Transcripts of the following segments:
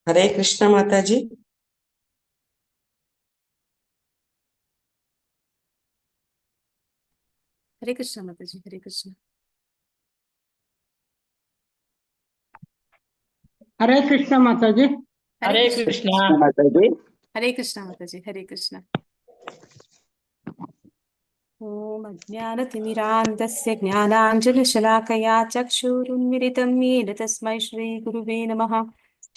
ಹರೇ ಕೃಷ್ಣ ಮಾತಾಜಿ. ಹರೇ ಕೃಷ್ಣ ಮಾತಾಜಿ. ಹರೇ ಕೃಷ್ಣ. ಹರೇ ಕೃಷ್ಣ ಮಾತಾಜಿ. ಹರೇ ಹರೇ ಕೃಷ್ಣ ಕೃಷ್ಣ ಮಾತಾಜಿ. ಹರೇ ಕೃಷ್ಣ ಮಾತಾಜಿ. ಹರೇ ಕೃಷ್ಣ. ಓಂ ಅಜ್ಞಾನತಿಮಿರಾಂಧಸ್ಯ ಜ್ಞಾನಾಂಜನಶಲಾಕಯಾ ಚಕ್ಷುರುನ್ಮಿಲಿತಂ ಯೇನ ತಸ್ಮೈ ಶ್ರೀ ಗುರುವೇ ನಮಃ.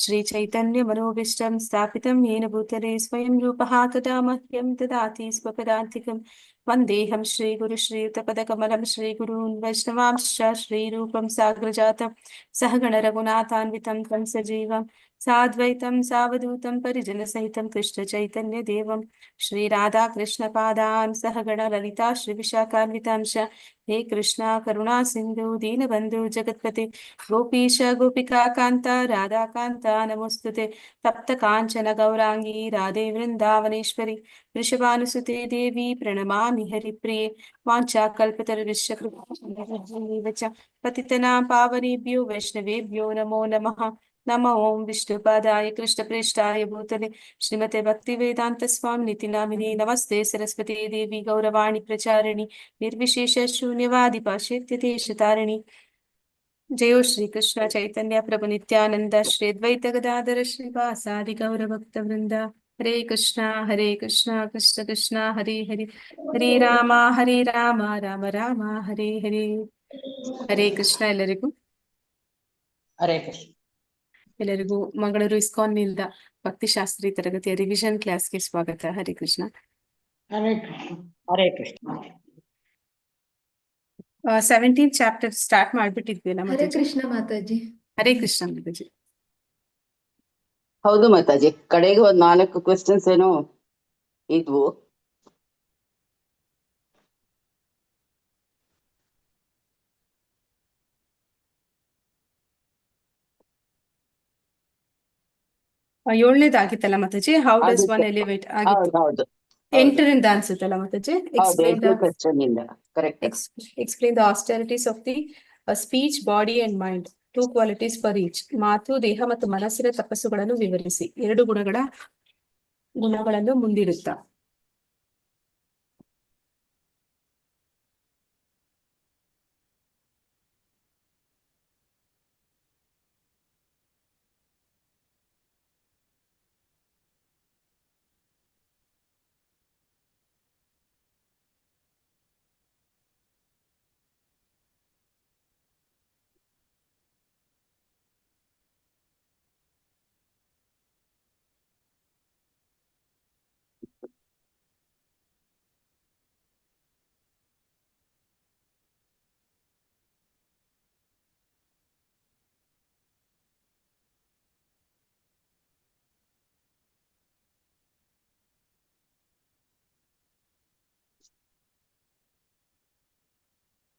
ಶ್ರೀ ಚೈತನ್ಯ ಮನೋಭೀಷ್ಟಂ ಸ್ಥಾಪಿತಂ ಯೇನ ಭೂತಲೆ ಸ್ವಯಂ ರೂಪಃ ತದಾ ಮಹ್ಯಂ ದದಾತಿ ಸ್ವಪದಾಂತಿಕಂ. ವಂದೇಹಂ ಶ್ರೀ ಗುರು ಶ್ರೀಯುತಪದಕಮಲಂ ಶ್ರೀ ಗುರೂನ್ ವೈಷ್ಣವಾಂಶ್ಚ ಶ್ರೀರೂಪಂ ಸಾಗ್ರಜಾತಂ ಸಹಗಣ ರಘುನಾಥಾನ್ವಿತಂ ತ್ವಂ ಸಜೀವಂ ಸಾದ್ವೈತಂ ಸಾವಧೂತಂ ಪರಿಜನಸಹಿತಂ ಕೃಷ್ಣ ಚೈತನ್ಯ ದೇವಂ ಶ್ರೀ ರಾಧಾ ಕೃಷ್ಣ ಪಾದಾನ್ ಸಹಗಣ ಲಲಿತಾ ಶ್ರೀ ವಿಶಾಖಾನ್ವಿತಾಂಶ. ಹೇ ಕೃಷ್ಣ ಕರುಣಾ ಸಿಂಧು ದೀನಬಂಧು ಜಗತ್ಪತೆ ಗೋಪೀಶ ಗೋಪಿಕಾ ಕಾಂತ ರಾಧಾಕಾಂತ ನಮೋಸ್ತುತೆ. ತಪ್ತ ಕಾಂಚನ ಗೌರಾಂಗಿ ರಾಧೆ ವೃಂದಾವನೇಶ್ವರಿ ವೃಷಭಾನುಸುತೆ ದೇವಿ ಪ್ರಣಮಾಮಿ ಹರಿಪ್ರಿಯೆ. ವಾಂಛಾಕಲ್ಪತರುಶ್ಚ ಕೃಪಾ ಚ ಪತಿತನಾಂ ಪಾವನೇಭ್ಯೋ ವೈಷ್ಣವೇಭ್ಯೋ ನಮೋ ನಮಃ. ನಮೋ ಓಂ ವಿಷ್ಣುಪಾದಾಯ ಕೃಷ್ಣಪ್ರೇಷ್ಠಾಯ ಭೂತಲೆ ಶ್ರೀಮತೆ ಭಕ್ತಿವೇದಾಂತ ಸ್ವಾಮಿನಿತಿ ನಾಮಿನೇ ನಮಸ್ತೆ ಸರಸ್ವತಿ ದೇವಿ ಗೌರವಾಣಿ ಪ್ರಚಾರಿಣಿ ನಿರ್ವಿಶೇಷ ಶೂನ್ಯವಾದಿ ಪಾಶ್ಚಾತ್ಯದೇಶತಾರಿಣಿ. ಜಯೋ ಶ್ರೀ ಕೃಷ್ಣ ಚೈತನ್ಯ ಪ್ರಭು ನಿತ್ಯಾನಂದ ಶ್ರೀ ಅದ್ವೈತ ಗದಾಧರ ಶ್ರೀವಾಸಾದಿ ಗೌರಭಕ್ತ ವೃಂದ. ಹರೇ ಕೃಷ್ಣ ಕೃಷ್ಣ ಕೃಷ್ಣ ಹರೇ ಹರೇ ಹರೇ ರಾಮ ರಾಮ ರಾಮ ಹರೇ ಹರೇ. ಹರೇ ಕೃಷ್ಣ. ಎಲ್ಲರಿಗೂ ಹರೇ ಕೃಷ್ಣ. ಎಲ್ಲರಿಗೂ ಮಂಗಳೂರು ಇಸ್ಕಾನ್ನಿಂದ ಭಕ್ತಿಶಾಸ್ತ್ರಿ ತರಗತಿಯ ರಿವಿಷನ್ ಕ್ಲಾಸ್ಗೆ ಸ್ವಾಗತ. Hare Krishna. Hare Krishna. Hare Krishna. 17th chapter start ಮಾಡ್ಬಿಟ್ಟಿದ್ವಿಲ್ಲ ಹರೇ ಮಾತಾಜಿ? ಕೃಷ್ಣ ಮಾತಾಜಿ. ಹರೇ ಕೃಷ್ಣ ಮಾತಾಜಿ. ಹೌದು ಮಾತಾಜಿ, ಕಡೆಗೆ ಒಂದ್ 4 ಕ್ವೆಶ್ಚನ್ಸ್ ಏನೋ ಇದ್ವು. ಏಳನೇದಾಗಿತ್ತಲ್ಲ ಮಾತಾಜಿ, ಹೌ ಡಸ್ ಒನ್ ಆದಿತ್ತು. ಎಲಿವೇಟ್ ಆಗಿತ್ತು. ಹೌದು 8ರಿಂದ ಅನ್ಸುತ್ತಲ್ಲ ಮಾತಾಜಿ. ಹೌದು, 8ನೇ ಕ್ವೆಶ್ಚನ್ ಇಂದ correct. Explain the austerities of the speech, body and mind, 2 qualities for each. ಮಾತು, ದೇಹ ಮತ್ತು ಮನಸ್ಸಿನ ತಪಸ್ಸುಗಳನ್ನು ವಿವರಿಸಿ. 2 ಗುಣಗಳನ್ನು ಮುಂದಿಡುತ್ತಾ.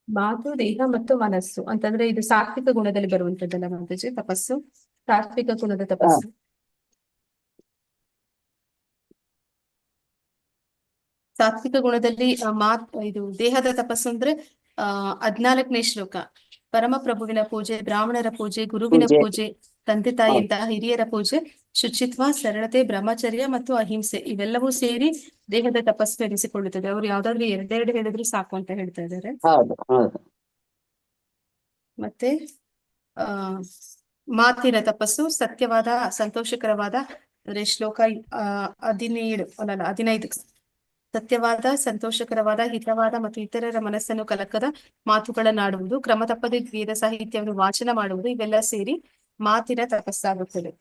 ಮಾತು, ದೇಹ ಮತ್ತು ಮನಸ್ಸು ಅಂತಂದ್ರೆ ಇದು ಸಾತ್ವಿಕ ಗುಣದಲ್ಲಿ ಬರುವಂತದ್ದಲ್ಲ ಮಾತಾಜಿ. ತಪಸ್ಸು ಸಾತ್ವಿಕ ಗುಣದ ತಪಸ್ಸು. ಸಾತ್ವಿಕ ಗುಣದಲ್ಲಿ ಇದು ದೇಹದ ತಪಸ್ಸು ಅಂದ್ರೆ 14ನೇ ಶ್ಲೋಕ. ಪರಮಪ್ರಭುವಿನ ಪೂಜೆ, ಬ್ರಾಹ್ಮಣರ ಪೂಜೆ, ಗುರುವಿನ ಪೂಜೆ, ತಂದೆ ತಾಯಿಯಂತಹ ಹಿರಿಯರ ಪೂಜೆ, ಶುಚಿತ್ವ, ಸರಳತೆ, ಬ್ರಹ್ಮಚರ್ಯ ಮತ್ತು ಅಹಿಂಸೆ ಇವೆಲ್ಲವೂ ಸೇರಿ ದೇಹದ ತಪಸ್ಸು ಎನಿಸಿಕೊಳ್ಳುತ್ತದೆ. ಅವ್ರು ಯಾವ್ದಾದ್ರು 2 ಹೇಳಿದ್ರು ಸಾಕು ಅಂತ ಹೇಳ್ತಾ ಇದ್ದಾರೆ. ಮತ್ತೆ ಮಾತಿನ ತಪಸ್ಸು ಸತ್ಯವಾದ, ಸಂತೋಷಕರವಾದ ಅಂದ್ರೆ ಶ್ಲೋಕ 15 ಸತ್ಯವಾದ, ಸಂತೋಷಕರವಾದ, ಹಿತವಾದ ಮತ್ತು ಇತರರ ಮನಸ್ಸನ್ನು ಕಲಕದ ಮಾತುಗಳನ್ನಾಡುವುದು, ಕ್ರಮ ತಪ್ಪದೆ ವೇದ ಸಾಹಿತ್ಯವನ್ನು ವಾಚನ ಮಾಡುವುದು ಇವೆಲ್ಲ ಸೇರಿ ಮಾತಿನ ತಪಸ್ಸಾಗುತ್ತದೆ.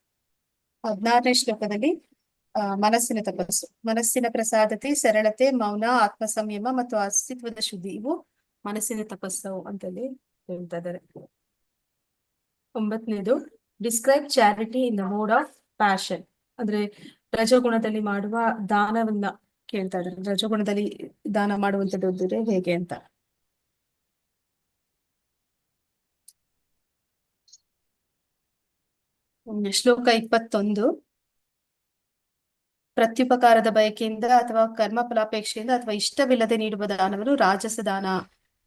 16ನೇ ಶ್ಲೋಕದಲ್ಲಿ ಮನಸ್ಸಿನ ತಪಸ್ಸು, ಮನಸ್ಸಿನ ಪ್ರಸಾದತೆ, ಸರಳತೆ, ಮೌನ, ಆತ್ಮ ಸಂಯಮ ಮತ್ತು ಅಸ್ತಿತ್ವದ ಶುದ್ಧಿ ಇವು ಮನಸ್ಸಿನ ತಪಸ್ಸು ಅಂತೇಳಿ ಹೇಳ್ತಾ ಇದ್ದಾರೆ. 9ನೇದು describe charity in the mode of passion ಅಂದ್ರೆ ರಜೋಗುಣದಲ್ಲಿ ಮಾಡುವ ದಾನವನ್ನ ಕೇಳ್ತಾ ಇದ್ದಾರೆ. ರಜೋಗುಣದಲ್ಲಿ ದಾನ ಮಾಡುವಂತದ್ದು ಹೇಗೆ ಅಂತ. ಶ್ಲೋಕ 21 ಪ್ರತ್ಯುಪಕಾರದ ಬಯಕೆಯಿಂದ ಅಥವಾ ಕರ್ಮ ಫಲಾಪೇಕ್ಷೆಯಿಂದ ಅಥವಾ ಇಷ್ಟವಿಲ್ಲದೆ ನೀಡುವ ದಾನವನ್ನು ರಾಜಸ ದಾನ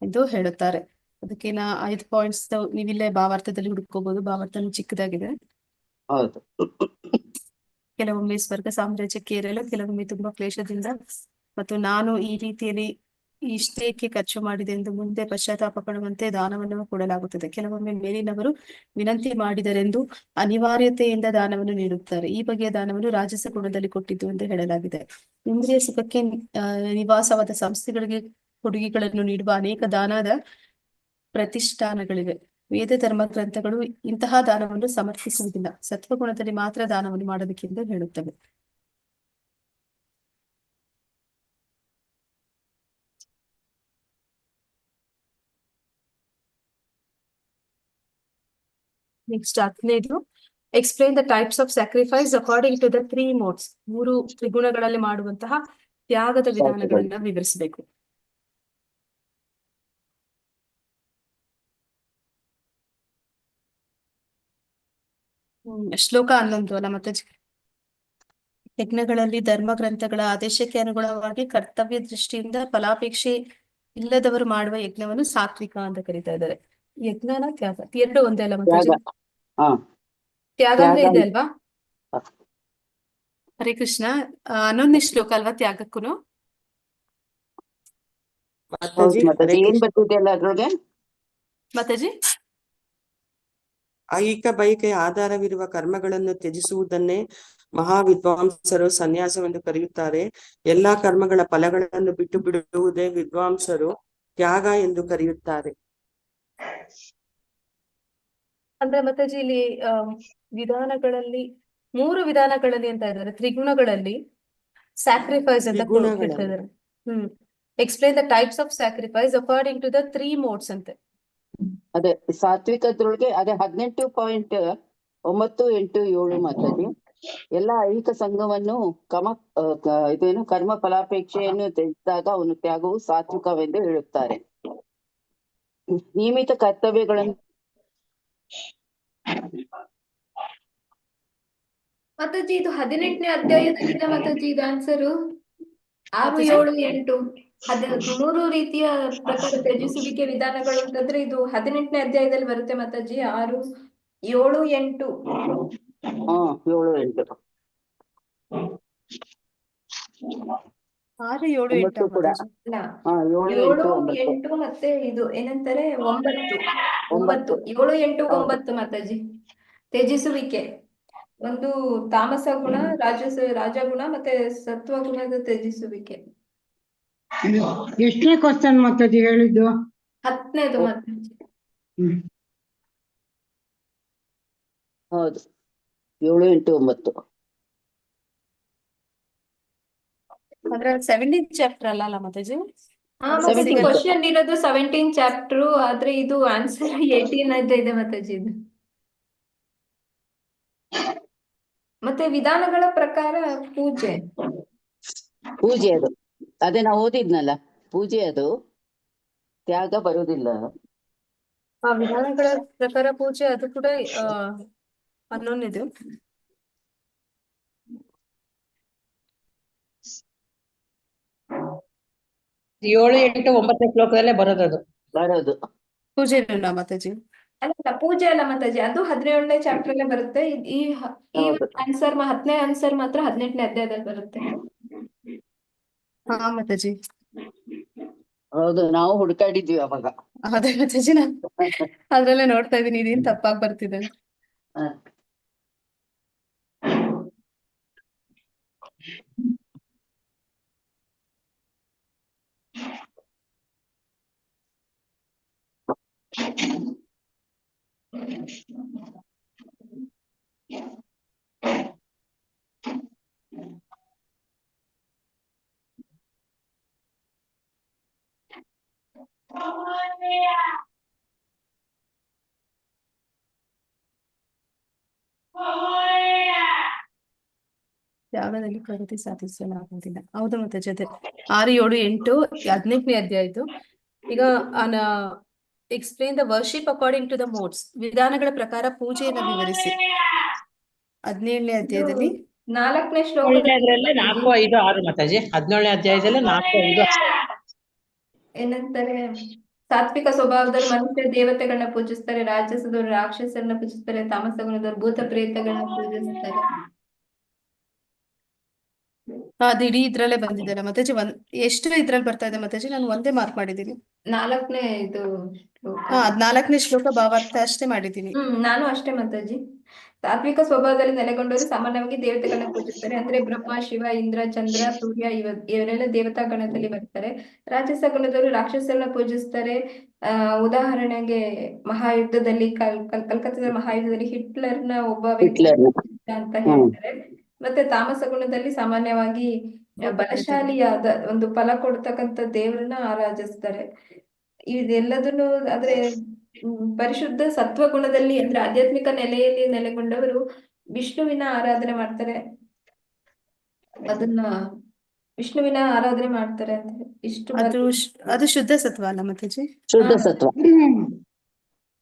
ಎಂದು ಹೇಳುತ್ತಾರೆ. ಅದಕ್ಕೆ 5 ಪಾಯಿಂಟ್ಸ್ ನೀವಿಲ್ಲೇ ಭಾವಾರ್ಥದಲ್ಲಿ ಹುಡುಕೋಬಹುದು. ಭಾವಾರ್ಥ ಚಿಕ್ಕದಾಗಿದೆ. ಹೌದು. ಕೆಲವೊಮ್ಮೆ ಸ್ವರ್ಗ ಸಾಮ್ರಾಜ್ಯಕ್ಕೆ ಏರಲು, ಕೆಲವೊಮ್ಮೆ ತುಂಬಾ ಕ್ಲೇಶದಿಂದ ಮತ್ತು ನಾನು ಈ ರೀತಿಯಲ್ಲಿ ಇಷ್ಟೇಕೆ ಖರ್ಚು ಮಾಡಿದೆ ಎಂದು ಮುಂದೆ ಪಶ್ಚಾತ್ತಾಪ ಪಡುವಂತೆ ದಾನವನ್ನು ಕೊಡಲಾಗುತ್ತದೆ. ಕೆಲವೊಮ್ಮೆ ಮೇಲಿನವರು ವಿನಂತಿ ಮಾಡಿದರೆಂದು ಅನಿವಾರ್ಯತೆಯಿಂದ ದಾನವನ್ನು ನೀಡುತ್ತಾರೆ. ಈ ಬಗೆಯ ದಾನವನ್ನು ರಾಜಸ ಗುಣದಲ್ಲಿ ಕೊಟ್ಟಿದ್ದು ಎಂದು ಹೇಳಲಾಗಿದೆ. ಇಂದ್ರಿಯ ಸುಖಕ್ಕೆ ನಿವಾಸವಾದ ಸಂಸ್ಥೆಗಳಿಗೆ ಕೊಡುಗೆಗಳನ್ನು ನೀಡುವ ಅನೇಕ ದಾನದ ಪ್ರತಿಷ್ಠಾನಗಳಿವೆ. ವೇದ ಧರ್ಮ ಗ್ರಂಥಗಳು ಇಂತಹ ದಾನವನ್ನು ಸಮರ್ಥಿಸುವುದಿಲ್ಲ. ಸತ್ವಗುಣದಲ್ಲಿ ಮಾತ್ರ ದಾನವನ್ನು ಮಾಡಬೇಕೆಂದು ಹೇಳುತ್ತವೆ. Next 15. Explain the types of sacrifice according to the 3 modes. 3 ತ್ರಿಗುಣಗಳಲ್ಲಿ ಮಾಡುವಂತಹ ತ್ಯಾಗದ ವಿಧಾನಗಳನ್ನ ವಿವರಿಸಬೇಕು. ಶ್ಲೋಕ 11 ಅಲ್ಲ ಮತ್ತೆ ಯಜ್ಞಗಳಲ್ಲಿ ಧರ್ಮ ಗ್ರಂಥಗಳ ಆದೇಶಕ್ಕೆ ಅನುಗುಣವಾಗಿ ಕರ್ತವ್ಯ ದೃಷ್ಟಿಯಿಂದ ಫಲಾಪೇಕ್ಷೆ ಇಲ್ಲದವರು ಮಾಡುವ ಯಜ್ಞವನ್ನು ಸಾತ್ವಿಕ ಅಂತ ಕರೀತಾ ಇದ್ದಾರೆ. ಯಜ್ಞನ ತ್ಯಾಗ ಎರಡು ಒಂದೇ ಅಲ್ಲ ಮತ್ತೆ ತ್ಯಾಗ. ಹಾ. ತ್ಯಾಗ ಅಂದ್ರೆ ತ್ಯಾಗ ಇದೆ ಅಲ್ವಾ? ಹರೇ ಕೃಷ್ಣ. 11ನೇ ಶ್ಲೋಕ ಅಲ್ವಾ ತ್ಯಾಗಕ್ಕೂನು? ಮಾತಾಜಿ, ಹೌದು ಹರೇ ಮಾತಾಜಿ. ಏನ್ ಕೃಷ್ಣ. ಬರ್ತಿದೆಯಲ್ಲ ಅದ್ರೊಳಗೆ? ಮಾತಾಜಿ ಐಹಿಕ ಬಯಕೆಯ ಆಧಾರವಿರುವ ಕರ್ಮಗಳನ್ನು ತ್ಯಜಿಸುವುದನ್ನೇ ಮಹಾವಿದ್ವಾಂಸರು ಸನ್ಯಾಸವೆಂದು ಕರೆಯುತ್ತಾರೆ. ಎಲ್ಲಾ ಕರ್ಮಗಳ ಫಲಗಳನ್ನು ಬಿಟ್ಟು ಬಿಡುವುದೇ ವಿದ್ವಾಂಸರು ತ್ಯಾಗ ಎಂದು ಕರೆಯುತ್ತಾರೆ. ಅಂದ್ರೆ ಮಾತಾಜಿ ಇಲ್ಲಿ ವಿಧಾನಗಳಲ್ಲಿ 3 ವಿಧಾನಗಳಲ್ಲಿ ಅಂತ ಇದ್ದಾರೆ. ತ್ರಿಗುಣಗಳಲ್ಲಿ ಸ್ಯಾಕ್ರಿಫೈಸ್ ಅಂತ ಕೇಳ್ತಾ ತ್ರಿಗುಣಗಳಲ್ಲಿ. ಇದ್ದಾರೆ. Explain the types of sacrifice according to the 3 modes ಅಂತೆ. ಅದೇ ಸಾತ್ವಿಕದ್ರೊಳಗೆ ಅದೇ 18.9, 8, 7 ಮಾತಾಜಿ. ಎಲ್ಲ ಐಹಿಕ ಸಂಘವನ್ನು ಇದೇನು ಕರ್ಮ ಫಲಾಪೇಕ್ಷೆಯನ್ನು ತ್ಯಜಿಸಿದಾಗ ಅವನು ತ್ಯಾಗವು ಸಾತ್ವಿಕವೆಂದು ಹೇಳುತ್ತಾರೆ. ನಿಯಮಿತ ಕರ್ತವ್ಯಗಳನ್ನು ಮಾತಾಜಿ ಇದು 18ನೇ ಅಧ್ಯಾಯದಲ್ಲಿದೆ ಮಾತಾಜಿ. ಇದು ಆನ್ಸರು 6, ಮಾತಾಜಿ? 7, 8 3 ರೀತಿಯ ಪ್ರಕಾರ ತ್ಯಜಿಸುವಿಕೆ ವಿಧಾನಗಳು ಅಂತಂದ್ರೆ ಇದು 18ನೇ ಅಧ್ಯಾಯದಲ್ಲಿ ಬರುತ್ತೆ ಮಾತಾಜಿ. 6, 7, 8. 7, 8. 6, 7, 8 9 ಕೂಡ. ಮಾತಾಜಿ. ಅಲ್ಲ, 7, 7, 8, 9. 8 ಮತ್ತೆ ಇದು ಏನಂತಾರೆ 9. 7, 8, 9 ಮಾತಾಜಿ. ತ್ಯಜಿಸುವಿಕೆ ಒಂದು ತಾಮಸ ಗುಣ, ರಾಜಗುಣ ಮತ್ತೆ ಸತ್ವ ಗುಣದ ತ್ಯಜಿಸುವಿಕೆ. ಎಷ್ಟನೇ ಕ್ವಶನ್ ಮಾತಾಜಿ ಹೇಳಿದ್ದು? 10ನೇದು ಮಾತಾಜಿ. ಹೌದು, 7, 8, 9. ಅಂದ್ರೆ 17th ಚಾಪ್ಟರ್ ಅಲ್ಲ ಮಾತಾಜಿ? ಹಾ ಮಾತಾಜಿ, 17th. ಕ್ವಶನ್ ಇರೋದು 17 ಚಾಪ್ಟರ್, ಆದ್ರೆ ಇದು ಆನ್ಸರ್ 18 ಇದೆ ಮಾತಾಜಿ ಇದು. ಮತ್ತೆ ವಿಧಾನಗಳ ಪ್ರಕಾರ ಪೂಜೆ ಅದು ಅದೇ ನಾವು ಓದಿದ್ನಲ್ಲ, ಪೂಜೆ ಅದು ತ್ಯಾಗ ಬರುವುದಿಲ್ಲ. ಆ ವಿಧಾನಗಳ ಪ್ರಕಾರ ಪೂಜೆ ಅದು ಕೂಡ 11ನೇದು. ಏಳು, ಎಂಟು, 9ನೇ ಶ್ಲೋಕದಲ್ಲೇ ಬರೋದು. ಪೂಜೆ ಮಾತಾಜಿ. ಅಲ್ಲ, ಪೂಜೆ ಅಲ್ಲ ಮಾತಾಜಿ, ಅದು 17ನೇ ಚಾಪ್ಟರ್ ಅಲ್ಲೇ ಬರುತ್ತೆ. ಈ ಹೌದು. ಆನ್ಸರ್ 10ನೇ ಆನ್ಸರ್ ಮಾತ್ರ 18ನೇ ಅಧ್ಯಾಯದಲ್ಲಿ ಬರುತ್ತೆ. ಹಾ ಮಾತಾಜಿ. ಹೌದು, ನಾವು ಹುಡುಕಾಡಿದ್ವಿ ಅವಾಗ. ಅದೇ ಮಾತಾಜಿ, ನಾನು ಅದ್ರಲ್ಲೇ ನೋಡ್ತಾ ಇದೀನಿ ಇದೇನ್ ತಪ್ಪಾಗಿ ಬರ್ತಿದೆ. ಹ. ತ್ಯಾಗದಲ್ಲಿ ಪ್ರಗತಿ ಸಾಧಿಸಲಾಗುವುದಿಲ್ಲ. ಹೌದು ಮತ್ತೆ ಜೊತೆ 6, 7, 8 18ನೇ ಅಧ್ಯಾಯ ಇದು. ಈಗ explain the worship according to the modes. ವಿಧಾನಗಳ ಪ್ರಕಾರ ಪೂಜೆಯನ್ನು ವಿವರಿಸಿ. 17ನೇ ಅಧ್ಯಾಯದಲ್ಲಿ 4ನೇ ಶ್ಲೋಕದಲ್ಲಿ 4, 5, 6 ಮಾತಾಜಿ. 17ನೇ ಅಧ್ಯಾಯದಲ್ಲಿ 4, 5, 6 ಏನಂತಾರೆ ಸಾತ್ವಿಕ ಸ್ವಭಾವದವರು ಮನುಷ್ಯ ದೇವತೆಗಳನ್ನ ಪೂಜಿಸ್ತಾರೆ, ರಾಜಸದವರು ರಾಕ್ಷಸರನ್ನ ಪೂಜಿಸ್ತಾರೆ, ತಾಮಸ ಗುಣದವರು ಭೂತ ಪ್ರೇತಗಳನ್ನ ಪೂಜಿಸ್ತಾರೆ. ಅದು ಇಡೀ ಇದ್ರಲ್ಲೇ ಬಂದಿದ್ದಾರೆ ಮಾತಾಜಿ. ಎಷ್ಟು ಇದ್ರಲ್ಲಿ ಬರ್ತಾ ಇದೆ ಮಾತಾಜಿ? ನಾನು ಒಂದೇ ಮಾರ್ಕ್ ಮಾಡಿದ್ದೀನಿ. 4ನೇ ಇದು ಶ್ಲೋಕ. ಹಾ, 14ನೇ ಶ್ಲೋಕ ಭಾವಾರ್ಥ ಅಷ್ಟೇ ಮಾಡಿದ್ದೀನಿ. ನಾನು ಅಷ್ಟೇ ಮಾತಾಜಿ. ಸಾತ್ವಿಕ ಸ್ವಭಾವದಲ್ಲಿ ನೆಲೆಗೊಂಡವರು ಸಾಮಾನ್ಯವಾಗಿ ದೇವತೆಗಳನ್ನ ಪೂಜಿಸ್ತಾರೆ. ಅಂದ್ರೆ ಬ್ರಹ್ಮ, ಶಿವ, ಇಂದ್ರ, ಚಂದ್ರ, ಸೂರ್ಯ ಇವರೆಲ್ಲ ದೇವತಾ ಗಣದಲ್ಲಿ ಬರ್ತಾರೆ. ರಾಜಸ ಗುಣದವರು ರಾಕ್ಷಸರನ್ನ ಪೂಜಿಸ್ತಾರೆ. ಉದಾಹರಣೆಗೆ ಮಹಾಯುದ್ಧದಲ್ಲಿ ಕಲ್ಕತ್ತಾದ ಮಹಾಯುದ್ಧದಲ್ಲಿ ಹಿಟ್ಲರ್ನ ಒಬ್ಬ ವ್ಯಕ್ತಿ ಅಂತ ಹೇಳ್ತಾರೆ. ಮತ್ತೆ ತಾಮಸ ಗುಣದಲ್ಲಿ ಸಾಮಾನ್ಯವಾಗಿ ಬಲಶಾಲಿಯಾದ ಒಂದು ಫಲ ಕೊಡ್ತಕ್ಕಂಥ ದೇವರನ್ನ ಆರಾಧಿಸ್ತಾರೆ. ಇದೆಲ್ಲದನ್ನು ಆದ್ರೆ ಪರಿಶುದ್ಧ ಸತ್ವ ಗುಣದಲ್ಲಿ ಅಂದ್ರೆ ಆಧ್ಯಾತ್ಮಿಕ ನೆಲೆಯಲ್ಲಿ ನೆಲೆಗೊಂಡವರು ವಿಷ್ಣುವಿನ ಆರಾಧನೆ ಮಾಡ್ತಾರೆ. ಅದನ್ನ ವಿಷ್ಣುವಿನ ಆರಾಧನೆ ಮಾಡ್ತಾರೆ ಅಂತ ಇಷ್ಟು ಅದು ಶುದ್ಧ ಸತ್ವ ಅಲ್ಲ ಮಾತಾಜಿ? ಶುದ್ಧ ಸತ್ವ.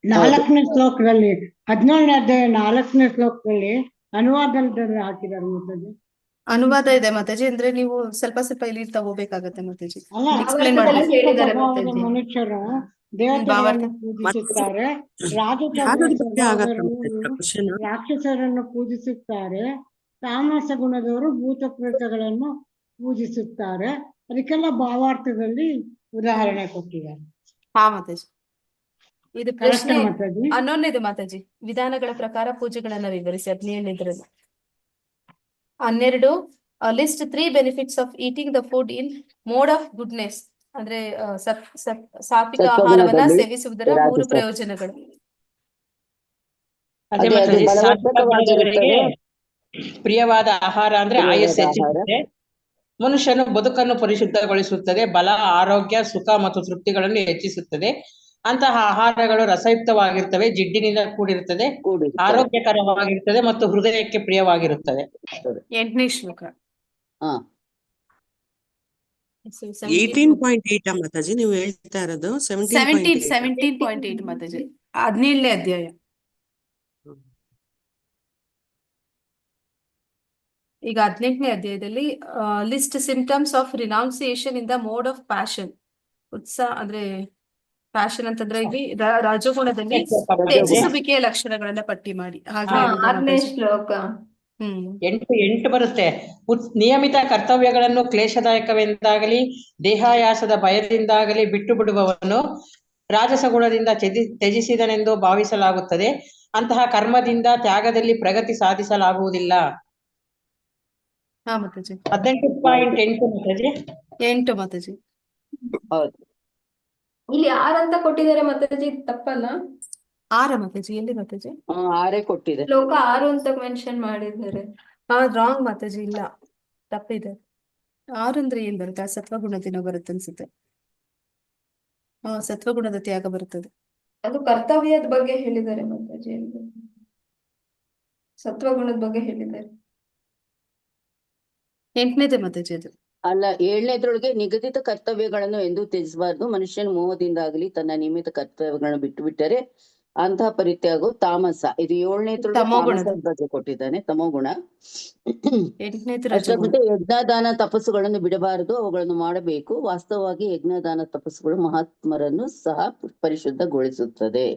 4ನೇ ಶ್ಲೋಕದಲ್ಲಿ 17ನೇ ಅಧ್ಯಾಯ 4ನೇ ಶ್ಲೋಕದಲ್ಲಿ ಅನುವಾದದಲ್ಲಿ ಹಾಕಿದ್ದಾರೆ ಮಾತಾಜಿ. ಅನುವಾದ ಇದೆ ಮಾತಾಜಿ. ಅಂದ್ರೆ ನೀವು ಸ್ವಲ್ಪ ಇಲ್ಲಿ ತಗೋಬೇಕಾಗತ್ತೆ ಮಾತಾಜಿ. ಅಲ್ಲ, ಎಕ್ಸ್ಪ್ಲೈನ್ ಭಾವಾರ್ಥದಲ್ಲಿ ಮಾಡಿ. ಹೇಳಿದ್ದಾರೆ ಸ್ವಭಾವದ ಮಾತಾಜಿ. ಮನುಷ್ಯರು ದೇವತೆಗಳನ್ನು ಪೂಜಿಸುತ್ತಾರೆ, ರಾಕ್ಷಸರನ್ನು ಪೂಜಿಸುತ್ತಾರೆ, ತಾಮಸ ಗುಣದವರು ಭೂತ ಪ್ರೇತಗಳನ್ನು ಪೂಜಿಸುತ್ತಾರೆ. ಅದಕ್ಕೆಲ್ಲ ಭಾವಾರ್ಥದಲ್ಲಿ ಉದಾಹರಣೆ ಕೊಟ್ಟಿದ್ದಾರೆ. ಹಾ ಮಾತಾಜಿ. ಇದು ಪ್ರಶ್ನೆ ಮಾತಾಜಿ. 11ನೇದು ಮಾತಾಜಿ. ವಿಧಾನಗಳ ಪ್ರಕಾರ ಪೂಜೆಗಳನ್ನ ವಿವರಿಸಿ 17ನೇದ್ರಲ್ಲಿ. 12 list 3 benefits of eating the food in mode of goodness. ಅಂದ್ರೆ ಸಾತ್ವಿಕ ಆಹಾರವನ್ನ ಸೇವಿಸುವುದರ 3 ಪ್ರಯೋಜನಗಳು. ಅದೇ ಮಾತಾಜಿ, ಸಾತ್ವಿಕ ಗುಣದವರಿಗೆ ಪ್ರಿಯವಾದ ಆಹಾರ ಅಂದ್ರೆ ಆಯಸ್ಸು ಹೆಚ್ಚಿಸುತ್ತೆ, ಮನುಷ್ಯನು ಬದುಕನ್ನು ಪರಿಶುದ್ಧಗೊಳಿಸುತ್ತದೆ, ಬಲ, ಆರೋಗ್ಯ, ಸುಖ ಮತ್ತು ತೃಪ್ತಿಗಳನ್ನು ಹೆಚ್ಚಿಸುತ್ತದೆ. ಅಂತಹ ಆಹಾರಗಳು ರಸಯುಕ್ತವಾಗಿರ್ತವೆ, ಜಿಡ್ಡಿನಿಂದ ಕೂಡಿರುತ್ತದೆ, ಆರೋಗ್ಯಕರವಾಗಿರುತ್ತದೆ ಮತ್ತು ಹೃದಯಕ್ಕೆ ಪ್ರಿಯವಾಗಿರುತ್ತದೆ. 8ನೇ ಶ್ಲೋಕ. 18.8 ಮಾತಾಜಿ ನೀವು ಹೇಳ್ತಾ ಇರೋದು? 17.8 ಮಾತಾಜಿ. 17ನೇ ಅಧ್ಯಾಯ. ಈಗ 18ನೇ ಅಧ್ಯಾಯದಲ್ಲಿ list symptoms of ರಿನೌನ್ಸಿಯೇಷನ್ in the mode of passion. ಉತ್ಸಾಹ ಅಂದ್ರೆ ಪ್ಯಾಷನ್ ಅಂತಂದ್ರೆ ಇಲ್ಲಿ ರಾಜಗುಣದಲ್ಲಿ ತ್ಯಜಿಸುವಿಕೆಯ ಲಕ್ಷಣಗಳನ್ನ ಪಟ್ಟಿ ಮಾಡಿ. ಹಾಗೆ 6ನೇ ಶ್ಲೋಕ. 8 ಬರುತ್ತೆ. ನಿಯಮಿತ ಕರ್ತವ್ಯಗಳನ್ನು ಕ್ಲೇಶದಾಯಕವೆಂದಾಗಲಿ ದೇಹಾಯಾಸದ ಭಯದಿಂದಾಗಲಿ ಬಿಟ್ಟು ಬಿಡುವವನು ರಾಜಸ ಗುಣದಿಂದ ತ್ಯಜಿಸಿದನೆಂದು ಭಾವಿಸಲಾಗುತ್ತದೆ. ಅಂತಹ ಕರ್ಮದಿಂದ ತ್ಯಾಗದಲ್ಲಿ ಪ್ರಗತಿ ಸಾಧಿಸಲಾಗುವುದಿಲ್ಲ. 18.8 ಮಾತಾಜಿ. 8 ಮಾತಾಜಿ. ಇಲ್ಲಿ 6 ಅಂತ ಕೊಟ್ಟಿದ್ದಾರೆ ಮಾತಾಜಿ, ತಪ್ಪಲ್ಲ? 6 ಮಾತಾಜಿ. ಎಲ್ಲಿ ಮಾತಾಜಿ? 6 ಕೊಟ್ಟಿದೆ. ಶ್ಲೋಕ 6 ಅಂತ ಮೆನ್ಷನ್ ಮಾಡಿದ್ದಾರೆ. ರಾಂಗ್ ಮಾತಾಜಿ. ಇಲ್ಲ, ತಪ್ಪಿದೆ. 6 ಅಂದ್ರೆ ಏನ್ ಬರುತ್ತೆ? ಸತ್ವಗುಣದಿಂದ ಬರುತ್ತೆ ಅನ್ಸುತ್ತೆ. ಸತ್ವಗುಣದ ತ್ಯಾಗ ಬರುತ್ತದೆ. ಅದು ಕರ್ತವ್ಯದ ಬಗ್ಗೆ ಹೇಳಿದ್ದಾರೆ ಮಾತಾಜಿ. ಸತ್ವಗುಣದ ಬಗ್ಗೆ ಹೇಳಿದ್ದಾರೆ. 8ನೇದೇ ಮಾತಾಜಿ ಅದು. ಅಲ್ಲ, 7ನೇದ್ರೊಳಗೆ ನಿಗದಿತ ಕರ್ತವ್ಯಗಳನ್ನು ಎಂದೂ ತ್ಯಜಿಸಬಾರದು. ಮನುಷ್ಯನ ಮೋಹದಿಂದಾಗಲಿ ತನ್ನ ನಿಯಮಿತ ಕರ್ತವ್ಯಗಳನ್ನು ಬಿಟ್ಟು ಬಿಟ್ಟರೆ ಅಂತಹ ಪರಿತ್ಯಾಗವು ತಾಮಸ. ಇದು 7ನೇದ್ರೊಳಗೆ ಬಗ್ಗೆ ಕೊಟ್ಟಿದ್ದಾನೆ, ತಮೋಗುಣ. 8ನೇದು ಯಜ್ಞದಾನ ತಪಸ್ಸುಗಳನ್ನು ಬಿಡಬಾರದು, ಅವುಗಳನ್ನು ಮಾಡಬೇಕು. ವಾಸ್ತವವಾಗಿ ಯಜ್ಞದಾನ ತಪಸ್ಸುಗಳು ಮಹಾತ್ಮರನ್ನು ಸಹ ಪರಿಶುದ್ಧಗೊಳಿಸುತ್ತದೆ.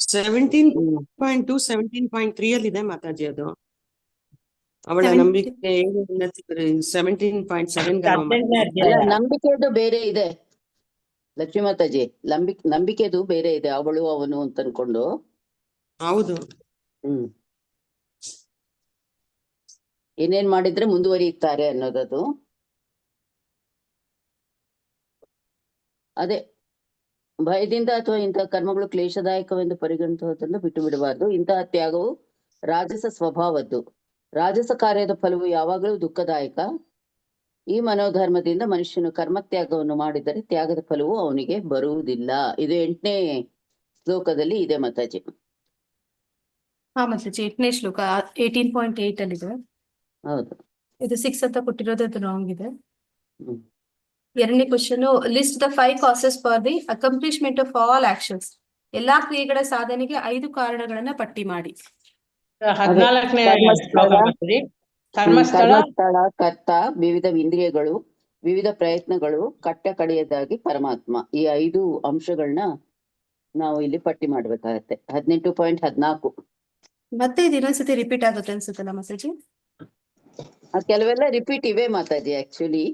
17.2 17.3 ಅಲ್ಲಿ ಇದೆ ಮಾತಾಜಿ ಅದು. ಅವಳ ನಂಬಿಕೆ 17.7 ನಂಬಿಕೆದು ಬೇರೆ ಇದೆ ಲಕ್ಷ್ಮೀ ಮಾತಾಜಿ. ನಂಬಿಕೆದು ಬೇರೆ ಇದೆ, ಅವಳು ಅವನು ಅಂತ ಅನ್ಕೊಂಡು. ಹೌದು. ಏನೇನ್ ಮಾಡಿದ್ರೆ ಮುಂದುವರಿಯುತ್ತಾರೆ ಅನ್ನೋದದು. ಅದೇ ಭಯದಿಂದ ಅಥವಾ ಇಂತಹ ಕರ್ಮಗಳು ಕ್ಲೇಶದಾಯಕವೆಂದು ಪರಿಗಣಿಸುವುದನ್ನು ಬಿಟ್ಟು ಬಿಡಬಾರದು. ಇಂತಹ ತ್ಯಾಗವು ರಾಜಸ ಸ್ವಭಾವದ್ದು. ರಾಜಸ ಕಾರ್ಯದ ಫಲವು ಯಾವಾಗಲೂ ದುಃಖದಾಯಕ. ಈ ಮನೋಧರ್ಮದಿಂದ ಮನುಷ್ಯನು ಕರ್ಮತ್ಯಾಗವನ್ನು ಮಾಡಿದರೆ ತ್ಯಾಗದ ಫಲವು ಅವನಿಗೆ ಬರುವುದಿಲ್ಲ. ಇದು 8ನೇ ಶ್ಲೋಕದಲ್ಲಿ ಇದೆ ಮಾತಾಜಿ. ಮಾತಾಜಿ 8ನೇ ಶ್ಲೋಕ 18.8 ಅಲ್ಲಿ ಇದೆ. ಹೌದು. ಇದು 6 ಅಂತ ಕೊಟ್ಟಿರೋದು, ಅದು ರಾಂಗ್ ಇದೆ. 2ನೇ question, list the 5 causes for the accomplishment of all actions. ಎಲ್ಲಾ ಕ್ರಿಯೆಗಳ ಸಾಧನೆಗೆ 5 ಕಾರಣಗಳನ್ನ ಪಟ್ಟಿ ಮಾಡಿ. 14ನೇ ಕರ್ಮಸ್ಥಳ, ಕರ್ತ, ವಿವಿಧ ಇಂದ್ರಿಯಗಳು, ವಿವಿಧ ಪ್ರಯತ್ನಗಳು, ಕಟ್ಟ ಕಡೆಯದಾಗಿ ಪರಮಾತ್ಮ. ಈ 5 ಅಂಶಗಳನ್ನ ನಾವು ಇಲ್ಲಿ ಪಟ್ಟಿ ಮಾಡ್ಬೇಕಾಗತ್ತೆ. 18.14. ಮತ್ತೆ ಇದು ಇನ್ನೊಂದ್ಸತಿ ರಿಪೀಟ್ ಆಗುತ್ತೆ ಅನ್ಸುತ್ತಲ್ಲ ಮಾತಾಜಿ? ಕೆಲವೆಲ್ಲ ರಿಪೀಟ್ ಇವೆ ಮಾತಾಜಿ ಆಕ್ಚುಲಿ,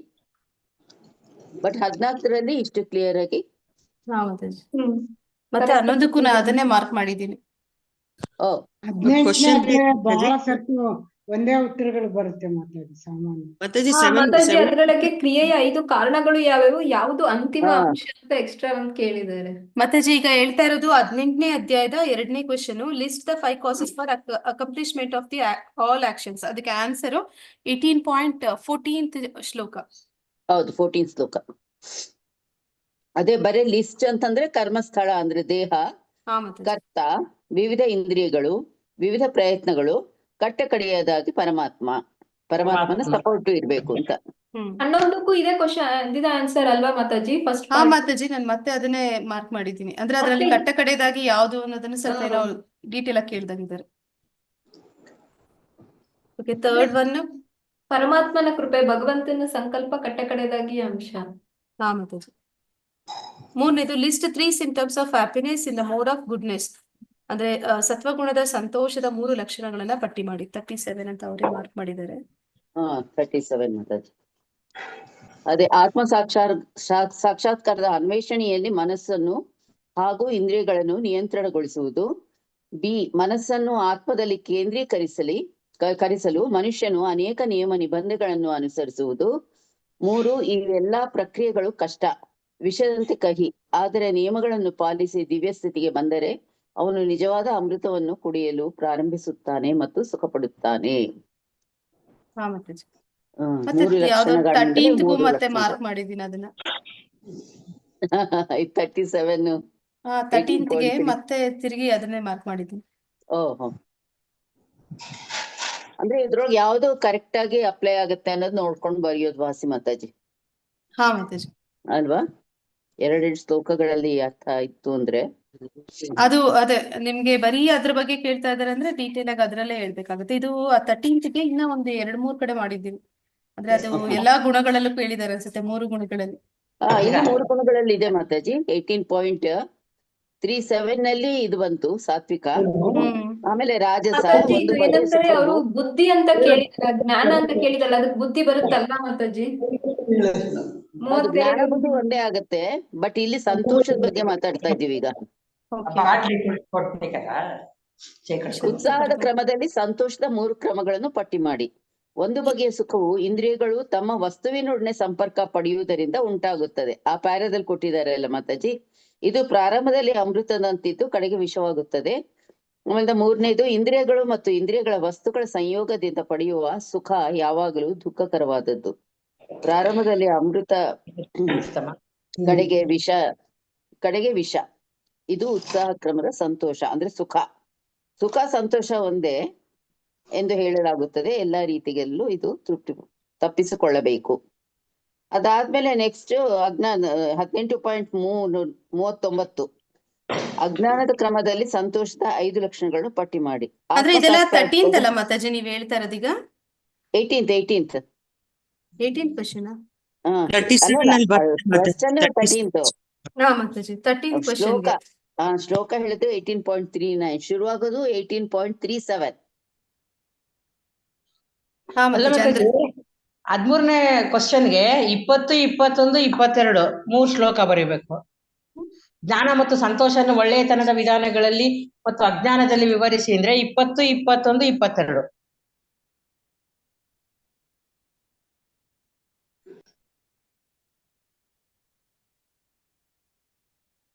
ಬಟ್ 14ರಲ್ಲಿ ಇಷ್ಟು ಕ್ಲಿಯರ್ ಆಗಿ. ಹಾ ಮಾತಾಜಿ. ಮತ್ತೆ 11ಕ್ಕೂ ನಾ ಅದನ್ನೇ ಮಾರ್ಕ್ ಮಾಡಿದ್ದೀನಿ. ಓ 18ನೇ Question ಅಧ್ಯಾಯ read ಬಹಳ ಮಾತಾಜಿ. ಸರ್ತಿ ಒಂದೇ ಉತ್ತರಗಳು ಬರುತ್ತೆ ಮಾತಾಡಿ ಸಾಮಾನ್ಯ. ಮಾತಾಜಿ ಮಾತಾಜಿ 7 ಅದ್ರೊಳಗೆ ಕ್ರಿಯೆಯ 5 ಕಾರಣಗಳು ಯಾವ್ಯಾವು, ಯಾವುದು ಅಂತಿಮ ಹಾ. ಅಂಶ ಅಂತ ಎಕ್ಸ್ಟ್ರಾ ಒಂದು ಕೇಳಿದ್ದಾರೆ. ಮಾತಾಜಿ ಈಗ ಹೇಳ್ತಾ ಇರೋದು 18ನೇ ಅಧ್ಯಾಯದ 2ನೇ question. List the 5 causes for accomplishment of the all actions. ಅದಕ್ಕೆ ಆನ್ಸರ್ 18.14 ಶ್ಲೋಕ. ಹೌದು, 14 ಶ್ಲೋಕ. ಅದೇ ಬರೀ ಲಿಸ್ಟ್ ಅಂತಂದ್ರೆ ಕರ್ಮಸ್ಥಳ ಅಂದ್ರೆ ದೇಹ, ಹಾ ಮಾತಾಜಿ. ಕರ್ತ, ವಿವಿಧ ಇಂದ್ರಿಯಗಳು, ವಿವಿಧ ಪ್ರಯತ್ನಗಳು, ಕಟ್ಟ ಕಡೆಯದಾಗಿ ಪರಮಾತ್ಮನ ಸಪೋರ್ಟ್ ಇರ್ಬೇಕು ಅಂತ. 11ಕ್ಕೂ ಇದೇ ಕ್ವಶನ್ ಇದೇ ಆನ್ಸರ್ ಅಲ್ವಾ ಮಾತಾಜಿ? ಫಸ್ಟ್ ಹಾ ಮಾತಾಜಿ, ನಾನು ಮತ್ತೆ ಅದನ್ನೇ ಮಾರ್ಕ್ ಮಾಡಿದ್ದೀನಿ. ಅಂದ್ರೆ ಅದರಲ್ಲಿ ಮತ್ತೆ- ಕಟ್ಟ ಕಡೆದಾಗಿ ಯಾವುದು ಅನ್ನೋದನ್ನ ಸ್ವಲ್ಪ ಏನೋ ಡೀಟೇಲ್ ಆಗಿ ಕೇಳ್ದಂಗಿದ್ದಾರೆ. Okay, third one. ಪರಮಾತ್ಮನ ಕೃಪೆ, ಭಗವಂತನ ಸಂಕಲ್ಪ, ಕಟ್ಟ ಕಡೆದಾಗಿ ಅಂಶ. ಹಾ ಮಾತಾಜಿ. 3ನೇದು list 3 symptoms of happiness in the mode of goodness. ಅಂದ್ರೆ ಸತ್ವಗುಣದ ಸಂತೋಷದ 3 ಲಕ್ಷಣಗಳನ್ನ ಪಟ್ಟಿ ಮಾಡಿ. 37 ಅಂತ ಅವರೇ ಮಾರ್ಕ್ ಮಾಡಿದ್ದಾರೆ. 37 ಮಾತಾಜಿ. ಅದೇ ಆತ್ಮ ಸಾಕ್ಷಾತ್ಕಾರದ ಅನ್ವೇಷಣೆಯಲ್ಲಿ ಮನಸ್ಸನ್ನು ಹಾಗೂ ಇಂದ್ರಿಯಗಳನ್ನು ನಿಯಂತ್ರಣಗೊಳಿಸುವುದು. ಬಿ, ಮನಸ್ಸನ್ನು ಆತ್ಮದಲ್ಲಿ ಕರಿಸಲು ಮನುಷ್ಯನು ಅನೇಕ ನಿಯಮ ನಿಬಂಧನೆಗಳನ್ನು ಅನುಸರಿಸುವುದು. 3, ಈ ಎಲ್ಲಾ ಪ್ರಕ್ರಿಯೆಗಳು ಕಷ್ಟ, ವಿಷದಂತೆ ಕಹಿ. ಆದರೆ ನಿಯಮಗಳನ್ನು ಪಾಲಿಸಿ ದಿವ್ಯ ಸ್ಥಿತಿಗೆ ಬಂದರೆ ಅವನು ನಿಜವಾದ ಅಮೃತವನ್ನು ಕುಡಿಯಲು ಪ್ರಾರಂಭಿಸುತ್ತಾನೆ ಮತ್ತು ಸುಖ ಪಡುತ್ತಾನೆ. ಹಾ ಮಾತಾಜಿ. ಹ್ಮ್, ಮತ್ತೆ 3 ಯಾವ್ದೋ ಲಕ್ಷಣಗಳಂದ್ರೆ 13ಗೂ 3 ಮತ್ತೆ ಲಕ್ಷಣಗಳು. ಮಾರ್ಕ್ ಮಾಡಿದ್ದೀನಿ ಅದನ್ನ. 37. 13ಗೆ ಮತ್ತೆ ತಿರುಗಿ ಅದನ್ನೇ ಮಾರ್ಕ್ ಮಾಡಿದ್ದೀನಿ. ಓಹೋ, ಅಂದ್ರೆ ಇದ್ರೊಳಗೆ ಯಾವ್ದು ಕರೆಕ್ಟ್ ಆಗಿ ಅಪ್ಲೈ ಆಗುತ್ತೆ ಅನ್ನೋದು ನೋಡ್ಕೊಂಡು ಬರೆಯೋದು ವಾಸಿ ಮಾತಾಜಿ ಹಾ ಮಾತಾಜಿ. ಅಲ್ವಾ? 2 ಶ್ಲೋಕಗಳಲ್ಲಿ ಅರ್ಥ ಇತ್ತು ಅಂದ್ರೆ. ಅದು ಅದೇ ನಿಮ್ಗೆ ಬರೀ ಅದ್ರ ಬಗ್ಗೆ ಕೇಳ್ತಾ ಇದಾರೆ ಅಂದ್ರೆ ಡೀಟೇಲ್ ಆಗಿ ಅದ್ರಲ್ಲೇ ಹೇಳ್ಬೇಕಾಗುತ್ತೆ. ಇದು 13ಗೆ ಇನ್ನ ಒಂದು 2-3 ಕಡೆ ಮಾಡಿದ್ದೀವಿ. ಅಂದ್ರೆ ಅದು ಎಲ್ಲಾ ಗುಣಗಳಲ್ಲೂ ಕೇಳಿದಾರೆ ಅನ್ಸುತ್ತೆ, 3 ಗುಣಗಳಲ್ಲಿ. ಇನ್ನು 3 ಗುಣಗಳಲ್ಲಿ ಇದೆ ಮಾತಾಜಿ. 18.37 ನಲ್ಲಿ ಇದು ಬಂತು ಸಾತ್ವಿಕ, ಆಮೇಲೆ ರಾಜಸ, ಮಾತಾಜಿ ಒಂದು ಇದು ಬಗೆಯ ಏನಂತಾರೆ, ಅವರು ಸುಖವು. ಬುದ್ಧಿ ಅಂತ ಕೇಳಿದಾರೆ, ಜ್ಞಾನ ಅಂತ ಕೇಳಿದಲ್ಲ, ಅದಕ್ಕೆ ಬುದ್ಧಿ ಬರುತ್ತಲ್ವಾ ಮಾತಾಜಿ? ಅದು ಜ್ಞಾನ 32 ಬುದ್ಧಿ ಒಂದೇ ಆಗತ್ತೆ, ಬಟ್ ಇಲ್ಲಿ ಸಂತೋಷದ ಬಗ್ಗೆ ಮಾತಾಡ್ತಾ ಇದ್ದೀವಿ ಈಗ. ಉತ್ಸಾಹದ ಕ್ರಮದಲ್ಲಿ ಸಂತೋಷದ 3 ಕ್ರಮಗಳನ್ನು ಪಟ್ಟಿ ಮಾಡಿ. ಒಂದು ಬಗೆಯ ಸುಖವು ಇಂದ್ರಿಯಗಳು ತಮ್ಮ ವಸ್ತುವಿನೊಡನೆ ಸಂಪರ್ಕ ಪಡೆಯುವುದರಿಂದ ಉಂಟಾಗುತ್ತದೆ. ಆ ಪ್ಯಾರದಲ್ಲಿ ಕೊಟ್ಟಿದ್ದಾರೆ ಅಲ್ಲ ಮಾತಾಜಿ. ಇದು ಪ್ರಾರಂಭದಲ್ಲಿ ಅಮೃತದಂತಿದ್ದು ಕಡೆಗೆ ವಿಷವಾಗುತ್ತದೆ. ಆಮೇಲೆ 3ನೇದು, ಇಂದ್ರಿಯಗಳು ಮತ್ತು ಇಂದ್ರಿಯಗಳ ವಸ್ತುಗಳ ಸಂಯೋಗದಿಂದ ಪಡೆಯುವ ಸುಖ ಯಾವಾಗಲೂ ದುಃಖಕರವಾದದ್ದು. ಪ್ರಾರಂಭದಲ್ಲಿ ಅಮೃತ, ಕಡೆಗೆ ವಿಷ. ಇದು ಉತ್ಸಾಹ ಕ್ರಮದ ಸಂತೋಷ ಅಂದ್ರೆ ಸುಖ ಸಂತೋಷ ಒಂದೇ ಎಂದು ಹೇಳಲಾಗುತ್ತದೆ. ಎಲ್ಲಾ ರೀತಿಯಲ್ಲೂ ಇದು ತಪ್ಪಿಸಿಕೊಳ್ಳಬೇಕು. ಅದಾದ್ಮೇಲೆ ನೆಕ್ಸ್ಟ್ ಅಜ್ಞಾನ 18.39 ಅಜ್ಞಾನದ ಕ್ರಮದಲ್ಲಿ ಸಂತೋಷದ 5 ಲಕ್ಷಣಗಳನ್ನು ಪಟ್ಟಿ ಮಾಡಿ. ಆದ್ರೆ ಇದೆಲ್ಲ 13th ಅಲ್ಲ ಮಾತಾಜಿ ನೀವ್ ಹೇಳ್ತಾ ಇರೋದೀಗ? 18th 18th question. 37 ಅಲ್ಲಿ ಬರ್ತದೆ 13th ಹಾ ಮಾತಾಜಿ, 13th ಕ್ವೆಶ್ಚನ್ ಗೆ ಶ್ಲೋಕ ಹೇಳಿದ್ದು 18.39, ಶುರುವಾಗೋದು 18.37. ಹಾ ಮಾತಾಜಿ. ಅಂದ್ರೆ 13ನೇ ಕ್ವಶನ್ಗೆ 20, 21, 22 3 ಶ್ಲೋಕ ಬರೀಬೇಕು. ಜ್ಞಾನ ಮತ್ತು ಸಂತೋಷವನ್ನು ಒಳ್ಳೆಯತನದ ವಿಧಾನಗಳಲ್ಲಿ ಮತ್ತು ಅಜ್ಞಾನದಲ್ಲಿ ವಿವರಿಸಿ ಅಂದ್ರೆ 20, 21, 22.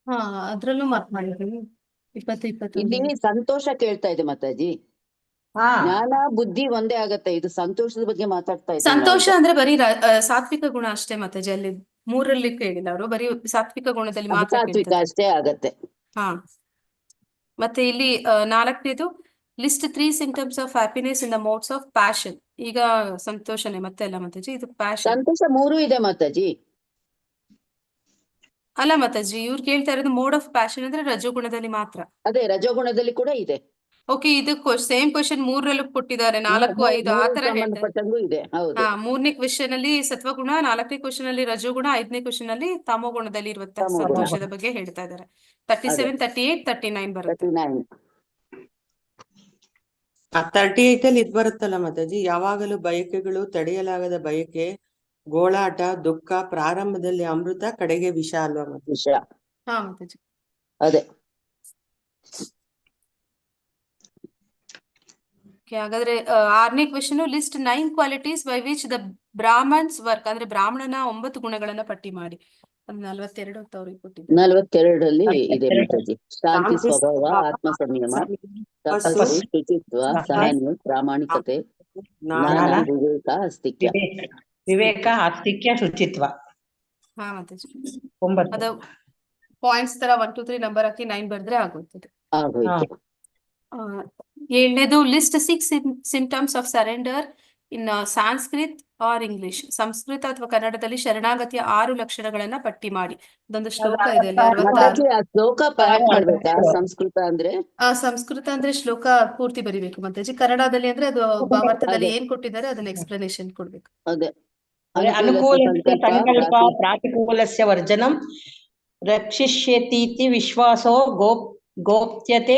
ಹಾ ಅದ್ರಲ್ಲೂ ಮಾರ್ಕ್ ಮಾಡಿದ್ದೀನಿ. 20, 21. ಇಲ್ಲಿ ಸಂತೋಷ ಕೇಳ್ತಾ ಇದೆ ಮಾತಾಜಿ. ಜ್ಞಾನ ಬುದ್ಧಿ ಒಂದೇ ಆಗತ್ತೆ. ಇದು ಸಂತೋಷದ ಬಗ್ಗೆ ಮಾತಾಡ್ತಾ ಇದ್ದೀವಿ. ಸಂತೋಷ ಅಂದ್ರೆ ಬರೀ ಸಾತ್ವಿಕ ಗುಣ ಅಷ್ಟೇ ಮಾತಾಜಿ. ಅಲ್ಲಿ 3ರಲ್ಲಿ ಕೇಳಿಲ್ಲ ಅವರು, ಬರೀ ಸಾತ್ವಿಕ ಗುಣದಲ್ಲಿ ಮಾತ್ರ ಸಾತ್ವಿಕ ಕೇಳ್ತಾರೆ. ಅಷ್ಟೇ ಆಗತ್ತೆ. ಹಾ ಮತ್ತೆ ಇಲ್ಲಿ 4ನೇದು list 3 symptoms of happiness in the modes of passion. ಈಗ ಸಂತೋಷನೇ ಮತ್ತೆ ಅಲ್ಲ ಮಾತಾಜಿ, ಇದು ಪ್ಯಾಷನ್ ಸಂತೋಷ 3 ಇದೆ ಮಾತಾಜಿ. ಅಲ್ಲ ಮಾತಾಜಿ, ಇವ್ರು ಕೇಳ್ತಾ ಇರೋದು ಮೋಡ್ ಆಫ್ ಪ್ಯಾಷನ್ ಅಂದ್ರೆ ರಜೋಗುಣದಲ್ಲಿ ಮಾತ್ರ. ಅದೇ ರಜೋಗುಣದಲ್ಲಿ ಕೂಡ ಇದೆ. ಓಕೆ, ಇದು ಸೇಮ್ ಕ್ವಶನ್ 3ರಲ್ಲೂ ಕೊಟ್ಟಿದ್ದಾರೆ, 4, 5 ಆ ತರ ಹೇಳ್ತಾರೆ. ಸಂಬಂಧಪಟ್ಟಂಗೂ ಇದೆ. ಹೌದು. 3ನೇ ಕ್ವಶನ್ ಅಲ್ಲಿ ಸತ್ವಗುಣ, 4ನೇ ಕ್ವಶನ್ ಅಲ್ಲಿ ರಜೋಗುಣ, 5ನೇ ಕ್ವಶನ್ ಅಲ್ಲಿ ತಮೋಗುಣದಲ್ಲಿ ಇರುವಂತಹ ತಮೋಗುಣ. ಸಂತೋಷದ ಬಗ್ಗೆ ಹೇಳ್ತಾ ಇದ್ದಾರೆ. 37, 38, 39 ಬರುತ್ತೆ. 39. ಆ 38 ಅಲ್ಲಿ ಇದ್ ಬರುತ್ತಲ್ಲ ಮಾತಾಜಿ, ಯಾವಾಗಲೂ ಬಯಕೆಗಳು, ತಡೆಯಲಾಗದ ಬಯಕೆ, ಗೋಳಾಟ, ದುಃಖ, ಪ್ರಾರಂಭದಲ್ಲಿ ಅಮೃತ, ಕಡೆಗೆ ವಿಷ ಅಲ್ವಾ ಮಾತಾಜಿ? ವಿಷಯ. ಹಾ ಮಾತಾಜಿ. ಅದೇ. Okay, ಹಾಗಾದ್ರೆ 6ನೇ question, list 9 qualities by which the brahmans work, ಅಂದ್ರೆ ಬ್ರಾಹ್ಮಣನ 9 ಗುಣಗಳನ್ನ ಪಟ್ಟಿ ಮಾಡಿ. ಅದು 42 ಅಂತ ಅವ್ರಿಗೆ ಕೊಟ್ಟಿದ್ದಾರೆ. 42ರಲ್ಲಿ ಇದೆ 42. ಮಾತಾಜಿ. ಶಾಂತಿ ಸ್ವಭಾವ, ಆತ್ಮ ಸಂಯಮ, ತಪಸ್ಸು, ಶುಚಿತ್ವ, ಸಹನೆ, ಪ್ರಾಮಾಣಿಕತೆ, ಜ್ಞಾನ, ವಿವೇಕ, ಆಸ್ತಿಕ್ಯ. ವಿವೇಕ, ಆಸ್ತಿಕ್ಯ, ಶುಚಿತ್ವ. ಹಾ ಮಾತಾಜಿ. 9. ಅದು ಪಾಯಿಂಟ್ಸ್ ತರ 1, 2, 3 ನಂಬರ್ ಹಾಕಿ 9 ಬರ್ದ್ರೆ ಆಗುತ್ತದೆ. ಆಗೋಯ್ತು. 7ನೇದು list 6 symptoms of surrender in Sanskrit or English. Sanskrit ಅಥವಾ ಕನ್ನಡದಲ್ಲಿ ಶರಣಾಗತಿಯ 6 ಲಕ್ಷಣಗಳನ್ನ ಪಟ್ಟಿ ಮಾಡಿ. ಇದೊಂದು ಶ್ಲೋಕ ಇದೆ ಅಲ್ಲಿ, 66. ಮಾತಾಜಿ, ಆ ಶ್ಲೋಕ ಪಾಠ ಮಾಡ್ಬೇಕಾ? ಸಂಸ್ಕೃತ ಅಂದ್ರೆ ಸಂಸ್ಕೃತ ಅಂದ್ರೆ ಶ್ಲೋಕ ಪೂರ್ತಿ ಬರಿಬೇಕು ಮಾತಾಜಿ. ಕನ್ನಡದಲ್ಲಿ ಅಂದ್ರೆ ಅದು ಭಾವಾರ್ಥದಲ್ಲಿ ಏನ್ ಕೊಟ್ಟಿದ್ದಾರೆ ಅದನ್ನ ಎಕ್ಸ್ಪ್ಲನೇಷನ್ ಕೊಡ್ಬೇಕು. ಅದೇ. ಅನುಕೂಲಸ್ಯ ಸಂಕಲ್ಪ ಪ್ರಾತಿಕೂಲಸ್ಯ ವರ್ಜನಂ ರಕ್ಷಿಷ್ಯತೀತಿ ವಿಶ್ವಾಸೋ ಗೋಪ್ಯತೆ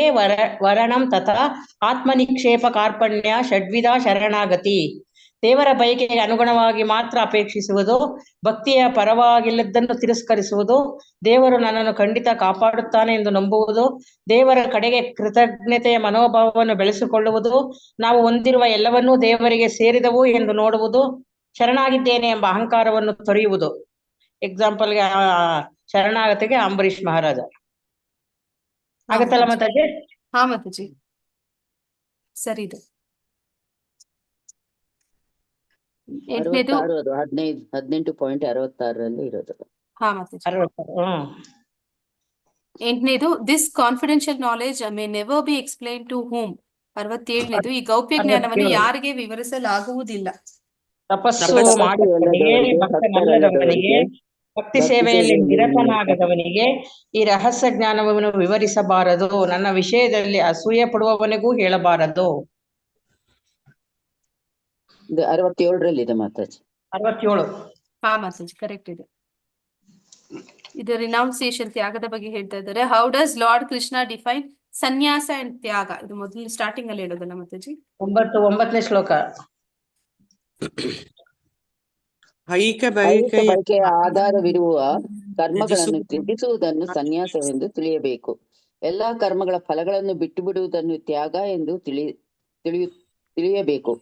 ವರಣಂ ತಥಾ ಆತ್ಮನಿಕ್ಷೇಪ ಕಾರ್ಪಣ್ಯ ಷಡ್ವಿಧ ಶರಣಾಗತಿ. ದೇವರ ಬಯಕೆಗೆ ಅನುಗುಣವಾಗಿ ಮಾತ್ರ ಅಪೇಕ್ಷಿಸುವುದು, ಭಕ್ತಿಯ ಪರವಾಗಿಲ್ಲದನ್ನು ತಿರಸ್ಕರಿಸುವುದು, ದೇವರು ನನ್ನನ್ನು ಖಂಡಿತ ಕಾಪಾಡುತ್ತಾನೆ ಎಂದು ನಂಬುವುದು, ದೇವರ ಕಡೆಗೆ ಕೃತಜ್ಞತೆಯ ಮನೋಭಾವವನ್ನು ಬೆಳೆಸಿಕೊಳ್ಳುವುದು, ನಾವು ಹೊಂದಿರುವ ಎಲ್ಲವನ್ನೂ ದೇವರಿಗೆ ಸೇರಿದವು ಎಂದು ನೋಡುವುದು, ಶರಣಾಗಿದ್ದೇನೆ ಎಂಬ ಅಹಂಕಾರವನ್ನು ತೊರೆಯುವುದು. ಎಕ್ಸಾಂಪಲ್ಗೆ ಶರಣಾಗತಿಗೆ ಅಂಬರೀಷ್ ಮಹಾರಾಜ. ಆಗತ್ತಲ್ಲ ಮಾತಾಜಿ? ಹಾ ಮಾತಾಜಿ, ಸರಿ ಇದೆ. 8ನೇದು 66, ಅದು 18.66ರಲ್ಲಿ ಇರೋದು. ಹಾ ಮಾತಾಜಿ. 60. 8ನೇದು this confidential knowledge may never be explain to whom. 67ನೇದು ಈ ಗೌಪ್ಯ ಜ್ಞಾನವನ್ನು ಯಾರಿಗೆ ವಿವರಿಸಲಾಗುವುದಿಲ್ಲ. ತಪಸ್ಸು ಮಾಡುವವನಿಗೆ, ಭಕ್ತನಲ್ಲದವನಿಗೆ, ಭಕ್ತಿ ಸೇವೆಯಲ್ಲಿ ನಿರತನಾಗದವನಿಗೆ ಈ ರಹಸ್ಯ ಜ್ಞಾನವನ್ನು ವಿವರಿಸಬಾರದು. ನನ್ನ ವಿಷಯದಲ್ಲಿ ಅಸೂಯೆ ಪಡುವವನಿಗೂ ಹೇಳಬಾರದು. 67ರಲ್ಲಿ ಇದೆ ಮಾತಾಜಿ. 67. ಹಾ ಮಾತಾಜಿ, ಕರೆಕ್ಟ್ ಇದೆ. ಇದು ರಿನೌನ್ಸಿಯೇಷನ್, ತ್ಯಾಗದ ಬಗ್ಗೆ ಹೇಳ್ತಾ ಇದ್ದಾರೆ. How does lord Krishna define ಸನ್ಯಾಸ ಅಂಡ್ ತ್ಯಾಗ? ಇದು ಮೊದಲು ಸ್ಟಾರ್ಟಿಂಗ್ ಅಲ್ಲಿ ಹೇಳೋದಲ್ಲ ಮಾತಾಜಿ. 9ನೇ ಶ್ಲೋಕ. ಐಕ ಬಯಕೆಯ ಆಧಾರವಿರುವ ಕರ್ಮಗಳನ್ನು ತ್ಯಜಿಸುವುದನ್ನು ಸನ್ಯಾಸವೆಂದು ತಿಳಿಯಬೇಕು. ಎಲ್ಲಾ ಕರ್ಮಗಳ ಫಲಗಳನ್ನು ಬಿಟ್ಟು ಬಿಡುವುದನ್ನು ತ್ಯಾಗ ಎಂದು ತಿಳಿಯಬೇಕು.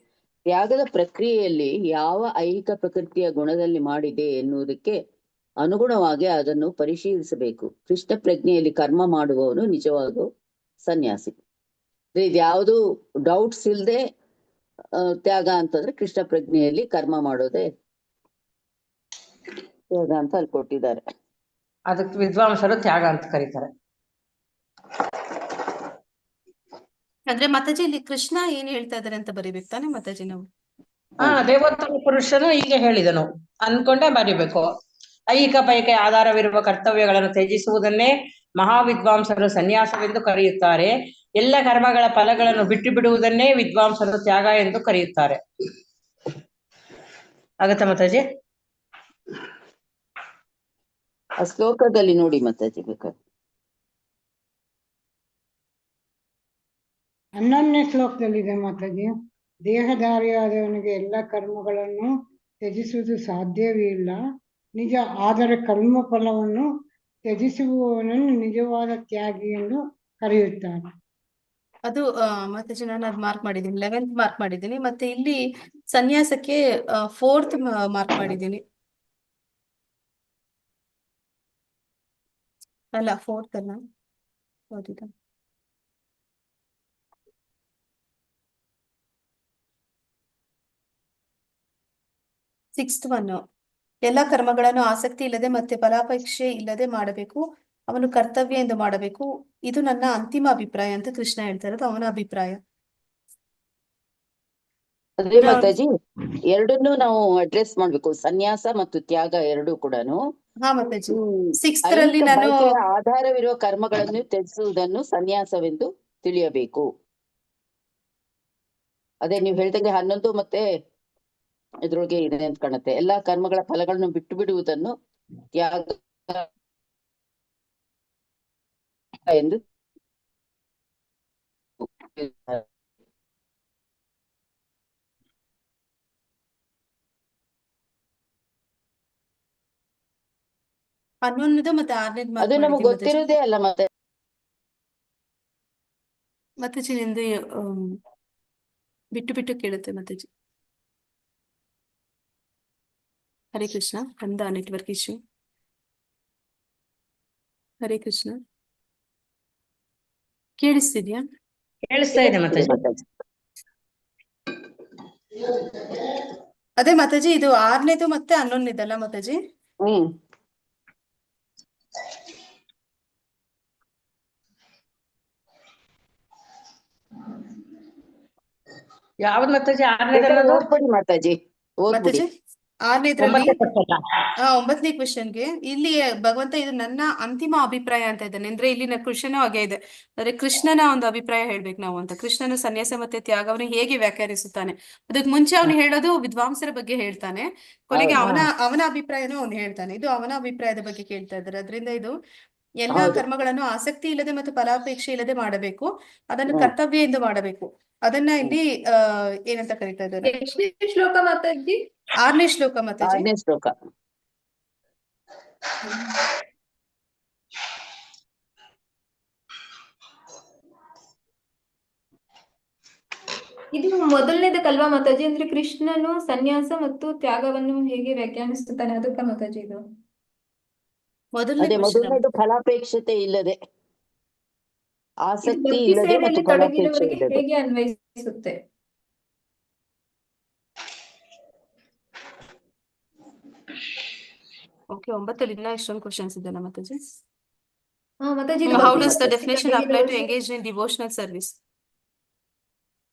ತ್ಯಾಗದ ಪ್ರಕ್ರಿಯೆಯಲ್ಲಿ ಯಾವ ಐಹಿಕ ಪ್ರಕೃತಿಯ ಗುಣದಲ್ಲಿ ಮಾಡಿದೆ ಎನ್ನುವುದಕ್ಕೆ ಅನುಗುಣವಾಗಿ ಅದನ್ನು ಪರಿಶೀಲಿಸಬೇಕು. ಕೃಷ್ಣ ಪ್ರಜ್ಞೆಯಲ್ಲಿ ಕರ್ಮ ಮಾಡುವವನು ನಿಜವಾದ ಸನ್ಯಾಸಿ. ಇದ್ಯಾವುದು ಡೌಟ್ಸ್ ಇಲ್ಲದೆ ತ್ಯಾಗ ಅಂತಂದ್ರೆ ಕೃಷ್ಣ ಪ್ರಜ್ಞೆಯಲ್ಲಿ ಕರ್ಮ ಮಾಡೋದೇ ತ್ಯಾಗ ಅಂತ ಅಲ್ಲಿ ಕೊಟ್ಟಿದ್ದಾರೆ. ಅದಕ್ಕೆ ವಿದ್ವಾಂಸರು ತ್ಯಾಗ ಅಂತ ಕರೀತಾರೆ. ಅಂದ್ರೆ ಮಾತಾಜಿ ಇಲ್ಲಿ ಕೃಷ್ಣ ಏನ್ ಹೇಳ್ತಾ ಇದಾರೆ ಅಂತ ಬರಿಬೇಕು ತಾನೆ ಮಾತಾಜಿ ನಾವು? ದೇವೋತ್ತಮ ಪುರುಷನು ಹೀಗೆ ಹೇಳಿದನು ಅನ್ಕೊಂಡೆ ಬರಿಬೇಕು. ಐಹಿಕ ಬಯಕೆ ಆಧಾರವಿರುವ ಕರ್ತವ್ಯಗಳನ್ನು ತ್ಯಜಿಸುವುದನ್ನೇ ಮಹಾವಿದ್ವಾಂಸರು ಸನ್ಯಾಸವೆಂದು ಕರೆಯುತ್ತಾರೆ. ಎಲ್ಲ ಕರ್ಮಗಳ ಫಲಗಳನ್ನು ಬಿಟ್ಟು ಬಿಡುವುದನ್ನೇ ವಿದ್ವಾಂಸರು ತ್ಯಾಗ ಎಂದು ಕರೆಯುತ್ತಾರೆ. ಆಗತ್ತಾ ಮಾತಾಜಿ? ಆ ಶ್ಲೋಕದಲ್ಲಿ ನೋಡಿ ಮಾತಾಜಿ ಬೇಕಾದ್ರೆ. 11ನೇ ಶ್ಲೋಕದಲ್ಲಿದೆ ಮಾತಾಜಿ. ದೇಹಧಾರಿಯಾದವನಿಗೆ ಎಲ್ಲ ಕರ್ಮಗಳನ್ನು ತ್ಯಜಿಸುವುದು ಸಾಧ್ಯವೇ ಇಲ್ಲ ನಿಜ, ಆದರೆ ಕರ್ಮ ಫಲವನ್ನು ತ್ಯಜಿಸುವವನನ್ನು ನಿಜವಾದ ತ್ಯಾಗಿ ಎಂದು ಕರೆಯುತ್ತಾರೆ. ಅದು ಮಾತಾಜಿ ನಾನು ಅದು ಮಾರ್ಕ್ ಮಾಡಿದ್ದೀನಿ, 11th ಮಾರ್ಕ್ ಮಾಡಿದ್ದೀನಿ. ಮತ್ತೆ ಇಲ್ಲಿ ಸನ್ಯಾಸಕ್ಕೆ 4th ಮಾರ್ಕ್ ಮಾಡಿದ್ದೀನಿ. ಅಲ್ಲ 4th ಅಲ್ಲ, ಹೌದಿದೆ 6th ಒನ್. ಎಲ್ಲ ಕರ್ಮಗಳನ್ನು ಆಸಕ್ತಿ ಇಲ್ಲದೆ ಮತ್ತೆ ಫಲಾಪೇಕ್ಷೆ ಇಲ್ಲದೆ ಮಾಡಬೇಕು, ಅವನು ಕರ್ತವ್ಯ ಎಂದು ಮಾಡಬೇಕು. ಇದು ನನ್ನ ಅಂತಿಮ ಅಭಿಪ್ರಾಯ ಅಂತ ಕೃಷ್ಣ ಹೇಳ್ತಾ ಇರೋದು, ಅವನ ಅಭಿಪ್ರಾಯ. ಅದೇ ಮಾತಾಜಿ, ಎರಡನ್ನೂ ನಾವು ಅಡ್ರೆಸ್ ಮಾಡ್ಬೇಕು, ಸನ್ಯಾಸ ಮತ್ತು ತ್ಯಾಗ ಎರಡೂ ಕೂಡ. ಹಾ ಮಾತಾಜಿ, 6th ರಲ್ಲಿ ನಾನು ಆಧಾರವಿರುವ ಕರ್ಮಗಳನ್ನು ತ್ಯಜಿಸುವುದನ್ನು ಸನ್ಯಾಸವೆಂದು ತಿಳಿಯಬೇಕು. ಅದೇ ನೀವ್ ಹೇಳ್ದಂಗೆ 11 ಮತ್ತೆ ಇದ್ರೊಳಗೆ ಇದೆ ಅಂತ ಕಾಣುತ್ತೆ. ಎಲ್ಲಾ ಕರ್ಮಗಳ ಫಲಗಳನ್ನು ಬಿಟ್ಟು ಬಿಡುವುದನ್ನು ತ್ಯಾಗ ಎಂದು ಹನ್ನೊಂದನೇದು ಮತ್ತೆ ಆರನೇದು ಅದು ಮಾರ್ಕ್ ನಮಗ್ ಮಾಡಿದ್ವಿ ಗೊತ್ತಿರೋದೇ ಅಲ್ಲ ಮತ್ತೆ. ಮಾತಾಜಿ ನಿಂದು ಬಿಟ್ಟು ಬಿಟ್ಟು ಕೇಳುತ್ತೆ ಮಾತಾಜಿ. ಹರೇ ಕೃಷ್ಣ. ಅಂದ ನೆಟ್ವರ್ಕ್ ಇಶ್ಯೂ. ಹರೇ ಕೃಷ್ಣ. ಕೇಳಿಸ್ತಿದ್ಯಾ? ಕೇಳಿಸ್ತಾ ಇದೆ ಮಾತಾಜಿ. ಮಾತಾಜಿ. ಅದೇ ಮಾತಾಜಿ, ಇದು ಆರನೇದು ಮತ್ತೆ 11ನೇದಲ್ಲ ಮಾತಾಜಿ? ಯಾವ್ದು ಮಾತಾಜಿ? ಬೇಕಾದ್ರೆ 6ನೇದು ಓದ್ಬಿಡಿ ಮಾತಾಜಿ, ಓದ್ಬಿಡಿ. ಮಾತಾಜಿ 6ನೇದ್ರಲ್ಲಿ 9ನೇ question. 9ನೇ ಕ್ವೆಶನ್ಗೆ ಇಲ್ಲಿ ಭಗವಂತ ಇದು ನನ್ನ ಅಂತಿಮ ಅಭಿಪ್ರಾಯ ಅಂತ ಇದ್ದಾನೆ. ಅಂದ್ರೆ ಇಲ್ಲಿ ಕೃಷ್ಣನೂ ಹಾಗೆ ಇದೆ. ಅಂದ್ರೆ ಕೃಷ್ಣನ ಒಂದು ಅಭಿಪ್ರಾಯ ಹೇಳ್ಬೇಕು ನಾವು ಅಂತ. ಕೃಷ್ಣನು ಸನ್ಯಾಸ ಮತ್ತೆ ತ್ಯಾಗವನ್ನು ಹೇಗೆ ವ್ಯಾಖ್ಯಾನಿಸುತ್ತಾನೆ, ಅದಕ್ಕೆ ಮುಂಚೆ ಅವನು ಹೇಳೋದು ವಿದ್ವಾಂಸರ ಬಗ್ಗೆ ಹೇಳ್ತಾನೆ, ಕೊನೆಗೆ ಹೌದು. ಅವನ ಅಭಿಪ್ರಾಯನೂ ಅವನು ಹೇಳ್ತಾನೆ. ಇದು ಅವನ ಅಭಿಪ್ರಾಯದ ಬಗ್ಗೆ ಕೇಳ್ತಾ ಇದ್ದಾರೆ. ಅದರಿಂದ ಇದು ಎಲ್ಲಾ ಹೌದು. ಕರ್ಮಗಳನ್ನು ಆಸಕ್ತಿ ಇಲ್ಲದೆ ಮತ್ತು ಫಲಾಪೇಕ್ಷೆ ಇಲ್ಲದೆ ಮಾಡಬೇಕು, ಅದನ್ನು ಹ್ಮ್. ಕರ್ತವ್ಯದಿಂದ ಮಾಡಬೇಕು. ಅದನ್ನ ಇಲ್ಲಿ ಏನಂತ ಕರೀತಾ ಇದ್ದಾರೆ? ಎಷ್ಟನೇ ಶ್ಲೋಕ ಮಾತಾಜಿ? 6ನೇ ಶ್ಲೋಕ ಮಾತಾಜಿ. 6ನೇ ಶ್ಲೋಕ. ಇದು ಮೊದಲನೇದಕ್ಕಲ್ವಾ ಮಾತಾಜಿ? ಅಂದ್ರೆ ಕೃಷ್ಣನು ಸನ್ಯಾಸ ಮತ್ತು ತ್ಯಾಗವನ್ನು ಹೇಗೆ ವ್ಯಾಖ್ಯಾನಿಸುತ್ತಾನೆ ಅದಕ್ಕ ಮಾತಾಜಿ ಇದು? ಮೊದಲನೇ ಅದೇ ಕ್ವಶನ್. ಮೊದಲನೇದು ಫಲಾಪೇಕ್ಷತೆ ಇಲ್ಲದೆ, ಇದು ಆಸಕ್ತಿ ಭಕ್ತಿ ಇಲ್ಲದೆ ಮತ್ತು ಸೇವೆಯಲ್ಲಿ ಫಲಾಪೇಕ್ಷೆ ತೊಡಗಿರುವವರಿಗೆ ಇಲ್ಲದೆ. ಹೇಗೆ ಅನ್ವಯಿಸುತ್ತೆ? ಓಕೆ, 9ರಲ್ಲಿ ಇನ್ನ ಎಷ್ಟೊಂದು ಕ್ವಶನ್ಸ್ ಇದೆ ಮಾತಾಜಿ. ಮಾತಾಜಿ ಇದು ಹೌ ಭಕ್ತಿ ಡಸ್ ದ ಸೇವೆಯಲ್ಲಿ ಡೆಫಿನೇಷನ್ ಅಪ್ಲೈ ಟು ತೊಡಗಿರುವವರಿಗೆ ಎಂಗೇಜ್ ಇನ್ ಡಿವೋಷನಲ್ ಸರ್ವಿಸ್?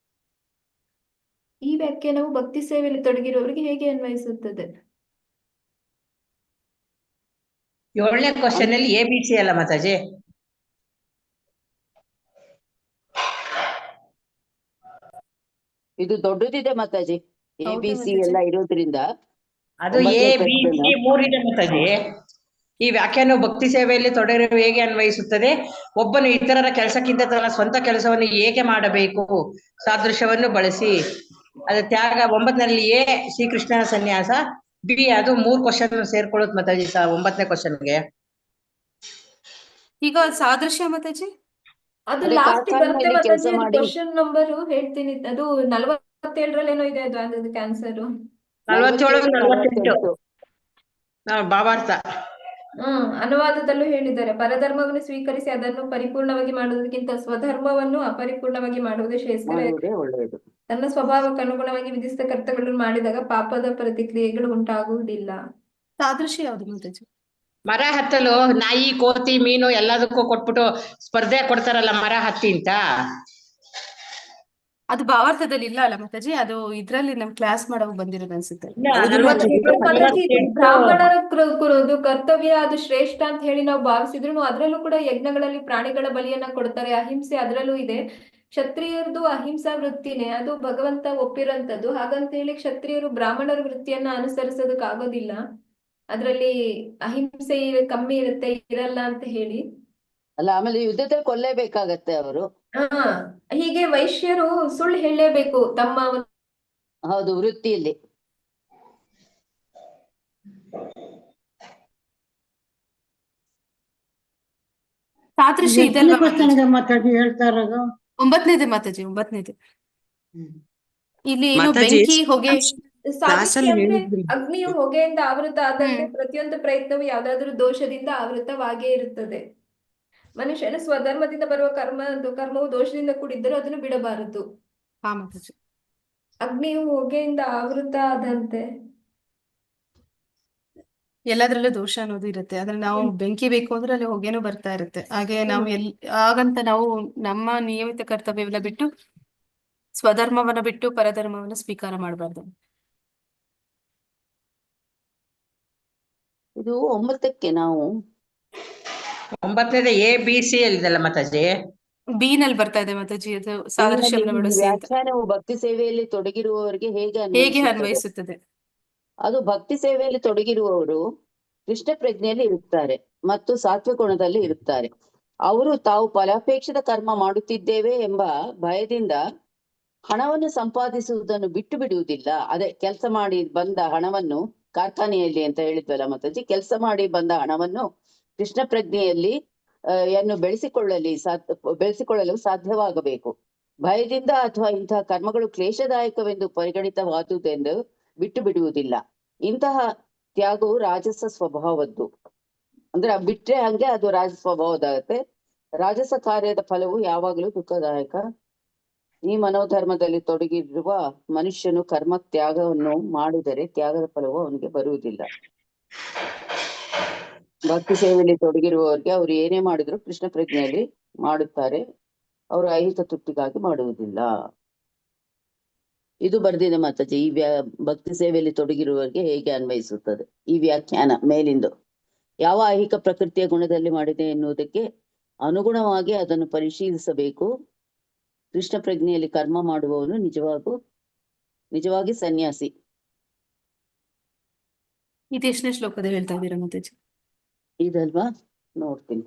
ಈ ವ್ಯಾಖ್ಯಾನವು ಭಕ್ತಿ ಸೇವೆಯಲ್ಲಿ ತೊಡಗಿರುವವರಿಗೆ ಹೇಗೆ ಅನ್ವಯಿಸುತ್ತದೆ? 7ನೇ question ಅಲ್ಲಿ ABC ಅಲ್ಲ ಮಾತಾಜಿ? ಇದು ದೊಡ್ಡದಿದೆ ಮಾತಾಜಿ, ಹೌದಾ ABC ಮಾತಾಜಿ? ಎಲ್ಲ ಇರೋದ್ರಿಂದ. ಅದು 9ನೇ ABC question. 3 ಇದೆ ಮಾತಾಜಿ. ಈ ವ್ಯಾಖ್ಯಾನವು ಭಕ್ತಿ ಸೇವೆಯಲ್ಲಿ ತೊಡಗಿರುವ ಹೇಗೆ ಅನ್ವಯಿಸುತ್ತದೆ? ಒಬ್ಬನು ಇತರರ ಕೆಲಸಕ್ಕಿಂತ ತನ್ನ ಸ್ವಂತ ಕೆಲಸವನ್ನು ಏಕೆ ಮಾಡಬೇಕು? ಸಾದೃಶ್ಯವನ್ನು ಬಳಸಿ. ಅದು ತ್ಯಾಗ. 9ನಲ್ಲಿ A ಶ್ರೀಕೃಷ್ಣನ ಸನ್ಯಾಸ, B ಅದು 3 ಕ್ವಶನ್ ಸೇರ್ಕೊಳ್ಳುತ್ತೆ ಮಾತಾಜಿ 9ನೇ ಕ್ವಶನ್ಗೆ. ಈಗ ಸಾದೃಶ್ಯ ಮಾತಾಜಿ? ಅದು ಅದೇ ಲಾಸ್ಟ್ ಬರುತ್ತೆ ಕಾರ್ಖಾನೆಯಲ್ಲಿ ಕೆಲಸ ಮಾತಾಜಿ. ಅದು ಮಾಡಿ. ಕ್ವಶನ್ ನಂಬರ್ ಹೇಳ್ತೀನಿ. ಅದು 47ರಲ್ಲೇನೋ ಇದೆ ಅದು ಅದಕ್ಕೆ ಆನ್ಸರ್. 47, 48 48. ಭಾವಾರ್ಥ. ಅನುವಾದದಲ್ಲೂ ಹೇಳಿದ್ದಾರೆ, ಪರಧರ್ಮವನ್ನು ಸ್ವೀಕರಿಸಿ ಅದನ್ನು ಪರಿಪೂರ್ಣವಾಗಿ ಮಾಡುವುದಕ್ಕಿಂತ ಸ್ವಧರ್ಮವನ್ನು ಅಪರಿಪೂರ್ಣವಾಗಿ ಮಾಡುವುದೇ ಶ್ರೇಷ್ಠ. ಮಾಡುವುದೇ ಒಳ್ಳೆಯದು. ತನ್ನ ಸ್ವಭಾವಕ್ಕೆ ಅನುಗುಣವಾಗಿ ವಿಧಿಸಿದ ಕರ್ತವ್ಯಗಳನ್ನು ಮಾಡಿದಾಗ ಪಾಪದ ಪ್ರತಿಕ್ರಿಯೆಗಳು ಉಂಟಾಗುವುದಿಲ್ಲ. ಸಾದೃಶ್ಯ ಯಾವುದು ಮಾತಾಜಿ? ಮರ ಹತ್ತಲು ನಾಯಿ, ಕೋತಿ, ಮೀನು ಎಲ್ಲದಕ್ಕೂ ಕೊಟ್ಬಿಟ್ಟು ಸ್ಪರ್ಧೆ ಕೊಡ್ತಾರಲ್ಲ ಮರ ಹತ್ತಿ ಅಂತ. ಅದು ಭಾವಾರ್ಥದಲ್ಲಿ ಇಲ್ಲ ಅಲ್ಲ ಮಾತಾಜಿ? ಅದು ಇದ್ರಲ್ಲಿ ನಮ್ ಕ್ಲಾಸ್ ಮಾಡೋ ಬಂದಿರೋದು ಅನ್ಸುತ್ತೆ. ಹೌದು ಮಾತಾಜಿ. ಮಾತಾಜಿ, ಇದು 48 ಬ್ರಾಹ್ಮಣರ ಇದು ಕರ್ತವ್ಯ, ಅದು ಶ್ರೇಷ್ಠ ಅಂತ ಹೇಳಿ ನಾವು ಭಾವಿಸಿದ್ರು ಅದ್ರಲ್ಲೂ ಕೂಡ ಯಜ್ಞಗಳಲ್ಲಿ ಪ್ರಾಣಿಗಳ ಬಲಿಯನ್ನ ಕೊಡ್ತಾರೆ. ಅಹಿಂಸೆ ಅದ್ರಲ್ಲೂ ಇದೆ. ಕ್ಷತ್ರಿಯರದು ಅಹಿಂಸಾ ವೃತ್ತಿನೇ, ಅದು ಭಗವಂತ ಒಪ್ಪಿರೋಂಥದ್ದು. ಹಾಗಂತ ಹೇಳಿ ಕ್ಷತ್ರಿಯರು ಬ್ರಾಹ್ಮಣರ ವೃತ್ತಿಯನ್ನ ಅನುಸರಿಸೋದಕ್ ಆಗೋದಿಲ್ಲ. ಅದ್ರಲ್ಲಿ ಅಹಿಂಸೆ ಕಮ್ಮಿ ಇರುತ್ತೆ, ಇರಲ್ಲ ಅಂತ ಹೇಳಿ. ಅಲ್ಲ, ಆಮೇಲೆ ಯುದ್ಧದಲ್ಲಿ ಕೊಲ್ಲೇಬೇಕಾಗತ್ತೆ ಅವರು. ಹೀಗೆ ವೈಶ್ಯರು ಸುಳ್ಳು ಹೇಳಲೇಬೇಕು ತಮ್ಮ ಹೌದು, ವೃತ್ತಿಯಲ್ಲಿ. ಸಾದೃಶ್ಯ ಎಷ್ಟನೇ ಇದಲ್ವಾ question ಮಾತಾಜಿ? ಗೆ ಮಾತಾಜಿ ಹೇಳ್ತಾ ಇರೋದು? 9ನೇದು ಮಾತಾಜಿ, 9ನೇದು. ಇಲ್ಲಿ ಏನು ಮಾತಾಜಿ, ಬೆಂಕಿ, ಹೊಗೆ. ಸಾದೃಶ್ಯ ಅಂದ್ರೆ ಹೇಳಿದ್ರಿ. ಅಗ್ನಿಯು ಹೊಗೆಯಿಂದ ಆವೃತ ಆದಂತೆ ಪ್ರತಿಯೊಂದು ಪ್ರಯತ್ನವು ಯಾವ್ದಾದ್ರು ದೋಷದಿಂದ ಆವೃತವಾಗೇ ಇರುತ್ತದೆ. ಮನುಷ್ಯನ ಸ್ವಧರ್ಮದಿಂದ ಬರುವ ಕರ್ಮವು ದೋಷದಿಂದ ಕೂಡಿದ್ದರೂ ಅದನ್ನು ಬಿಡಬಾರದು. ಹಾ ಮಾತಾಜಿ. ಅಗ್ನಿಯು ಹೊಗೆಯಿಂದ ಆವೃತ ಆದಂತೆ ಎಲ್ಲದ್ರಲ್ಲೂ ದೋಷ ಅನ್ನೋದು ಇರುತ್ತೆ. ಆದ್ರೆ ನಾವು ಬೆಂಕಿ ಬೇಕು ಅಂದ್ರೆ ಅಲ್ಲಿ ಹೊಗೆನೂ ಬರ್ತಾ ಇರುತ್ತೆ. ಹಾಗೆ ನಾವು ಹಾಗಂತ ನಾವು ನಮ್ಮ ನಿಯಮಿತ ಕರ್ತವ್ಯವೆಲ್ಲ ಬಿಟ್ಟು ಸ್ವಧರ್ಮವನ್ನ ಬಿಟ್ಟು ಪರಧರ್ಮವನ್ನ ಸ್ವೀಕಾರ ಮಾಡಬಾರ್ದು. ಇದು 9ಕ್ಕೆ ನಾವು 9ನೇದು ABC ಅಲ್ಲಿದೆಲ್ಲ ಮಾತಾಜಿ. ಬಿ ನಲ್ಲಿ ಬರ್ತಾ ಇದೆ ಮಾತಾಜಿ, ಅದು ಸಾದೃಶ್ಯವನ್ನು ಈ ಬಳಸಿ ಅಂತ. ವ್ಯಾಖ್ಯಾನವು ಭಕ್ತಿ ಸೇವೆಯಲ್ಲಿ ತೊಡಗಿರುವವರಿಗೆ ಹೇಗೆ ಹೇಗೆ ಅನ್ವಯಿಸುತ್ತದೆ? ಅನ್ವಯಿಸುತ್ತದೆ? ಅದು ಭಕ್ತಿ ಸೇವೆಯಲ್ಲಿ ತೊಡಗಿರುವವರು ಕೃಷ್ಣ ಪ್ರಜ್ಞೆಯಲ್ಲಿ ಇರುತ್ತಾರೆ ಮತ್ತು ಸಾತ್ವಿಕ ಗುಣದಲ್ಲಿ ಇರುತ್ತಾರೆ. ಅವರು ತಾವು ಫಲಾಪೇಕ್ಷಿತ ಕರ್ಮ ಮಾಡುತ್ತಿದ್ದೇವೆ ಎಂಬ ಭಯದಿಂದ ಹಣವನ್ನು ಸಂಪಾದಿಸುವುದನ್ನು ಬಿಟ್ಟು ಬಿಡುವುದಿಲ್ಲ. ಅದೇ ಕೆಲಸ ಮಾಡಿ ಬಂದ ಹಣವನ್ನು, ಕಾರ್ಖಾನೆಯಲ್ಲಿ ಅಂತ ಹೇಳಿದ್ವಲ್ಲ ಮಾತಾಜಿ, ಕೆಲಸ ಮಾಡಿ ಬಂದ ಹಣವನ್ನು ಕೃಷ್ಣ ಪ್ರಜ್ಞೆಯಲ್ಲಿ ಬೆಳೆಸಿಕೊಳ್ಳಲು ಸಾಧ್ಯವಾಗಬೇಕು. ಭಯದಿಂದ ಅಥವಾ ಇಂತಹ ಕರ್ಮಗಳು ಕ್ಲೇಶದಾಯಕವೆಂದು ಪರಿಗಣಿತವಾದುದೆಂದು ಬಿಟ್ಟು ಬಿಡುವುದಿಲ್ಲ. ಇಂತಹ ತ್ಯಾಗವು ರಾಜಸ ಸ್ವಭಾವದ್ದು. ಅಂದ್ರೆ ಬಿಟ್ರೆ ಹಂಗೆ ಅದು ರಾಜ ಸ್ವಭಾವದಾಗತ್ತೆ. ರಾಜಸ ಕಾರ್ಯದ ಫಲವು ಯಾವಾಗಲೂ ದುಃಖದಾಯಕ. ಈ ಮನೋಧರ್ಮದಲ್ಲಿ ತೊಡಗಿರುವ ಮನುಷ್ಯನು ಕರ್ಮ ತ್ಯಾಗವನ್ನು ಮಾಡಿದರೆ ತ್ಯಾಗದ ಫಲವು ಅವನಿಗೆ ಬರುವುದಿಲ್ಲ. ಭಕ್ತಿ ಸೇವೆಯಲ್ಲಿ ತೊಡಗಿರುವವರಿಗೆ ಅವರು ಏನೇ ಮಾಡಿದ್ರು ಕೃಷ್ಣ ಪ್ರಜ್ಞೆಯಲ್ಲಿ ಮಾಡುತ್ತಾರೆ. ಅವರು ಐಹಿಕ ತೃಪ್ತಿಗಾಗಿ ಮಾಡುವುದಿಲ್ಲ. ಇದು ಬರ್ದಿದೆ ಮಾತಾಜಿ, ಈ ಭಕ್ತಿ ಸೇವೆಯಲ್ಲಿ ತೊಡಗಿರುವವರಿಗೆ ಹೇಗೆ ಅನ್ವಯಿಸುತ್ತದೆ ಈ ವ್ಯಾಖ್ಯಾನ ಮೇಲಿಂದು. ಯಾವ ಐಹಿಕ ಪ್ರಕೃತಿಯ ಗುಣದಲ್ಲಿ ಮಾಡಿದೆ ಎನ್ನುವುದಕ್ಕೆ ಅನುಗುಣವಾಗಿ ಅದನ್ನು ಪರಿಶೀಲಿಸಬೇಕು. ಕೃಷ್ಣ ಪ್ರಜ್ಞೆಯಲ್ಲಿ ಕರ್ಮ ಮಾಡುವವನು ನಿಜವಾಗಿ ಸನ್ಯಾಸಿ. ಇದು ಎಷ್ಟನೇ ಶ್ಲೋಕದ ಹೇಳ್ತಾ ಇದ್ದೀರಾ ಮಾತಾಜಿ? ಇದಲ್ವಾ, ನೋಡ್ತೀನಿ.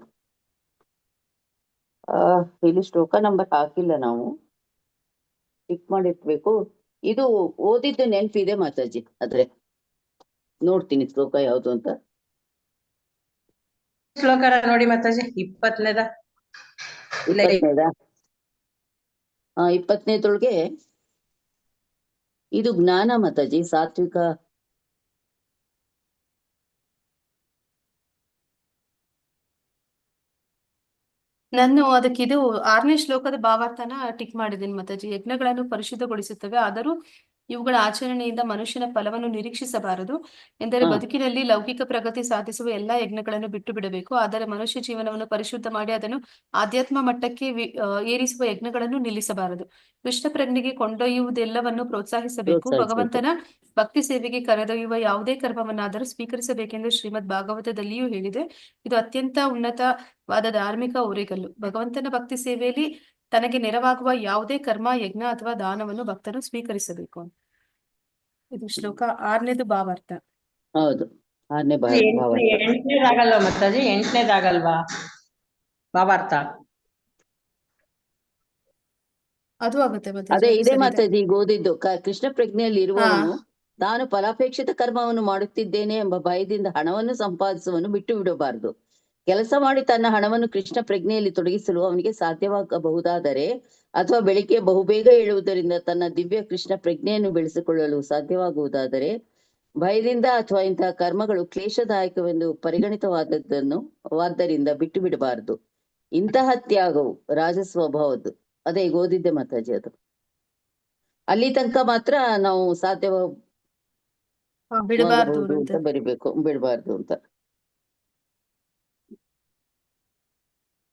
ಇಲ್ಲಿ ಶ್ಲೋಕ ನಂಬರ್ ಹಾಕಿಲ್ಲ, ನಾವು ಟಿಕ್ ಮಾಡಿರ್ಬೇಕು. ಇದು ಓದಿದ್ದು ನೆನಪಿದೆ ಮಾತಾಜಿ, ಆದ್ರೆ ನೋಡ್ತೀನಿ ಶ್ಲೋಕ ಯಾವುದು ಅಂತ. ಶ್ಲೋಕ ನೋಡಿ ಮಾತಾಜಿ, 20ನೇದ. 20ನೇದೊಳಗೆ ಇದು ಜ್ಞಾನ ಮಾತಾಜಿ, ಸಾತ್ವಿಕ. ನಾನು ಅದಕ್ಕೆ ಇದು 6ನೇ ಶ್ಲೋಕದ ಭಾವಾರ್ಥನ ಟಿಕ್ ಮಾಡಿದ್ದೀನಿ ಮಾತಾಜಿ. ಯಜ್ಞಗಳನ್ನು ಪರಿಶುದ್ಧಗೊಳಿಸುತ್ತವೆ, ಆದರೂ ಇವುಗಳ ಆಚರಣೆಯಿಂದ ಮನುಷ್ಯನ ಫಲವನ್ನು ನಿರೀಕ್ಷಿಸಬಾರದು. ಎಂದರೆ ಬದುಕಿನಲ್ಲಿ ಲೌಕಿಕ ಪ್ರಗತಿ ಸಾಧಿಸುವ ಎಲ್ಲಾ ಯಜ್ಞಗಳನ್ನು ಬಿಟ್ಟು ಬಿಡಬೇಕು. ಆದರೆ ಮನುಷ್ಯ ಜೀವನವನ್ನು ಪರಿಶುದ್ಧ ಮಾಡಿ ಅದನ್ನು ಆಧ್ಯಾತ್ಮ ಮಟ್ಟಕ್ಕೆ ಏರಿಸುವ ಯಜ್ಞಗಳನ್ನು ನಿಲ್ಲಿಸಬಾರದು. ಕೃಷ್ಣ ಪ್ರಜ್ಞೆಗೆ ಕೊಂಡೊಯ್ಯುವುದೆಲ್ಲವನ್ನು ಪ್ರೋತ್ಸಾಹಿಸಬೇಕು. ಭಗವಂತನ ಭಕ್ತಿ ಸೇವೆಗೆ ಕರೆದೊಯ್ಯುವ ಯಾವುದೇ ಕರ್ಮವನ್ನಾದರೂ ಸ್ವೀಕರಿಸಬೇಕೆಂದು ಶ್ರೀಮದ್ ಭಾಗವತದಲ್ಲಿಯೂ ಹೇಳಿದೆ. ಇದು ಅತ್ಯಂತ ಉನ್ನತವಾದ ಧಾರ್ಮಿಕ ಓರೆಗಲ್ಲು. ಭಗವಂತನ ಭಕ್ತಿ ಸೇವೆಯಲ್ಲಿ ತನಗೆ ನೆರವಾಗುವ ಯಾವುದೇ ಕರ್ಮ, ಯಜ್ಞ ಅಥವಾ ದಾನವನ್ನು ಭಕ್ತನು ಸ್ವೀಕರಿಸಬೇಕು. ಇದು ಶ್ಲೋಕ 6ನೇದು ಭಾವಾರ್ಥ. ಹೌದು, 6ನೇ ಭಾವಾರ್ಥ. 8ನೇದಾಗಲ್ವಾ ಮಾತಾಜಿ? 8ನೇದಾಗಲ್ವಾ ಭಾವಾರ್ಥ? ಅದು ಆಗುತ್ತೆ ಅದೇ ಮಾತಾಜಿ. ಇದೇ ಮಾತಾಜಿ ಈಗ ಓದಿದ್ದು. ಕೃಷ್ಣ ಪ್ರಜ್ಞೆಯಲ್ಲಿ ಇರುವವನು ತಾನು ಫಲಾಪೇಕ್ಷಿತ ಕರ್ಮವನ್ನು ಮಾಡುತ್ತಿದ್ದೇನೆ ಎಂಬ ಭಯದಿಂದ ಹಣವನ್ನು ಸಂಪಾದಿಸುವನು ಬಿಟ್ಟು ಬಿಡಬಾರದು. ಕೆಲಸ ಮಾಡಿ ತನ್ನ ಹಣವನ್ನು ಕೃಷ್ಣ ಪ್ರಜ್ಞೆಯಲ್ಲಿ ತೊಡಗಿಸಲು ಅವನಿಗೆ ಸಾಧ್ಯವಾಗಬಹುದಾದರೆ ಅಥವಾ ಬೆಳಿಗ್ಗೆ ಬಹುಬೇಗ ಏಳುವುದರಿಂದ ತನ್ನ ದಿವ್ಯ ಕೃಷ್ಣ ಪ್ರಜ್ಞೆಯನ್ನು ಬೆಳೆಸಿಕೊಳ್ಳಲು ಸಾಧ್ಯವಾಗುವುದಾದರೆ ಭಯದಿಂದ ಅಥವಾ ಇಂತಹ ಕರ್ಮಗಳು ಕ್ಲೇಶದಾಯಕವೆಂದು ಪರಿಗಣಿತವಾದದ್ದರಿಂದ ಬಿಟ್ಟು ಬಿಡಬಾರದು. ಇಂತಹ ತ್ಯಾಗವು ರಾಜಸ್ವಭಾವದ್ದು. ಅದೇ ಈಗ ಓದಿದ್ದೆ ಮಾತಾಜಿ, ಅದು ಅಲ್ಲಿ ತನಕ ಮಾತ್ರ ನಾವು ಬಿಡಬಾರ್ದು ಅಂತ ಬರಿಬೇಕು, ಬಿಡಬಾರ್ದು ಅಂತ.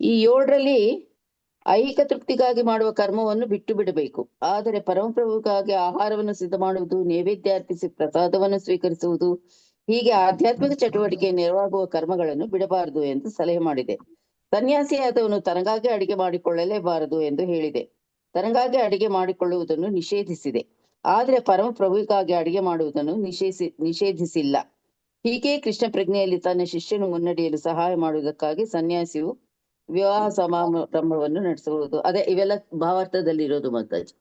ಈ 7ರಲ್ಲಿ ಐಹಿಕ ತೃಪ್ತಿಗಾಗಿ ಮಾಡುವ ಕರ್ಮವನ್ನು ಬಿಟ್ಟು ಬಿಡಬೇಕು. ಆದರೆ ಪರಮಪ್ರಭುಗಾಗಿ ಆಹಾರವನ್ನು ಸಿದ್ಧ ಮಾಡುವುದು, ನೈವೇದ್ಯ ಅರ್ಪಿಸಿ ಪ್ರಸಾದವನ್ನು ಸ್ವೀಕರಿಸುವುದು, ಹೀಗೆ ಆಧ್ಯಾತ್ಮಿಕ ಚಟುವಟಿಕೆ ನೆರವಾಗುವ ಕರ್ಮಗಳನ್ನು ಬಿಡಬಾರದು ಎಂದು ಸಲಹೆ ಮಾಡಿದೆ. ಸನ್ಯಾಸಿಯಾದವನು ತನಗಾಗಿ ಅಡಿಗೆ ಮಾಡಿಕೊಳ್ಳಲೇಬಾರದು ಎಂದು ಹೇಳಿದೆ. ತನಗಾಗಿ ಅಡಿಗೆ ಮಾಡಿಕೊಳ್ಳುವುದನ್ನು ನಿಷೇಧಿಸಿದೆ. ಆದರೆ ಪರಮಪ್ರಭುವಿಗಾಗಿ ಅಡಿಗೆ ಮಾಡುವುದನ್ನು ನಿಷೇಧಿಸಿಲ್ಲ. ಹೀಗೆ ಕೃಷ್ಣ ಪ್ರಜ್ಞೆಯಲ್ಲಿ ತನ್ನ ಶಿಷ್ಯನು ಮುನ್ನಡೆಯಲು ಸಹಾಯ ಮಾಡುವುದಕ್ಕಾಗಿ ಸನ್ಯಾಸಿಯು ವಿವಾಹ ಸಮಾರಂಭವನ್ನು ನಡೆಸುವುದು. ಅದೇ ಇವೆಲ್ಲ ಭಾವಾರ್ಥದಲ್ಲಿ ಇರೋದು ಮಾತಾಜಿ.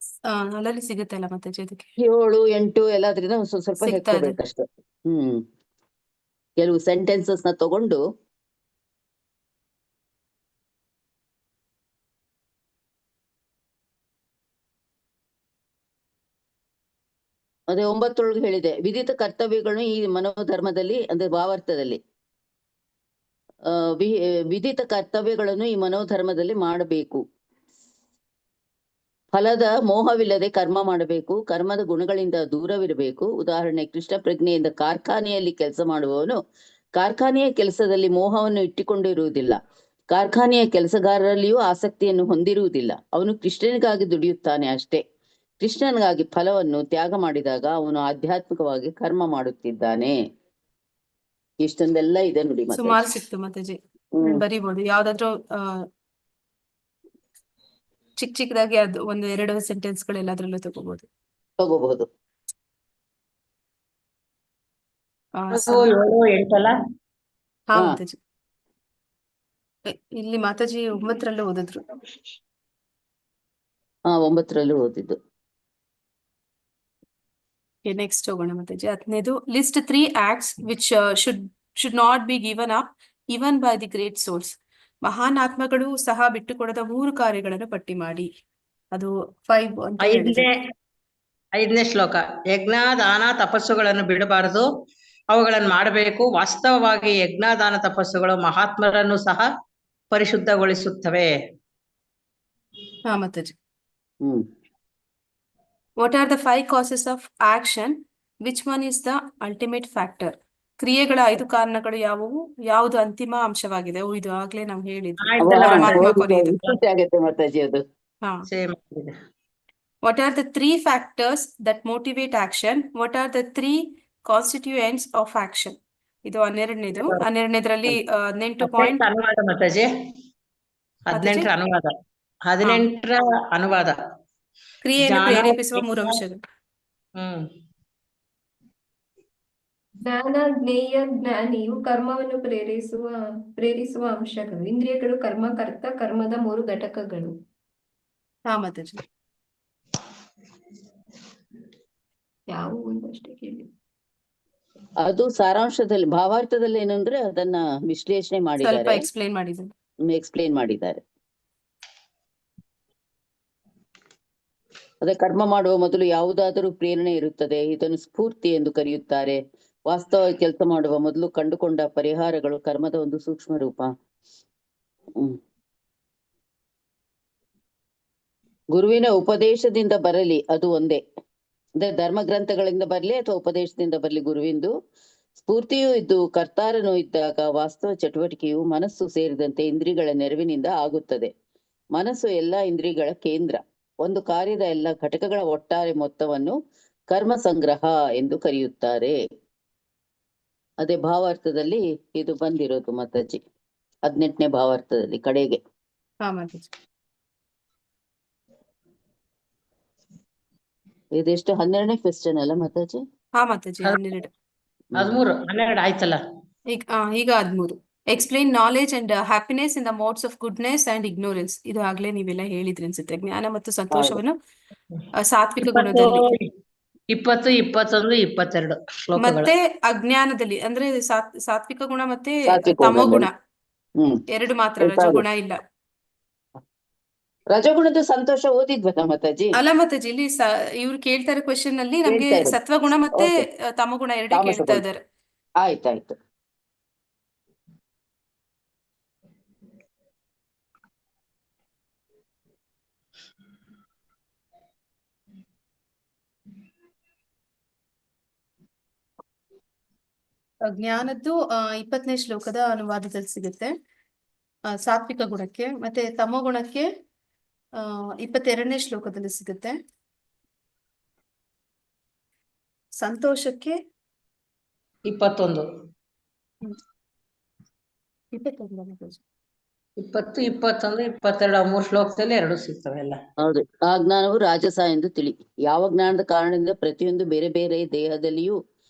ಅಲ್ಲಲ್ಲಿ ಸಿಗುತ್ತೆ ಅಲ್ಲ ಮಾತಾಜಿ. ಅದಕ್ಕೆ 7, 8 ಎಲ್ಲಾದ್ರಿಂದ ಸ್ವಲ್ಪ ಹೆಕ್ಕೋಬೇಕಷ್ಟೆ. ಕೆಲವು ಸೆಂಟೆನ್ಸಸ್ ನ ತಗೊಂಡು ಅದೇ 9 ಹೇಳಿದೆ. ವಿಧಿತ ಕರ್ತವ್ಯಗಳನ್ನು ಈ ಮನೋಧರ್ಮದಲ್ಲಿ ಅಂದ್ರೆ ಭಾವಾರ್ಥದಲ್ಲಿ ವಿಧಿತ ಕರ್ತವ್ಯಗಳನ್ನು ಈ ಮನೋಧರ್ಮದಲ್ಲಿ ಮಾಡಬೇಕು. ಫಲದ ಮೋಹವಿಲ್ಲದೆ ಕರ್ಮ ಮಾಡಬೇಕು. ಕರ್ಮದ ಗುಣಗಳಿಂದ ದೂರವಿರಬೇಕು. ಉದಾಹರಣೆ, ಕೃಷ್ಣ ಪ್ರಜ್ಞೆಯಿಂದ ಕಾರ್ಖಾನೆಯಲ್ಲಿ ಕೆಲಸ ಮಾಡುವವನು ಕಾರ್ಖಾನೆಯ ಕೆಲಸದಲ್ಲಿ ಮೋಹವನ್ನು ಇಟ್ಟುಕೊಂಡಿರುವುದಿಲ್ಲ. ಕಾರ್ಖಾನೆಯ ಕೆಲಸಗಾರರಲ್ಲಿಯೂ ಆಸಕ್ತಿಯನ್ನು ಹೊಂದಿರುವುದಿಲ್ಲ. ಅವನು ಕೃಷ್ಣನಿಗಾಗಿ ದುಡಿಯುತ್ತಾನೆ ಅಷ್ಟೇ. ಕೃಷ್ಣನಿಗಾಗಿ ಫಲವನ್ನು ತ್ಯಾಗ ಮಾಡಿದಾಗ ಅವನು ಆಧ್ಯಾತ್ಮಿಕವಾಗಿ ಕರ್ಮ ಮಾಡುತ್ತಿದ್ದಾನೆ. ಇಷ್ಟೊಂದೆಲ್ಲ ಇದೆ ನೋಡಿ. ಸುಮಾರು ಸಿಕ್ತು ಮಾತಾಜಿ, ಬರಿಬಹುದು. ಯಾವ್ದಾದ್ರು ಚಿಕ್ಕ ಚಿಕ್ಕದಾಗಿ ಅದು ಒಂದು 2 ಸೆಂಟೆನ್ಸ್ಗಳು ಎಲ್ಲಾದ್ರಲ್ಲೂ ತಗೋಬಹುದು. ತಗೋಬಹುದು. ಅದು 7, 8 ಅಲ್ಲ? ಹಾ ಹಾ. ಮಾತಾಜಿ. ಇಲ್ಲಿ ಮಾತಾಜಿ 9ರಲ್ಲೂ ಓದಿದ್ರು. 9ರಲ್ಲೂ ಓದಿದ್ದು. ನೆಕ್ಸ್ಟ್ ಹೋಗೋಣ Mataji. 15 list 3 acts which should not be given up even by the great souls. ಮಹಾನ್ ಆತ್ಮಗಳು ಸಹ ಬಿಟ್ಟುಕೊಡದ 3 ಕಾರ್ಯಗಳನ್ನು ಪಟ್ಟಿ ಮಾಡಿ. ಅದು 5 ಅಂತ ಹೇಳಿದೆ. 5ನೇ ಶ್ಲೋಕ. ಯಜ್ಞ ದಾನ ತಪಸ್ಸುಗಳನ್ನು ಬಿಡಬಾರದು, ಅವುಗಳನ್ನು ಮಾಡಬೇಕು. ವಾಸ್ತವವಾಗಿ ಯಜ್ಞ ದಾನ ತಪಸ್ಸುಗಳು ಮಹಾತ್ಮರನ್ನು ಸಹ ಪರಿಶುದ್ಧಗೊಳಿಸುತ್ತವೆ. ಹಾ ಮಾತಾಜಿ. ಹ್ಮ್. What are the 5 causes of action? Which one is the ultimate factor? ಕ್ರಿಯೆಗಳ 5 ಕಾರಣಗಳು ಯಾವುವು? ಯಾವುದು ಅಂತಿಮ ಅಂಶವಾಗಿದೆ? ಇದು ಆಗ್ಲೇ ನಾವು ಹೇಳಿದ್ವಿ. ಆಯ್ತಲ್ಲ ಪರಮಾತ್ಮ ಮಾತಾಜಿ. ಕೊನೆಯದು. ವಿಸ್ತೃತಿ ಆಗತ್ತೆ ಮಾತಾಜಿ ಅದು. ಹಾ. Same. What are the 3 factors that motivate action? What are the 3 constituents of action? ಇದು 12ನೇದು. 12ನೇದ್ರಲ್ಲಿ 18 ಪಾಯಿಂಟ್. ಅನುವಾದ ಮಾತಾಜಿ. 18ರ ಅನುವಾದ. 18ರ ಅನುವಾದ. ಕ್ರಿಯೆಯನ್ನು ಪ್ರೇರೇಪಿಸುವ 3 ಅಂಶಗಳು. ಜ್ಞಾನ, ಜ್ಞೇಯ, ಜ್ಞಾನಿಯು ಕರ್ಮವನ್ನು ಪ್ರೇರಿಸುವ ಅಂಶಗಳು. ಇಂದ್ರಿಯಗಳು ಕರ್ಮಕರ್ತ, ಕರ್ಮದ 3 ಘಟಕಗಳು. ಹಾ ಮಾತಾಜಿ. ಯಾವ ಒಂದಷ್ಟೇ ಕೇಳಿ. ಅದು ಸಾರಾಂಶದಲ್ಲಿ ಭಾವಾರ್ಥದಲ್ಲಿ ಏನಂದ್ರೆ ಅದನ್ನ ವಿಶ್ಲೇಷಣೆ ಸ್ವಲ್ಪ ಮಾಡಿದ್ದಾರೆ, ಎಕ್ಸ್ಪ್ಲೇನ್ ಮಾಡಿದ್ದೀನಿ. ಎಕ್ಸ್ಪ್ಲೇನ್ ಮಾಡಿದ್ದಾರೆ. ಅದೇ ಕರ್ಮ ಮಾಡುವ ಮೊದಲು ಯಾವುದಾದರೂ ಪ್ರೇರಣೆ ಇರುತ್ತದೆ, ಇದನ್ನು ಸ್ಫೂರ್ತಿ ಎಂದು ಕರೆಯುತ್ತಾರೆ. ವಾಸ್ತವವಾಗಿ ಕೆಲಸ ಮಾಡುವ ಮೊದಲು ಕಂಡುಕೊಂಡ ಪರಿಹಾರಗಳು ಕರ್ಮದ ಒಂದು ಸೂಕ್ಷ್ಮ ರೂಪ. ಗುರುವಿನ ಉಪದೇಶದಿಂದ ಬರಲಿ, ಅದು ಒಂದೇ. ಅಂದ್ರೆ ಧರ್ಮ ಗ್ರಂಥಗಳಿಂದ ಬರಲಿ ಅಥವಾ ಉಪದೇಶದಿಂದ ಬರಲಿ, ಗುರುವಿಂದು ಸ್ಫೂರ್ತಿಯೂ ಇದ್ದು ಕರ್ತಾರನೂ ಇದ್ದಾಗ ವಾಸ್ತವ ಚಟುವಟಿಕೆಯು ಮನಸ್ಸು ಸೇರಿದಂತೆ ಇಂದ್ರಿಯಗಳ ನೆರವಿನಿಂದ ಆಗುತ್ತದೆ. ಮನಸ್ಸು ಎಲ್ಲಾ ಇಂದ್ರಿಯಗಳ ಕೇಂದ್ರ. ಒಂದು ಕಾರ್ಯದ ಎಲ್ಲ ಘಟಕಗಳ ಒಟ್ಟಾರೆ ಮೊತ್ತವನ್ನು ಕರ್ಮ ಸಂಗ್ರಹ ಎಂದು ಕರೆಯುತ್ತಾರೆ. ಅದೇ ಭಾವಾರ್ಥದಲ್ಲಿ ಇದು ಬಂದಿರೋದು ಮಾತಾಜಿ, 18ನೇ ಭಾವಾರ್ಥದಲ್ಲಿ ಕಡೆಗೆ. ಹಾ ಮಾತಾಜಿ. ಇದೆಷ್ಟು 12ನೇ ಕ್ವೆಶ್ಚನ್ ಅಲ್ಲ ಮಾತಾಜಿ? ಹಾ ಮಾತಾಜಿ. 12. 13, 12 ಆಯ್ತಲ್ಲ. ಈಗ 13. Explain knowledge and happiness in the modes of goodness and ignorance. ಇದು ಆಗ್ಲೇ ನೀವೆಲ್ಲ ಹೇಳಿದ್ರಿ ಅನ್ಸುತ್ತೆ. ಜ್ಞಾನ ಮತ್ತು ಸಂತೋಷವನ್ನು ಸಾತ್ವಿಕ ಗುಣದಲ್ಲಿ, 20, 21, 22 ಶ್ಲೋಕಗಳು. ಮತ್ತೆ ಅಜ್ಞಾನದಲ್ಲಿ ಅಂದ್ರೆ ಸಾತ್ವಿಕ ಗುಣ ಮತ್ತೆ ಸಾತ್ವಿಕ ತಮೋಗುಣ ಹ್ಮ್ 2 ಮಾತ್ರ, ರಜೋಗುಣ ಇಲ್ಲ. ರಜಗುಣದ ಸಂತೋಷ ಓದಿದ್ವಲ್ಲ ಮಾತಾಜಿ? ಅಲ್ಲ ಮಾತಾಜಿ, ಇಲ್ಲಿ ಇವ್ರು ಕೇಳ್ತಾರೆ ಕ್ವೆಶನ್ ಅಲ್ಲಿ ನಮ್ಗೆ ಹೇಳ್ತಾ ಇರೋದು. ಸತ್ವಗುಣ ಮತ್ತೆ Okay. ತಮೋಗುಣ 2 ತಾಮಸ ಕೇಳ್ತಾ ಗುಣ. ಇದ್ದಾರೆ. ಆಯ್ತಾಯ್ತು. ಜ್ಞಾನದ್ದು 20ನೇ ಶ್ಲೋಕದ ಅನುವಾದದಲ್ಲಿ ಸಿಗುತ್ತೆ ಸಾತ್ವಿಕ ಗುಣಕ್ಕೆ. ಮತ್ತೆ ತಮೋಗುಣಕ್ಕೆ 22ನೇ ಶ್ಲೋಕದಲ್ಲಿ ಸಿಗುತ್ತೆ. ಸಂತೋಷಕ್ಕೆ 21, 21. 20, 21, 22 3 ಶ್ಲೋಕದಲ್ಲಿ 2 ಸಿಗ್ತವೆ ಎಲ್ಲ. ಹೌದು. ಆ ಜ್ಞಾನವು ರಾಜಸ ಎಂದು ತಿಳಿ. ಯಾವ ಜ್ಞಾನದ ಕಾರಣದಿಂದ ಪ್ರತಿಯೊಂದು ಬೇರೆ ಬೇರೆ ದೇಹದಲ್ಲಿಯೂ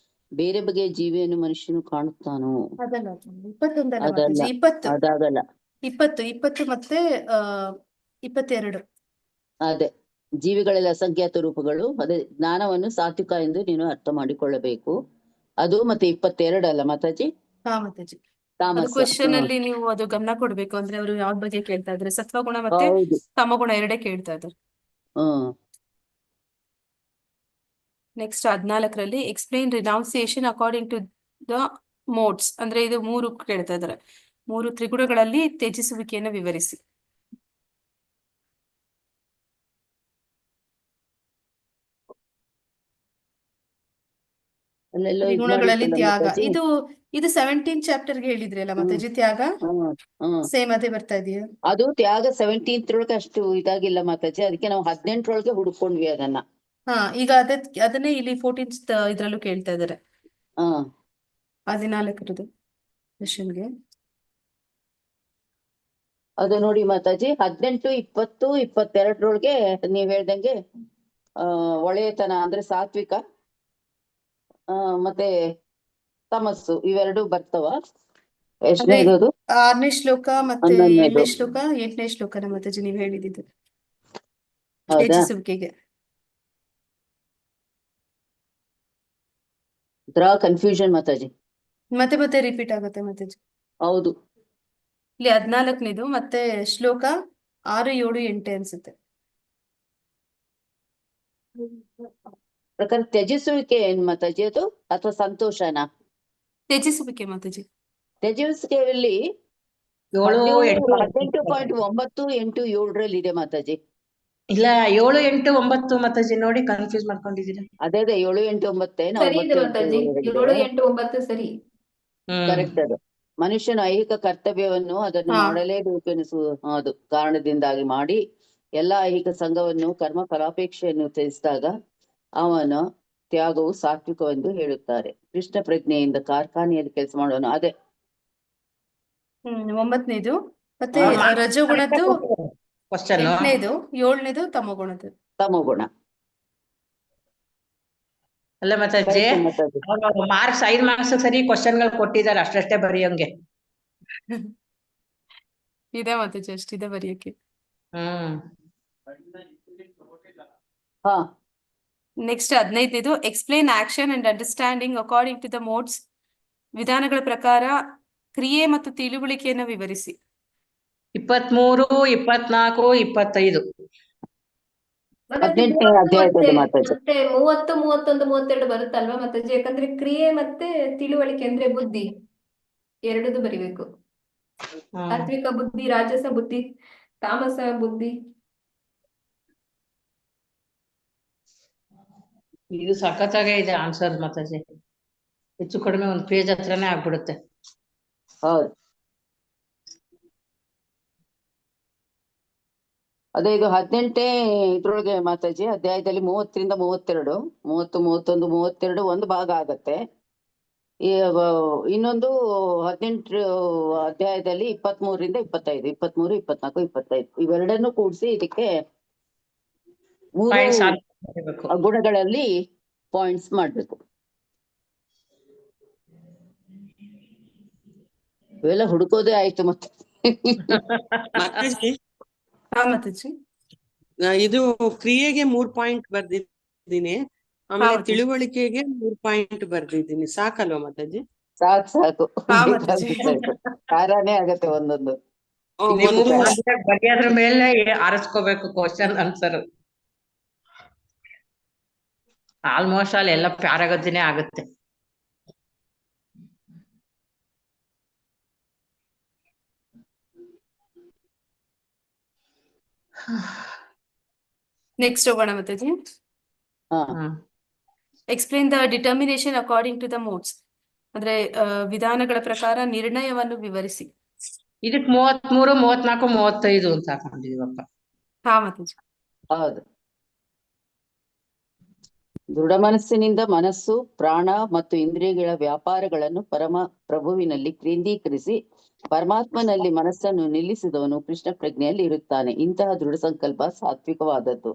ಬೇರೆ ಬಗೆಯ ಜೀವಿಯನ್ನು ಮನುಷ್ಯನು ಕಾಣುತ್ತಾನೋ ಅದಲ್ಲ 21 ಅಲ್ಲ ಅದಲ್ಲ, ಮಾತಾಜಿ, 20 ಅದಾಗಲ್ಲ. 20 ಮತ್ತೆ 22. ಅದೇ ಜೀವಿಗಳೆಲ್ಲ ಅಸಂಖ್ಯಾತ ರೂಪಗಳು. ಅದೇ ಜ್ಞಾನವನ್ನು ಸಾತ್ವಿಕ ಎಂದು ನೀನು ಅರ್ಥ ಮಾಡಿಕೊಳ್ಳಬೇಕು. ಅದು ಮತ್ತೆ 22 ಅಲ್ಲ ಮಾತಾಜಿ? ಹಾ ಮಾತಾಜಿ. ಅದು ತಾಮಸ. ಕ್ವೆಶನ್ ಅಲ್ಲಿ ನೀವು ಅದು ಗಮನ ಕೊಡ್ಬೇಕು. ಅಂದ್ರೆ ಅವರು ಯಾವ್ದ ಬಗ್ಗೆ ಕೇಳ್ತಾ ಇದ್ರೆ ಸತ್ವಗುಣ ಮತ್ತೆ ಹೌದು. ತಮಗುಣ 2 ಕೇಳ್ತಾ ಇದ್ದಾರೆ. ಹ್ಮ್. ನೆಕ್ಸ್ಟ್ 14ರಲ್ಲಿ explain renunciation according to the modes. ಅಂದ್ರೆ ಇದು 3 ಕೇಳ್ತಾ ಇದ್ದಾರೆ. 3 ತ್ರಿಗುಣಗಳಲ್ಲಿ ತ್ಯಜಿಸುವಿಕೆಯನ್ನು ವಿವರಿಸಿ. ಅಲ್ಲೆಲ್ಲೋ ಇದ್ ತ್ರಿಗುಣಗಳಲ್ಲಿ ಮಾಡಿತ್ತಲ್ಲ ತ್ಯಾಗ. ಮಾತಾಜಿ? ಇದು 17th ಚಾಪ್ಟರ್ಗೆ ಹೇಳಿದ್ರಿ ಅಲ್ಲ ಮಾತಾಜಿ, ತ್ಯಾಗ ಹ್ಮ್. ಸೇಮ್ ಅದೇ ಬರ್ತಾ ಇದೆಯಾ? ಅದು ತ್ಯಾಗ 17th ಒಳಗೆ ಅಷ್ಟು ಇದಾಗಿಲ್ಲ ಮಾತಾಜಿ, ಅದಕ್ಕೆ ನಾವು 18ರೊಳಗೆ ಹುಡ್ಕೊಂಡ್ವಿ ಅದನ್ನ. ಹಾ, ಈಗ ಅದನ್ನೇ ಇಲ್ಲಿ 14th ಇದ್ರಲ್ಲೂ ಕೇಳ್ತಾ ಇದ್ದಾರೆ. ಹಾ 14ರದು ಕ್ವೆಶನ್ಗೆ ಅದು ನೋಡಿ ಮಾತಾಜಿ 18, 20, 22ರೊಳಗೆ ನೀವ್ ಹೇಳ್ದಂಗೆ ಒಳ್ಳೆಯತನ ಅಂದ್ರೆ ಸಾತ್ವಿಕ ಮತ್ತೆ ತಮಸ್ಸು ಇವೆರಡು ಬರ್ತಾವ. ಎಷ್ಟನೇದು ಅದು? 6ನೇ ಶ್ಲೋಕ ಮತ್ತೆ 11ನೇದು. 7ನೇ ಶ್ಲೋಕ 8ನೇ ಶ್ಲೋಕನ ಮಾತಾಜಿ ನೀವ್ ಹೇಳಿದ್ದು ಹೌದಾ? ತ್ಯಜಿಸುವಿಕೆಗೆ. ಕನ್ಫ್ಯೂಷನ್ ಮಾತಾಜಿ. ಮತ್ತೆ ರಿಪೀಟ್ ಆಗುತ್ತೆ ಮಾತಾಜಿ. ಹೌದು. ಇಲ್ಲಿ 14ನೇದು ಮತ್ತೆ ಶ್ಲೋಕ 6, 7, 8 ಅನ್ಸುತ್ತೆ. ಪ್ರಕಾರ ತ್ಯಜಿಸುವಿಕೆ ಏನ್ ಮಾತಾಜಿ ಅದು ಅಥವಾ ಸಂತೋಷನಾ? ತ್ಯಜಿಸುವಿಕೆ ಮಾತಾಜಿ. ತ್ಯಜಿಸುವಿಕೆಯಲ್ಲಿ 7, 8, 18.9, 8, 7ರಲ್ಲಿ ಇದೆ ಮಾತಾಜಿ. ಇಲ್ಲ 7, 8, 9 ಮಾತಾಜಿ ನೋಡಿ ಕನ್ಫ್ಯೂಸ್ ಮಾಡ್ಕೊಂಡಿದ್ದೀರಾ. ಅದೇ 7, 8, 9 ನಾವು ಸರಿ ಇದೆ ಮತ್ತೆ ಮಾತಾಜಿ, 7, 8, 9 ಸರಿ. ಕರೆಕ್ಟ್. ಅದು ಮನುಷ್ಯನ ಐಹಿಕ ಕರ್ತವ್ಯವನ್ನು ಅದನ್ನು ಹಾ. ಮಾಡಲೇಬೇಕೆನಿಸುವ ಅದು ಕಾರಣದಿಂದಾಗಿ ಮಾಡಿ ಎಲ್ಲಾ ಐಹಿಕ ಸಂಘವನ್ನು ಕರ್ಮ ಫಲಾಪೇಕ್ಷೆಯನ್ನು ತ್ಯಜಿಸಿದಾಗ ಅವನ ತ್ಯಾಗವು ಸಾತ್ವಿಕವೆಂದು ಹೇಳುತ್ತಾರೆ. ಕೃಷ್ಣ ಪ್ರಜ್ಞೆಯಿಂದ ಕಾರ್ಖಾನೆಯಲ್ಲಿ ಕೆಲಸ ಮಾಡೋನು. ಅದೇ 9ನೇದು ಮತ್ತೆ ಹಾ. ರಜೋಗುಣದ್ದು ಕ್ವಶನ್ 8ನೇದು 7ನೇದು ತಮೋಗುಣದ್ದು. ತಮೋಗುಣ. ಅಲ್ಲ Mataji, correct Mataji. Marks 5 marks ಸರಿ ಕ್ವಶನ್ಗಳು ಕೊಟ್ಟಿದ್ದಾರೆ, ಅಷ್ಟೇ ಬರೆಯೋಂಗೆ. ಇದೆ ಮಾತಾಜಿ, ಅಷ್ಟಿದೆ ಬರೆಯಕ್ಕೆ. ಹಾ. ನೆಕ್ಸ್ಟ್ 15ನೇದು explain action and understanding according to the modes. ವಿಧಾನಗಳ ಪ್ರಕಾರ ಕ್ರಿಯೆ ಮತ್ತು ತಿಳುವಳಿಕೆಯನ್ನು ವಿವರಿಸಿ. 23, 24, 25. 18ನೇ ಅಧ್ಯಾಯದಲ್ಲಿ ಮಾತಾಜಿ. ಮತ್ತೆ 30, 31, 32 ಬರುತ್ತಲ್ವಾ ಮಾತಾಜಿ? ಯಾಕಂದ್ರೆ ಕ್ರಿಯೆ ಮತ್ತೆ ತಿಳುವಳಿಕೆ ಅಂದ್ರೆ ಬುದ್ಧಿ ಎರಡದು ಬರಿಬೇಕು. ಸಾತ್ವಿಕ ಬುದ್ಧಿ, ರಾಜಸ ಬುದ್ಧಿ, ತಾಮಸ ಬುದ್ಧಿ. ಇದು ಸಖತ್ತಾಗೇ ಇದೆ ಆನ್ಸರ್ ಮಾತಾಜಿ. ಹೆಚ್ಚು ಕಡಿಮೆ 1 ಪೇಜ್ ಹತ್ರನೇ ಆಗ್ಬಿಡುತ್ತೆ. ಹೌದು. ಅದೇ ಇದು 18ನೇ ಇದ್ರೊಳಗೆ ಮಾತಾಜಿ ಅಧ್ಯಾಯದಲ್ಲಿ 30ರಿಂದ 32, 30, 31, 32 ಒಂದು ಭಾಗ ಆಗತ್ತೆ. ಇನ್ನೊಂದು 18 ಅಧ್ಯಾಯದಲ್ಲಿ 23ರಿಂದ 25, 23, 24, 25 ಇವೆರಡನ್ನು ಕೂಡಿಸಿ ಇದಕ್ಕೆ 3 ಗುಣಗಳಲ್ಲಿ ಪಾಯಿಂಟ್ಸ್ ಮಾಡ್ಬೇಕು. ಇವೆಲ್ಲ ಹುಡುಕೋದೇ ಆಯ್ತು ಮತ್ತೆ. ಮಾತಾಜಿ, ಹಾ ಮಾತಾಜಿ. ಇದು ಕ್ರಿಯೆಗೆ 3 ಪಾಯಿಂಟ್ ಬರ್ದಿದ್ದೀನಿ, ಆಮೇಲೆ ಮಾತಾಜಿ. ತಿಳುವಳಿಕೆಗೆ 3 ಪಾಯಿಂಟ್ ಬರ್ದಿದ್ದೀನಿ. ಸಾಕಲ್ವಾ ಮಾತಾಜಿ? ಸಾಕು ಹಾ ಮಾತಾಜಿ. ಕಾರಣೇ ಆಗತ್ತೆ ಒಂದೊಂದು. ಒಂದು ಬರೆಯೋದ್ರ ಮೇಲೆ ಆರಿಸ್ಕೋಬೇಕು ಕ್ವಶನ್ ಆನ್ಸರ್. ಆಲ್ಮೋಸ್ಟ್ ಅಲ್ಲಿ ಎಲ್ಲ ಪ್ಯಾರಾಗತಿನೇ ಆಗುತ್ತೆ. ನೆಕ್ಸ್ಟ್ ಹೋಗೋಣ ಮಾತಾಜಿ. ಹಾ. Explain the determination according to the modes. ಅಂದ್ರೆ ವಿಧಾನಗಳ ಪ್ರಕಾರ ನಿರ್ಣಯವನ್ನು ವಿವರಿಸಿ. ಇದಕ್ 33, 34, 35 ಅಂತ ಹಾಕೊಂಡಿದೀವಪ್ಪ. ಹಾ ಮಾತಾಜಿ. ಹೌದು. ದೃಢ ಮನಸ್ಸಿನಿಂದ ಮನಸ್ಸು, ಪ್ರಾಣ ಮತ್ತು ಇಂದ್ರಿಯಗಳ ವ್ಯಾಪಾರಗಳನ್ನು ಪರಮ ಪ್ರಭುವಿನಲ್ಲಿ ಕೇಂದ್ರೀಕರಿಸಿ ಪರಮಾತ್ಮನಲ್ಲಿ ಮನಸ್ಸನ್ನು ನಿಲ್ಲಿಸಿದವನು ಕೃಷ್ಣ ಪ್ರಜ್ಞೆಯಲ್ಲಿ ಇರುತ್ತಾನೆ. ಇಂತಹ ದೃಢ ಸಂಕಲ್ಪ ಸಾತ್ವಿಕವಾದದ್ದು.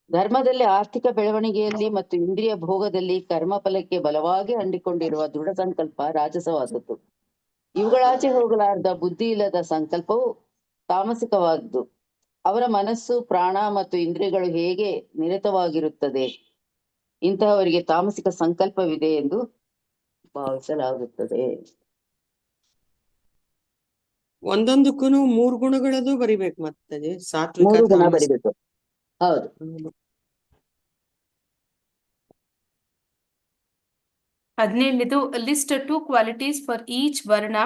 ಧರ್ಮದಲ್ಲಿ, ಆರ್ಥಿಕ ಬೆಳವಣಿಗೆಯಲ್ಲಿ ಮತ್ತು ಇಂದ್ರಿಯ ಭೋಗದಲ್ಲಿ ಕರ್ಮಫಲಕ್ಕೆ ಬಲವಾಗಿ ಅಂಟಿಕೊಂಡಿರುವ ದೃಢ ಸಂಕಲ್ಪ ರಾಜಸವಾದದ್ದು. ಇವುಗಳಾಚೆ ಹೋಗಲಾರದ ಬುದ್ಧಿ ಇಲ್ಲದ ಸಂಕಲ್ಪವು ತಾಮಸಿಕವಾದದ್ದು. ಅವರ ಮನಸ್ಸು, ಪ್ರಾಣ ಮತ್ತು ಇಂದ್ರಿಯಗಳು ಹೇಗೆ ನಿರತವಾಗಿರುತ್ತದೆ, ಇಂತಹವರಿಗೆ ತಾಮಸಿಕ ಸಂಕಲ್ಪವಿದೆ ಎಂದು ಭಾವಿಸಲಾಗುತ್ತದೆ. ಒಂದೊಂದಕ್ಕೂ 3 ಗುಣಗಳದ್ದು ಬರಿಬೇಕು ಮಾತಾಜಿ. ಸಾತ್ವಿಕ, 3 ಗುಣ ತಾಮಸ. ಬರಿಬೇಕು. ಹೌದು. 17ನೇದು ಲಿಸ್ಟ್ 2 ಕ್ವಾಲಿಟೀಸ್ ಫಾರ್ ಈಚ್ ವರ್ಣ.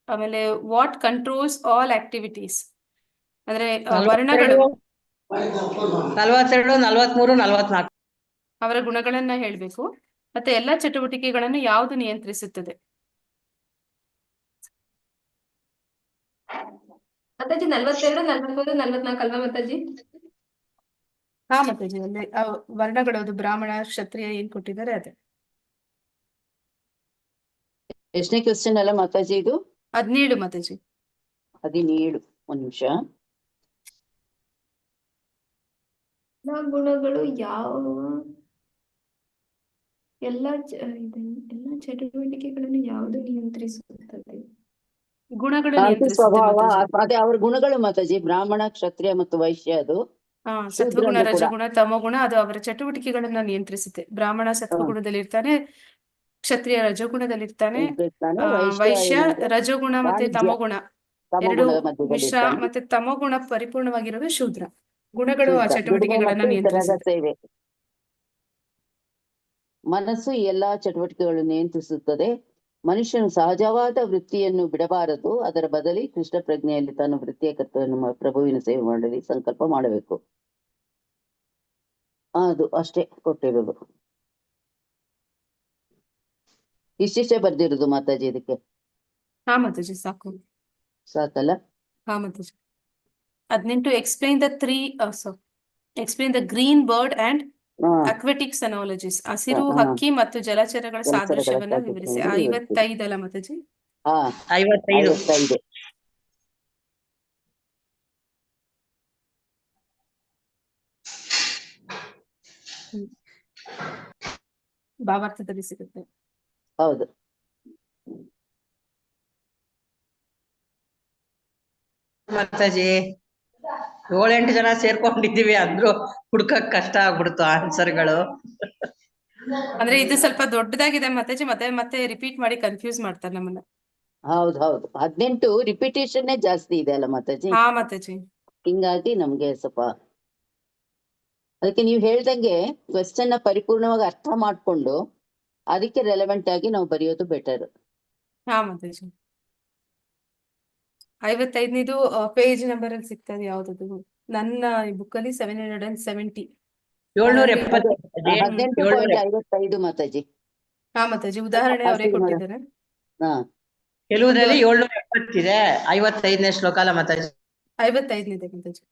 ಆಮೇಲೆ ವಾಟ್ ಕಂಟ್ರೋಲ್ಸ್ ಆಲ್ ಆಕ್ಟಿವಿಟೀಸ್. ಅಂದ್ರೆ ವರ್ಣಗಳು 42, 43, 44. ಅವರ ಗುಣಗಳನ್ನ ಹೇಳ್ಬೇಕು. ಮತ್ತೆ ಎಲ್ಲಾ ಚಟುವಟಿಕೆಗಳನ್ನು ಯಾವುದು ನಿಯಂತ್ರಿಸುತ್ತದೆ. ಮಾತಾಜಿ 42, 43, 44 ಅಲ್ವಾ ಮಾತಾಜಿ? ಹಾ ಮಾತಾಜಿ, ಅಲ್ಲಿ ವರ್ಣಗಳು ಅದು ಬ್ರಾಹ್ಮಣ, ಕ್ಷತ್ರಿಯ ಏನ್ ಕೊಟ್ಟಿದ್ದಾರೆ ಅದೇ. ಎಷ್ಟನೇ ಕ್ವೆಶ್ಚನ್ ಅಲ್ಲ ಮಾತಾಜಿ ಇದು? 17 ಮಾತಾಜಿ. 17 ಒಂದ್ ನಿಮಿಷ. ಎಲ್ಲ ಗುಣಗಳು ಎಲ್ಲ ಚಟುವಟಿಕೆಗಳನ್ನು ಯಾವುದು ನಿಯಂತ್ರಿಸುತ್ತದೆ? ಗುಣಗಳು ಶಾಂತಿ ನಿಯಂತ್ರಿಸುತ್ತೆ ಸ್ವಭಾವ, ಮಾತಾಜಿ. ಅದೇ ಅವ್ರ ಗುಣಗಳು ಮಾತಾಜಿ. ಬ್ರಾಹ್ಮಣ, ಕ್ಷತ್ರಿಯ ಮತ್ತು ವೈಶ್ಯ ಅದು. ಸತ್ವಗುಣ, ಶೂದ್ರನು ಕೂಡ. ರಜಗುಣ, ತಮೋಗುಣ ಅದು ಅವರ ಚಟುವಟಿಕೆಗಳನ್ನ ನಿಯಂತ್ರಿಸುತ್ತೆ. ಬ್ರಾಹ್ಮಣ ಸತ್ವಗುಣದಲ್ಲಿರ್ತಾನೆ, ಕ್ಷತ್ರಿಯ ರಜಗುಣದಲ್ಲಿರ್ತಾನೆ, ಇರ್ತಾನೆ. ವೈಶ್ಯ ಏನಂದ್ರೆ ರಜಗುಣ ಮತ್ತೆ ವಾಣಿಜ್ಯ ತಮೋಗುಣ ಎರಡು ತಮೋಗುಣದ ಮಧ್ಯದಲ್ಲಿ ಮಿಶ್ರ ಇರ್ತಾನೆ. ಮತ್ತೆ ತಮೋಗುಣ ಪರಿಪೂರ್ಣವಾಗಿರೋದು ಶೂದ್ರ. ಗುಣಗಳು ಆ ಶೂದ್ರ, ದುಡಿಮೆ ಚಟುವಟಿಕೆಗಳನ್ನ ಮತ್ತು ಇತರರ ನಿಯಂತ್ರಿಸುತ್ತೆ. ಸೇವೆ. ಮನಸ್ಸು ಈ ಎಲ್ಲಾ ಚಟುವಟಿಕೆಗಳನ್ನು ನಿಯಂತ್ರಿಸುತ್ತದೆ. ಮನುಷ್ಯನು ಸಹಜವಾದ ವೃತ್ತಿಯನ್ನು ಬಿಡಬಾರದು. ಅದರ ಬದಲಿ ಕೃಷ್ಣ ಪ್ರಜ್ಞೆಯಲ್ಲಿ ತನ್ನ ವೃತ್ತಿಯ ಕರ್ತವ್ಯವನ್ನು ಪ್ರಭುವಿನ ಸೇವೆ ಮಾಡಲಿ ಸಂಕಲ್ಪ ಮಾಡಬೇಕು. ಅದು ಅಷ್ಟೇ ಕೊಟ್ಟಿರೋದು. ಇಷ್ಟಿಷ್ಟೇ ಬರ್ದಿರೋದು ಮಾತಾಜಿ ಇದಕ್ಕೆ. ಹಾ ಮಾತಾಜಿ ಸಾಕು. ಸಾಕಲ್ಲ? ಹಾ Mataji. 18 explain the green bird and aquatics analogies. ಹಸಿರು ಹಕ್ಕಿ ಮತ್ತು ಜಲಚರಗಳ ಸಾದೃಶ್ಯವನ್ನ ವಿವರಿಸಿ. 55 ಅಲ್ಲ ಮಾತಾಜಿ? 55. ಭಾವಾರ್ಥದಲ್ಲಿ ಸಿಗುತ್ತೆ. ಹೌದು. ಮಾತಾಜಿ 7-8 ಜನ ಸೇರ್ಕೊಂಡಿದ್ದೀವಿ, ಅಂದ್ರೂ ಹುಡ್ಕಕ್ ಕಷ್ಟ ಆಗ್ಬಿಡ್ತು ಆನ್ಸರ್ಗಳು. ಅಂದ್ರೆ ಇದು ಸ್ವಲ್ಪ ದೊಡ್ಡದಾಗಿದೆ ಮಾತಾಜಿ, ಮತ್ತೆ ರಿಪೀಟ್ ಮಾಡಿ ಕನ್ಫ್ಯೂಸ್ ಮಾಡ್ತಾರೆ ನಮ್ಮನ್ನ. ಹೌದು 18 ರಿಪಿಟೇಷನ್ ಜಾಸ್ತಿ ಇದೆ ಅಲ್ಲ ಮಾತಾಜಿ? ಹಾ ಮಾತಾಜಿ. ಹಿಂಗಾಗಿ ನಮ್ಗೆ ಸ್ವಲ್ಪ ಅದಕ್ಕೆ ನೀವು ಹೇಳ್ದಂಗೆ ಕ್ವೆಶ್ಚನ್ ನ ಪರಿಪೂರ್ಣವಾಗಿ ಅರ್ಥ ಮಾಡ್ಕೊಂಡು ಅದಕ್ಕೆ ರೆಲೆವೆಂಟ್ ಆಗಿ ನಾವು ಬರೆಯೋದು ಬೆಟರ್. ಹಾ ಮಾತಾಜಿ. 55ನೇದು ಪೇಜ್ ನಂಬರ್ ಅಲ್ಲಿ ಸಿಗ್ತದೆ. ಯಾವ್ದದು? ನನ್ನ ಬುಕ್ ಅಲ್ಲಿ 770. 770. 18.55 ಮಾತಾಜಿ. ಹಾ ಮಾತಾಜಿ, ಉದಾಹರಣೆ ಅವರೇ ಕೊಟ್ಟಿದ್ದಾರೆ. ಕೆಲವುದ್ರಲ್ಲಿ 770 ಇದೆ. 55ನೇ ಶ್ಲೋಕ ಅಲ್ಲ ಮಾತಾಜಿ? 55ನೇದೆ ಮಾತಾಜಿ.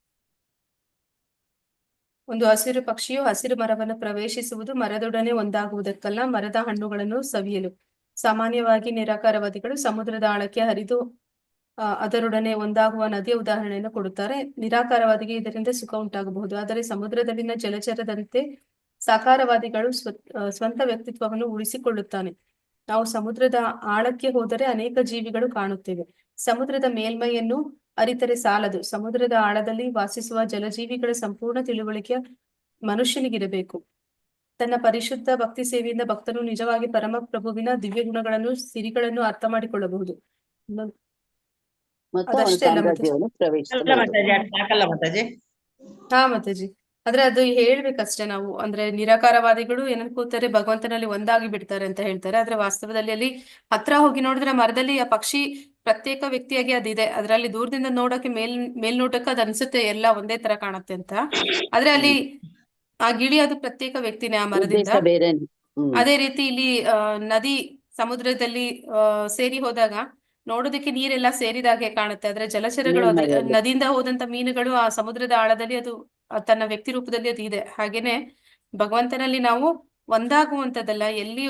ಒಂದು ಹಸಿರು ಪಕ್ಷಿಯು ಹಸಿರು ಮರವನ್ನು ಪ್ರವೇಶಿಸುವುದು ಮರದೊಡನೆ ಒಂದಾಗುವುದಕ್ಕಲ್ಲ, ಮರದ ಹಣ್ಣುಗಳನ್ನು ಸವಿಯಲು. ಸಾಮಾನ್ಯವಾಗಿ ನಿರಾಕಾರವಾದಿಗಳು ಸಮುದ್ರದ ಆಳಕ್ಕೆ ಹರಿದು ಅದರೊಡನೆ ಒಂದಾಗುವ ನದಿಯ ಉದಾಹರಣೆಯನ್ನು ಕೊಡುತ್ತಾರೆ. ನಿರಾಕಾರವಾದಿಗೆ ಇದರಿಂದ ಸುಖ ಉಂಟಾಗಬಹುದು. ಆದರೆ ಸಮುದ್ರದಲ್ಲಿನ ಜಲಚರದಂತೆ ಸಾಕಾರವಾದಿಗಳು ಸ್ವಂತ ವ್ಯಕ್ತಿತ್ವವನ್ನು ಉಳಿಸಿಕೊಳ್ಳುತ್ತಾನೆ. ನಾವು ಸಮುದ್ರದ ಆಳಕ್ಕೆ ಹೋದರೆ ಅನೇಕ ಜೀವಿಗಳು ಕಾಣುತ್ತೇವೆ. ಸಮುದ್ರದ ಮೇಲ್ಮೈಯನ್ನು ಅರಿತರೆ ಸಾಲದು. ಸಮುದ್ರದ ಆಳದಲ್ಲಿ ವಾಸಿಸುವ ಜಲಜೀವಿಗಳ ಸಂಪೂರ್ಣ ತಿಳುವಳಿಕೆ ಮನುಷ್ಯನಿಗಿರಬೇಕು. ತನ್ನ ಪರಿಶುದ್ಧ ಭಕ್ತಿ ಸೇವೆಯಿಂದ ಭಕ್ತನು ನಿಜವಾಗಿ ಪರಮ ಪ್ರಭುವಿನ ದಿವ್ಯ ಗುಣಗಳನ್ನು, ಸಿರಿಗಳನ್ನು ಅರ್ಥ ಮಾಡಿಕೊಳ್ಳಬಹುದು. ಅದಷ್ಟೇ ಅಲ್ಲ ಸಾಕಲ್ಲ ಮಾತಾಜಿ? ಹಾ ಮಾತಾಜಿ. ಆದ್ರೆ ಅದು ಹೇಳ್ಬೇಕಷ್ಟೇ ನಾವು. ಅಂದ್ರೆ ನಿರಾಕಾರವಾದಿಗಳು ಏನನ್ಕೋತಾರೆ, ಭಗವಂತನಲ್ಲಿ ಒಂದಾಗಿ ಬಿಡ್ತಾರೆ ಅಂತ ಹೇಳ್ತಾರೆ. ಆದ್ರೆ ವಾಸ್ತವದಲ್ಲಿ ಅಲ್ಲಿ ಹತ್ರ ಹೋಗಿ ನೋಡಿದ್ರೆ ಮರದಲ್ಲಿ ಆ ಪಕ್ಷಿ ಪ್ರತ್ಯೇಕ ವ್ಯಕ್ತಿಯಾಗಿ ಅದಿದೆ. ಅದ್ರಲ್ಲಿ ದೂರದಿಂದ ನೋಡಕ್ಕೆ ಮೇಲ್ನೋಟಕ್ಕೆ ಅದ್ ಅನ್ಸುತ್ತೆ ಎಲ್ಲ ಒಂದೇ ತರ ಕಾಣುತ್ತೆ ಅಂತ. ಆದ್ರೆ ಅಲ್ಲಿ ಆ ಗಿಳಿ ಅದು ಪ್ರತ್ಯೇಕ ವ್ಯಕ್ತಿನೇ ಆ ಮರದಿಂದ. ಅದೇ ರೀತಿ ಇಲ್ಲಿ ನದಿ ಸಮುದ್ರದಲ್ಲಿ ಸೇರಿ ಹೋದಾಗ ನೋಡೋದಕ್ಕೆ ನೀರೆಲ್ಲ ಸೇರಿದಾಗೆ ಕಾಣುತ್ತೆ. ಆದ್ರೆ ಜಲಚರಗಳು ನದಿಯಿಂದ ಹೋದಂತ ಮೀನುಗಳು ಆ ಸಮುದ್ರದ ಆಳದಲ್ಲಿ ಅದು ತನ್ನ ವ್ಯಕ್ತಿ ರೂಪದಲ್ಲಿ ಅದು ಇದೆ. ಹಾಗೇನೆ ಭಗವಂತನಲ್ಲಿ ನಾವು ಒಂದಾಗುವಂತದ್ದಲ್ಲ. ಎಲ್ಲಿ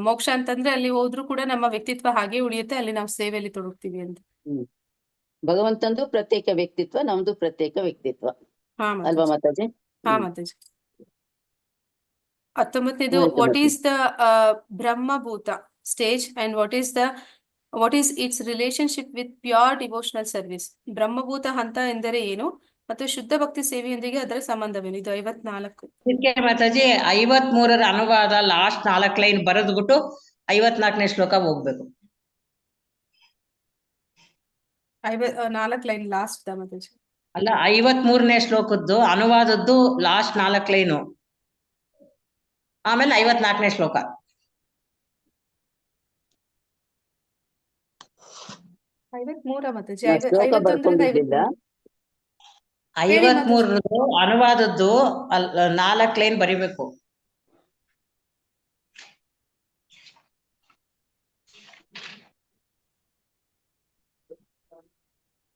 ಮೋಕ್ಷ ಅಂತಂದ್ರೆ ಅಲ್ಲಿ ಹೋದ್ರೂ ಕೂಡ ನಮ್ಮ ವ್ಯಕ್ತಿತ್ವ ಹಾಗೆ ಉಳಿಯುತ್ತೆ. ಅಲ್ಲಿ ನಾವು ಸೇವೆಯಲ್ಲಿ ತೊಡಗ್ತೀವಿ ಅಂತ. ಭಗವಂತಂದು ಪ್ರತ್ಯೇಕ ವ್ಯಕ್ತಿತ್ವ, ನಮ್ದು ಪ್ರತ್ಯೇಕ ವ್ಯಕ್ತಿತ್ವ ಅಲ್ವಾ ಮಾತಾಜಿ? ಹಾ ಮಾತಾಜಿ. 19ನೇದು what is the brahmabhuta stage and what is its relationship with pure devotional service. ಬ್ರಹ್ಮಭೂತ ಹಂತ ಎಂದರೆ ಏನು ಮತ್ತು ಶುದ್ಧ ಭಕ್ತಿ ಸೇವೆಯೊಂದಿಗೆ ಅದರ ಸಂಬಂಧವೇನು? ಇದು 54. ಇದಕ್ಕೆ ಮಾತಾಜಿ 53ರ ಅನುವಾದ ಲಾಸ್ಟ್ 4 ಲೈನ್ ಬರೆದ್ಬಿಟ್ಟು 54ನೇ ಶ್ಲೋಕ ಹೋಗ್ಬೇಕು. 4 ಲೈನ್ ಲಾಸ್ಟ್ ಮಾತಾಜಿ ಅಲ್ಲ, 53ನೇ ಶ್ಲೋಕದ್ದು ಅನುವಾದದ್ದು ಲಾಸ್ಟ್ 4 ಲೈನು, ಆಮೇಲೆ 54ನೇ ಶ್ಲೋಕ. 53 ಮಾತಾಜಿ. 53ರದ್ದು ಅನುವಾದದ್ದು 4 ಲೈನ್ ಬರಿಬೇಕು.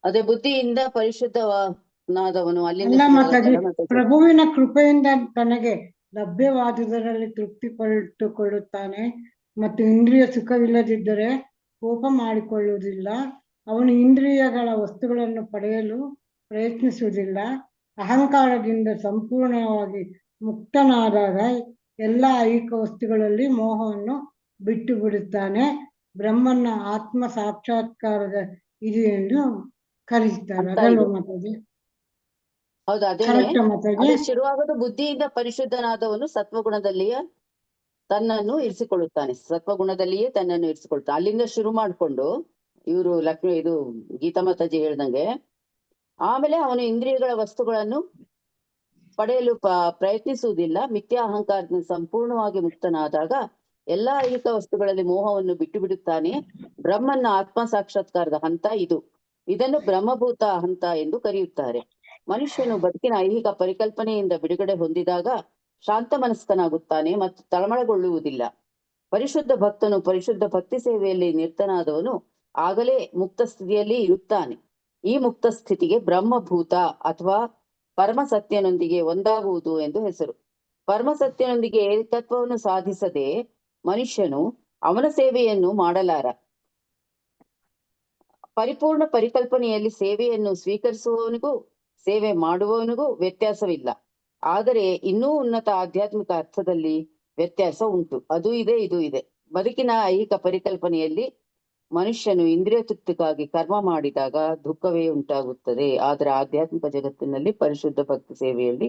ಅದೇ ಬುದ್ಧಿಯಿಂದ ಪರಿಶುದ್ಧನಾದವನು ಅಲ್ಲ ಮಾತಾಜಿ, ಪ್ರಭುವಿನ ಕೃಪೆಯಿಂದ ತನಗೆ ಲಭ್ಯವಾದುದರಲ್ಲಿ ತೃಪ್ತಿ ಪಟ್ಟುಕೊಳ್ಳುತ್ತಾನೆ ಮತ್ತು ಇಂದ್ರಿಯ ಸುಖವಿಲ್ಲದಿದ್ದರೆ ಕೋಪ ಮಾಡಿಕೊಳ್ಳುವುದಿಲ್ಲ. ಅವನು ಇಂದ್ರಿಯಗಳ ವಸ್ತುಗಳನ್ನು ಪಡೆಯಲು ಪ್ರಯತ್ನಿಸುವುದಿಲ್ಲ. ಅಹಂಕಾರದಿಂದ ಸಂಪೂರ್ಣವಾಗಿ ಮುಕ್ತನಾದಾಗ ಎಲ್ಲ ಐಹಿಕ ವಸ್ತುಗಳಲ್ಲಿ ಮೋಹವನ್ನು ಬಿಟ್ಟು ಬಿಡುತ್ತಾನೆ. ಬ್ರಹ್ಮನ ಆತ್ಮ ಸಾಕ್ಷಾತ್ಕಾರದ ಇದು ಎಂದು ಕರೀತಾರೆ. ಅಂತ ಅದಲ್ವ ಇದೆ. ಮಾತಾಜಿ? ಹೌದು, ಅದೇನೆ. ಕರೆಕ್ಟ್ ಮಾತಾಜಿ? ಅದು ಶುರುವಾಗೋದು ಬುದ್ಧಿಯಿಂದ ಪರಿಶುದ್ಧನಾದವನು ಸತ್ವಗುಣದಲ್ಲಿಯೇ ತನ್ನನ್ನು ಇರಿಸಿಕೊಳ್ಳುತ್ತಾನೆ. ಸತ್ವಗುಣದಲ್ಲಿಯೇ ತನ್ನನ್ನು ಇರಿಸಿಕೊಳ್ತಾನೆ. ಅಲ್ಲಿಂದ ಶುರು ಮಾಡ್ಕೊಂಡು ಇವರು ಇದು ಗೀತಾ ಮಾತಾಜಿ ಹೇಳ್ದಂಗೆ ಆಮೇಲೆ ಅವನು ಇಂದ್ರಿಯಗಳ ವಸ್ತುಗಳನ್ನು ಪಡೆಯಲು ಪ್ರಯತ್ನಿಸುವುದಿಲ್ಲ. ಮಿಥ್ಯಾ ಅಹಂಕಾರದಿಂದ ಸಂಪೂರ್ಣವಾಗಿ ಮುಕ್ತನಾದಾಗ ಎಲ್ಲಾ ಐಹಿಕ ವಸ್ತುಗಳಲ್ಲಿ ಮೋಹವನ್ನು ಬಿಟ್ಟು ಬಿಡುತ್ತಾನೆ. ಬ್ರಹ್ಮನ ಆತ್ಮ ಸಾಕ್ಷಾತ್ಕಾರದ ಹಂತ ಇದು. ಇದನ್ನು ಬ್ರಹ್ಮಭೂತ ಹಂತ ಎಂದು ಕರೆಯುತ್ತಾರೆ. ಮನುಷ್ಯನು ಬದುಕಿನ ಐಹಿಕ ಪರಿಕಲ್ಪನೆಯಿಂದ ಬಿಡುಗಡೆ ಹೊಂದಿದಾಗ ಶಾಂತ ಮನಸ್ಕನಾಗುತ್ತಾನೆ ಮತ್ತು ತಳಮಳಗೊಳ್ಳುವುದಿಲ್ಲ. ಪರಿಶುದ್ಧ ಭಕ್ತನು ಪರಿಶುದ್ಧ ಭಕ್ತಿ ಸೇವೆಯಲ್ಲಿ ನಿರತನಾದವನು ಆಗಲೇ ಮುಕ್ತ ಸ್ಥಿತಿಯಲ್ಲಿ ಇರುತ್ತಾನೆ. ಈ ಮುಕ್ತ ಸ್ಥಿತಿಗೆ ಬ್ರಹ್ಮಭೂತ ಅಥವಾ ಪರಮಸತ್ಯನೊಂದಿಗೆ ಒಂದಾಗುವುದು ಎಂದು ಹೆಸರು. ಪರಮಸತ್ಯನೊಂದಿಗೆ ಏಕತ್ವವನ್ನು ಸಾಧಿಸದೆ ಮನುಷ್ಯನು ಅವನ ಸೇವೆಯನ್ನು ಮಾಡಲಾರ. ಪರಿಪೂರ್ಣ ಪರಿಕಲ್ಪನೆಯಲ್ಲಿ ಸೇವೆಯನ್ನು ಸ್ವೀಕರಿಸುವವನಿಗೂ ಸೇವೆ ಮಾಡುವವನಿಗೂ ವ್ಯತ್ಯಾಸವಿಲ್ಲ. ಆದರೆ ಇನ್ನೂ ಉನ್ನತ ಆಧ್ಯಾತ್ಮಿಕ ಅರ್ಥದಲ್ಲಿ ವ್ಯತ್ಯಾಸ ಉಂಟು. ಅದು ಇದೆ, ಇದು ಇದೆ. ಬದುಕಿನ ಐಹಿಕ ಪರಿಕಲ್ಪನೆಯಲ್ಲಿ ಮನುಷ್ಯನು ಇಂದ್ರಿಯ ತೃಪ್ತಿಗಾಗಿ ಕರ್ಮ ಮಾಡಿದಾಗ ದುಃಖವೇ ಉಂಟಾಗುತ್ತದೆ. ಆದರೆ ಆಧ್ಯಾತ್ಮಿಕ ಜಗತ್ತಿನಲ್ಲಿ ಪರಿಶುದ್ಧ ಭಕ್ತಿ ಸೇವೆಯಲ್ಲಿ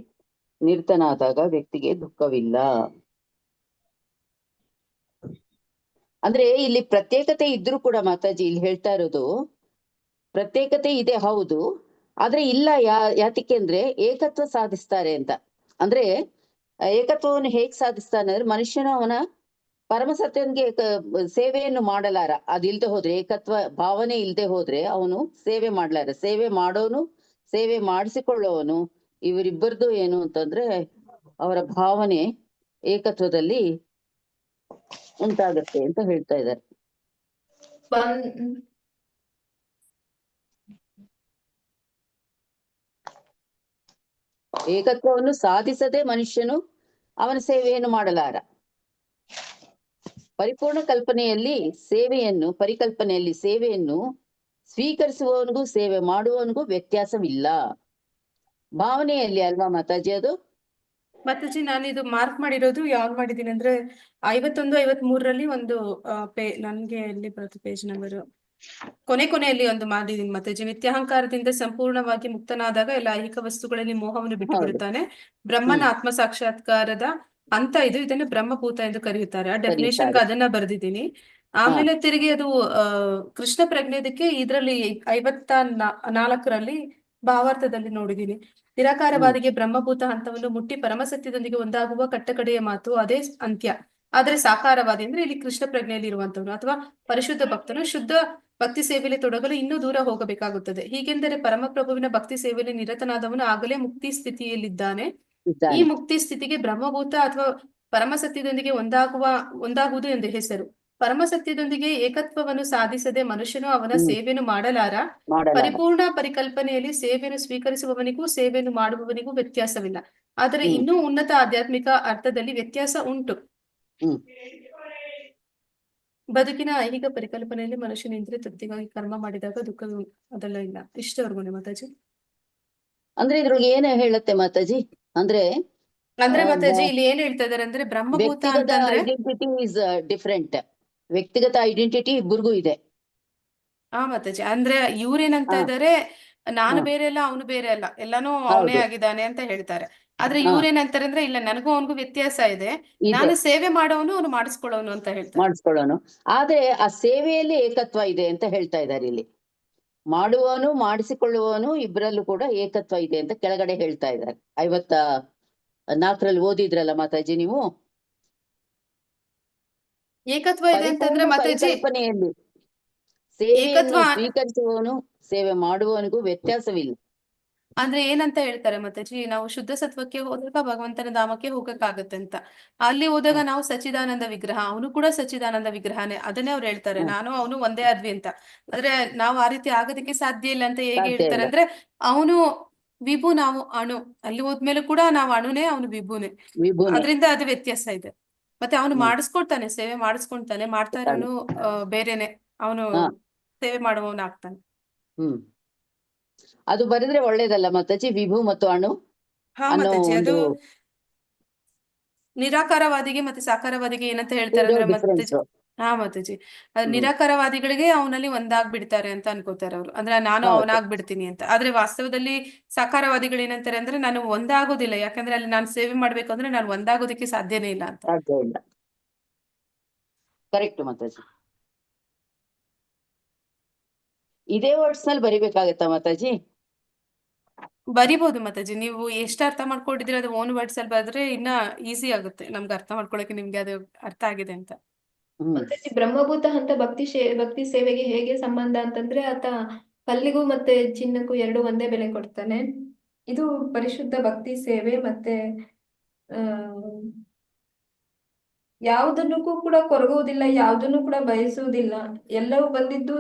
ನಿರತನಾದಾಗ ವ್ಯಕ್ತಿಗೆ ದುಃಖವಿಲ್ಲ. ಅಂದ್ರೆ ಇಲ್ಲಿ ಪ್ರತ್ಯೇಕತೆ ಇದ್ರೂ ಕೂಡ ಮಾತಾಜಿ ಇಲ್ಲಿ ಹೇಳ್ತಾ ಇರೋದು, ಪ್ರತ್ಯೇಕತೆ ಇದೆ ಹೌದು, ಆದ್ರೆ ಇಲ್ಲ ಯಾತಕ್ಕೆ ಅಂದ್ರೆ ಏಕತ್ವ ಸಾಧಿಸ್ತಾರೆ ಅಂತ. ಅಂದ್ರೆ ಏಕತ್ವವನ್ನು ಹೇಗ್ ಸಾಧಿಸ್ತಾನೆ ಅಂದ್ರೆ ಮನುಷ್ಯನು ಅವನ ಪರಮಸತ್ಯನ್ಗೆ ಸೇವೆಯನ್ನು ಮಾಡಲಾರ. ಅದಿಲ್ದೆ ಹೋದ್ರೆ, ಏಕತ್ವ ಭಾವನೆ ಇಲ್ದೆ ಹೋದ್ರೆ ಅವನು ಸೇವೆ ಮಾಡ್ಲಾರ. ಸೇವೆ ಮಾಡೋನು, ಸೇವೆ ಮಾಡಿಸಿಕೊಳ್ಳೋವನು, ಇವರಿಬ್ಬರದು ಏನು ಅಂತಂದ್ರೆ ಅವರ ಭಾವನೆ ಏಕತ್ವದಲ್ಲಿ ಉಂಟಾಗತ್ತೆ ಅಂತ ಹೇಳ್ತಾ ಇದ್ದಾರೆ. ಏಕತ್ವವನ್ನು ಸಾಧಿಸದೆ ಮನುಷ್ಯನು ಅವನ ಸೇವೆಯನ್ನು ಮಾಡಲಾರ. ಪರಿಪೂರ್ಣ ಪರಿಕಲ್ಪನೆಯಲ್ಲಿ ಸೇವೆಯನ್ನು ಸ್ವೀಕರಿಸುವವನಿಗೂ ಸೇವೆ ಮಾಡುವವನಿಗೂ ವ್ಯತ್ಯಾಸವಿಲ್ಲ. ಭಾವನೆಯಲ್ಲಿ ಅಲ್ವಾ ಮಾತಾಜಿ ಅದು? ಮಾತಾಜಿ, ನಾನು ಇದು ಮಾರ್ಕ್ ಮಾಡಿರೋದು ಯಾವ್ದು ಮಾಡಿದೀನಿ ಅಂದ್ರೆ 51-53ರಲ್ಲಿ ಒಂದು ನನ್ಗೆ ಎಲ್ಲಿ ಬರುತ್ತೆ ಪೇಜ್ ನಂಬರ್ ಕೊನೆಯಲ್ಲಿ ಒಂದು ಮಾಡಿದೀನಿ ಮಾತಾಜಿ. ಮಿಥ್ಯಾಹಂಕಾರದಿಂದ ಸಂಪೂರ್ಣವಾಗಿ ಮುಕ್ತನಾದಾಗ ಎಲ್ಲ ಐಹಿಕ ವಸ್ತುಗಳಲ್ಲಿ ಮೋಹವನ್ನು ಬಿಟ್ಟು ಬಿಡುತ್ತಾನೆ. ಬ್ರಹ್ಮನ ಆತ್ಮ ಸಾಕ್ಷಾತ್ಕಾರದ ಅಂತ ಇದು. ಇದನ್ನು ಬ್ರಹ್ಮಭೂತ ಎಂದು ಕರೆಯುತ್ತಾರೆ. ಆ ಡೆಫಿನೇಷನ್ ಅದನ್ನ ಬರೆದಿದ್ದೀನಿ. ಆಮೇಲೆ ತಿರುಗಿ ಅದು ಕೃಷ್ಣ ಪ್ರಜ್ಞೆದಕ್ಕೆ ಇದರಲ್ಲಿ 54ರಲ್ಲಿ ಭಾವಾರ್ಥದಲ್ಲಿ ನೋಡಿದೀನಿ. ನಿರಾಕಾರವಾದಿಗೆ ಬ್ರಹ್ಮಭೂತ ಹಂತವನ್ನು ಮುಟ್ಟಿ ಪರಮಸತ್ಯದೊಂದಿಗೆ ಒಂದಾಗುವ ಕಟ್ಟಕಡೆಯ ಮಾತು ಅದೇ ಅಂತ್ಯ. ಆದ್ರೆ ಸಾಕಾರವಾದಿ ಅಂದ್ರೆ ಇಲ್ಲಿ ಕೃಷ್ಣ ಪ್ರಜ್ಞೆಯಲ್ಲಿ ಇರುವಂತವನು ಅಥವಾ ಪರಿಶುದ್ಧ ಭಕ್ತನು ಶುದ್ಧ ಭಕ್ತಿ ಸೇವೆಯಲ್ಲಿ ತೊಡಗಲು ಇನ್ನೂ ದೂರ ಹೋಗಬೇಕಾಗುತ್ತದೆ. ಹೀಗೆಂದರೆ ಪರಮಪ್ರಭುವಿನ ಭಕ್ತಿ ಸೇವೆಯಲ್ಲಿ ನಿರತನಾದವನು ಆಗಲೇ ಮುಕ್ತಿ ಸ್ಥಿತಿಯಲ್ಲಿದ್ದಾನೆ. ಈ ಮುಕ್ತಿ ಸ್ಥಿತಿಗೆ ಬ್ರಹ್ಮಭೂತ ಅಥವಾ ಪರಮಸತ್ಯದೊಂದಿಗೆ ಒಂದಾಗುವುದು ಎಂದು ಹೆಸರು. ಪರಮಸತ್ಯದೊಂದಿಗೆ ಏಕತ್ವವನ್ನು ಸಾಧಿಸದೆ ಮನುಷ್ಯನು ಅವನ ಸೇವೆಯನ್ನು ಮಾಡಲಾರ. ಪರಿಪೂರ್ಣ ಪರಿಕಲ್ಪನೆಯಲ್ಲಿ ಸೇವೆಯನ್ನು ಸ್ವೀಕರಿಸುವವನಿಗೂ ಸೇವೆಯನ್ನು ಮಾಡುವವನಿಗೂ ವ್ಯತ್ಯಾಸವಿಲ್ಲ. ಆದರೆ ಇನ್ನೂ ಉನ್ನತ ಆಧ್ಯಾತ್ಮಿಕ ಅರ್ಥದಲ್ಲಿ ವ್ಯತ್ಯಾಸ ಉಂಟು. ಬದುಕಿನ ಐಹಿಕ ಪರಿಕಲ್ಪನೆಯಲ್ಲಿ ಮನುಷ್ಯನ ಇಂದ್ರಿಯ ತೃಪ್ತಿಗಾಗಿ ಕರ್ಮ ಮಾಡಿದಾಗ ದುಃಖ ಅದೆಲ್ಲ ಇಲ್ಲ. ಇಷ್ಟವರೆಗೂ ಮಾತಾಜಿ. ಅಂದ್ರೆ ಇದ್ರೊಳಗೆ ಏನ್ ಹೇಳುತ್ತೆ ಮಾತಾಜಿ ಅಂದ್ರೆ ಮಾತಾಜಿ ಇಲ್ಲಿ ಏನ್ ಹೇಳ್ತಾ ಇದಾರೆ ಅಂದ್ರೆ ಬ್ರಹ್ಮಭೂತ ಅಂತಂದ್ರೆ ಐಡೆಂಟಿಟಿ ಇಸ್ ಡಿಫರೆಂಟ್. ವ್ಯಕ್ತಿಗತ ಐಡೆಂಟಿಟಿ ಇಬ್ಬರಿಗೂ ಇದೆ. ಮಾತಾಜಿ ಅಂದ್ರೆ ಇವ್ರೇನಂತ ಇದಾರೆ, ನಾನು ಬೇರೆ ಅಲ್ಲ, ಅವನು ಬೇರೆ ಅಲ್ಲ, ಎಲ್ಲಾನು ಅವನೇ ಆಗಿದ್ದಾನೆ ಅಂತ ಹೇಳ್ತಾರೆ. ಆದ್ರೆ ಇವ್ರೇನಂತಾರೆ ಅಂದ್ರೆ ಇಲ್ಲ, ನನಗೂ ಅವನಿಗೂ ವ್ಯತ್ಯಾಸ ಇದೆ, ನಾನು ಸೇವೆ ಮಾಡೋನು, ಅವನು ಮಾಡಿಸ್ಕೊಳ್ಳೋನು ಅಂತ ಹೇಳ್ತಾರೆ. ಮಾಡಿಸ್ಕೊಳ್ಳೋನು. ಆದ್ರೆ ಆ ಸೇವೆಯಲ್ಲಿ ಏಕತ್ವ ಇದೆ ಅಂತ ಹೇಳ್ತಾ ಇದ್ದಾರೆ ಇಲ್ಲಿ. ಮಾಡುವವನು ಮಾಡಿಸಿಕೊಳ್ಳುವವನು ಇಬ್ಬರಲ್ಲೂ ಕೂಡ ಏಕತ್ವ ಇದೆ ಅಂತ ಕೆಳಗಡೆ ಹೇಳ್ತಾ ಇದ್ದಾರೆ. 54ರಲ್ಲಿ ಓದಿದ್ರಲ್ಲ ಮಾತಾಜಿ ನೀವು. ಏಕತ್ವ ಇದೆ ಅಂತಂದ್ರೆ ಮಾತಾಜಿ ಪರಿಕಲ್ಪನೆಯಲ್ಲಿ ಸೇವೆಯನ್ನು ಸ್ವೀಕರಿಸುವವನು ಸೇವೆ ಮಾಡುವವನಿಗೂ ವ್ಯತ್ಯಾಸವಿಲ್ಲ. ಅಂದ್ರೆ ಏನಂತ ಹೇಳ್ತಾರೆ ಮಾತಾಜಿ, ನಾವು ಶುದ್ಧ ಸತ್ವಕ್ಕೆ ಹೋದಾಗ ಭಗವಂತನ ಧಾಮಕ್ಕೆ ಹೋಗಕ್ಕಾಗತ್ತೆ ಅಂತ. ಅಲ್ಲಿ ಹೋದಾಗ ನಾವು ಸಚ್ಚಿದಾನಂದ ವಿಗ್ರಹ, ಅವನು ಕೂಡ ಸಚ್ಚಿದಾನಂದ ವಿಗ್ರಹನೇ, ಅದನ್ನೇ ಅವ್ರು ಹೇಳ್ತಾರೆ. ನಾನು ಅವನು ಒಂದೇ ಆದ್ವಿ ಅಂತ. ಆದ್ರೆ ನಾವು ಆ ರೀತಿ ಆಗೋದಕ್ಕೆ ಸಾಧ್ಯ ಇಲ್ಲ ಅಂತ ಹೇಗೆ ಹೇಳ್ತಾರೆ ಅಂದ್ರೆ, ಅವನು ವಿಭು, ನಾವು ಅಣು. ಅಲ್ಲಿ ಹೋದ್ಮೇಲೆ ಕೂಡ ನಾವು ಅಣುನೇ, ಅವನು ವಿಭುನೇ. ಅದರಿಂದ ಅದು ವ್ಯತ್ಯಾಸ ಇದೆ. ಮತ್ತೆ ಅವನು ಮಾಡಿಸ್ಕೊಳ್ತಾನೆ, ಸೇವೆ ಮಾಡಿಸ್ಕೊಳ್ತಾನೆ, ಮಾಡ್ತಾ ಇರೋನು ಬೇರೆನೆ, ಅವನು ಸೇವೆ ಮಾಡುವವನಾಗ್ತಾನೆ. ಹ್ಮ್ ಅದು ಬರೆದ್ರೆ ಒಳ್ಳೇದಲ್ಲ ಮಾತಾಜಿ, ವಿಭು ಮತ್ತು ಅಣು ಹಾ ಅನ್ನೋ ಮಾತಾಜಿ, ಅದು ಒಂದು ನಿರಾಕಾರವಾದಿಗೆ ಮತ್ತೆ ಸಾಕಾರವಾದಿಗೆ ಏನಂತ ಹೇಳ್ತಾರೆ ಇರೋ ಅಂದ್ರೆ ಡಿಫ್ರೆನ್ಸ್. ಮಾತಾಜಿ, ಹಾ ಮಾತಾಜಿ, ಅದು ಹ್ಮ್ ನಿರಾಕಾರವಾದಿಗಳಿಗೆ ಅವನಲ್ಲಿ ಒಂದಾಗ್ಬಿಡ್ತಾರೆ ಅಂತ ಅನ್ಕೋತಾರೆ ಅವರು, ಅಂದ್ರೆ ನಾನು ಹೌದು. ಅವನಾಗ್ಬಿಡ್ತೀನಿ ಅಂತ. ಆದ್ರೆ ವಾಸ್ತವದಲ್ಲಿ ಸಾಕಾರವಾದಿಗಳು ಏನಂತಾರೆ ಅಂದ್ರೆ ನಾನು ಒಂದಾಗೋದಿಲ್ಲ, ಯಾಕಂದ್ರೆ ಅಲ್ಲಿ ನಾನು ಸೇವೆ ಮಾಡ್ಬೇಕು ಅಂದ್ರೆ ನಾನು ಒಂದಾಗೋದಕ್ಕೆ ಸಾಧ್ಯನೇ ಇಲ್ಲ ಅಂತ. ಸಾಧ್ಯ ಇಲ್ಲ. ಕರೆಕ್ಟ್ ಮಾತಾಜಿ. ಇದೇ ವರ್ಡ್ಸ್ ನಲ್ಲಿ ಬರಿಬೇಕಾಗತ್ತಾ ಮಾತಾಜಿ? ಬರಿಬಹುದು ಮಾತಾಜಿ, ನೀವು ಎಷ್ಟು ಅರ್ಥ ಮಾಡ್ಕೊಂಡಿದ್ರೆ ಅದು ಓನ್ ವರ್ಡ್ಸ್ ಅಲ್ಲಿ ಬರೆದ್ರೆ ಇನ್ನ ಈಸಿ ಆಗುತ್ತೆ ನಮ್ಗೆ ಅರ್ಥ ಮಾಡ್ಕೊಳಕ್ಕೆ, ನಿಮ್ಗೆ ಅದು ಅರ್ಥ ಆಗಿದೆ ಅಂತ. ಹ್ಮ್ ಮಾತಾಜಿ, ಬ್ರಹ್ಮಭೂತ ಹಂತ ಭಕ್ತಿ ಸೇವೆಗೆ ಹೇಗೆ ಸಂಬಂಧ ಅಂತಂದ್ರೆ ಆತ ಕಲ್ಲಿಗೂ ಮತ್ತೆ ಚಿನ್ನಕ್ಕೂ ಎರಡು ಒಂದೇ ಬೆಲೆ ಕೊಡ್ತಾನೆ. ಇದು ಪರಿಶುದ್ಧ ಭಕ್ತಿ ಸೇವೆ. ಮತ್ತೆ ಆ ಯಾವುದನ್ನಕ್ಕೂ ಕೂಡ ಕೊರಗುವುದಿಲ್ಲ, ಯಾವುದನ್ನು ಕೂಡ ಬಯಸುವುದಿಲ್ಲ. ಎಲ್ಲವೂ ಬಂದಿದ್ದು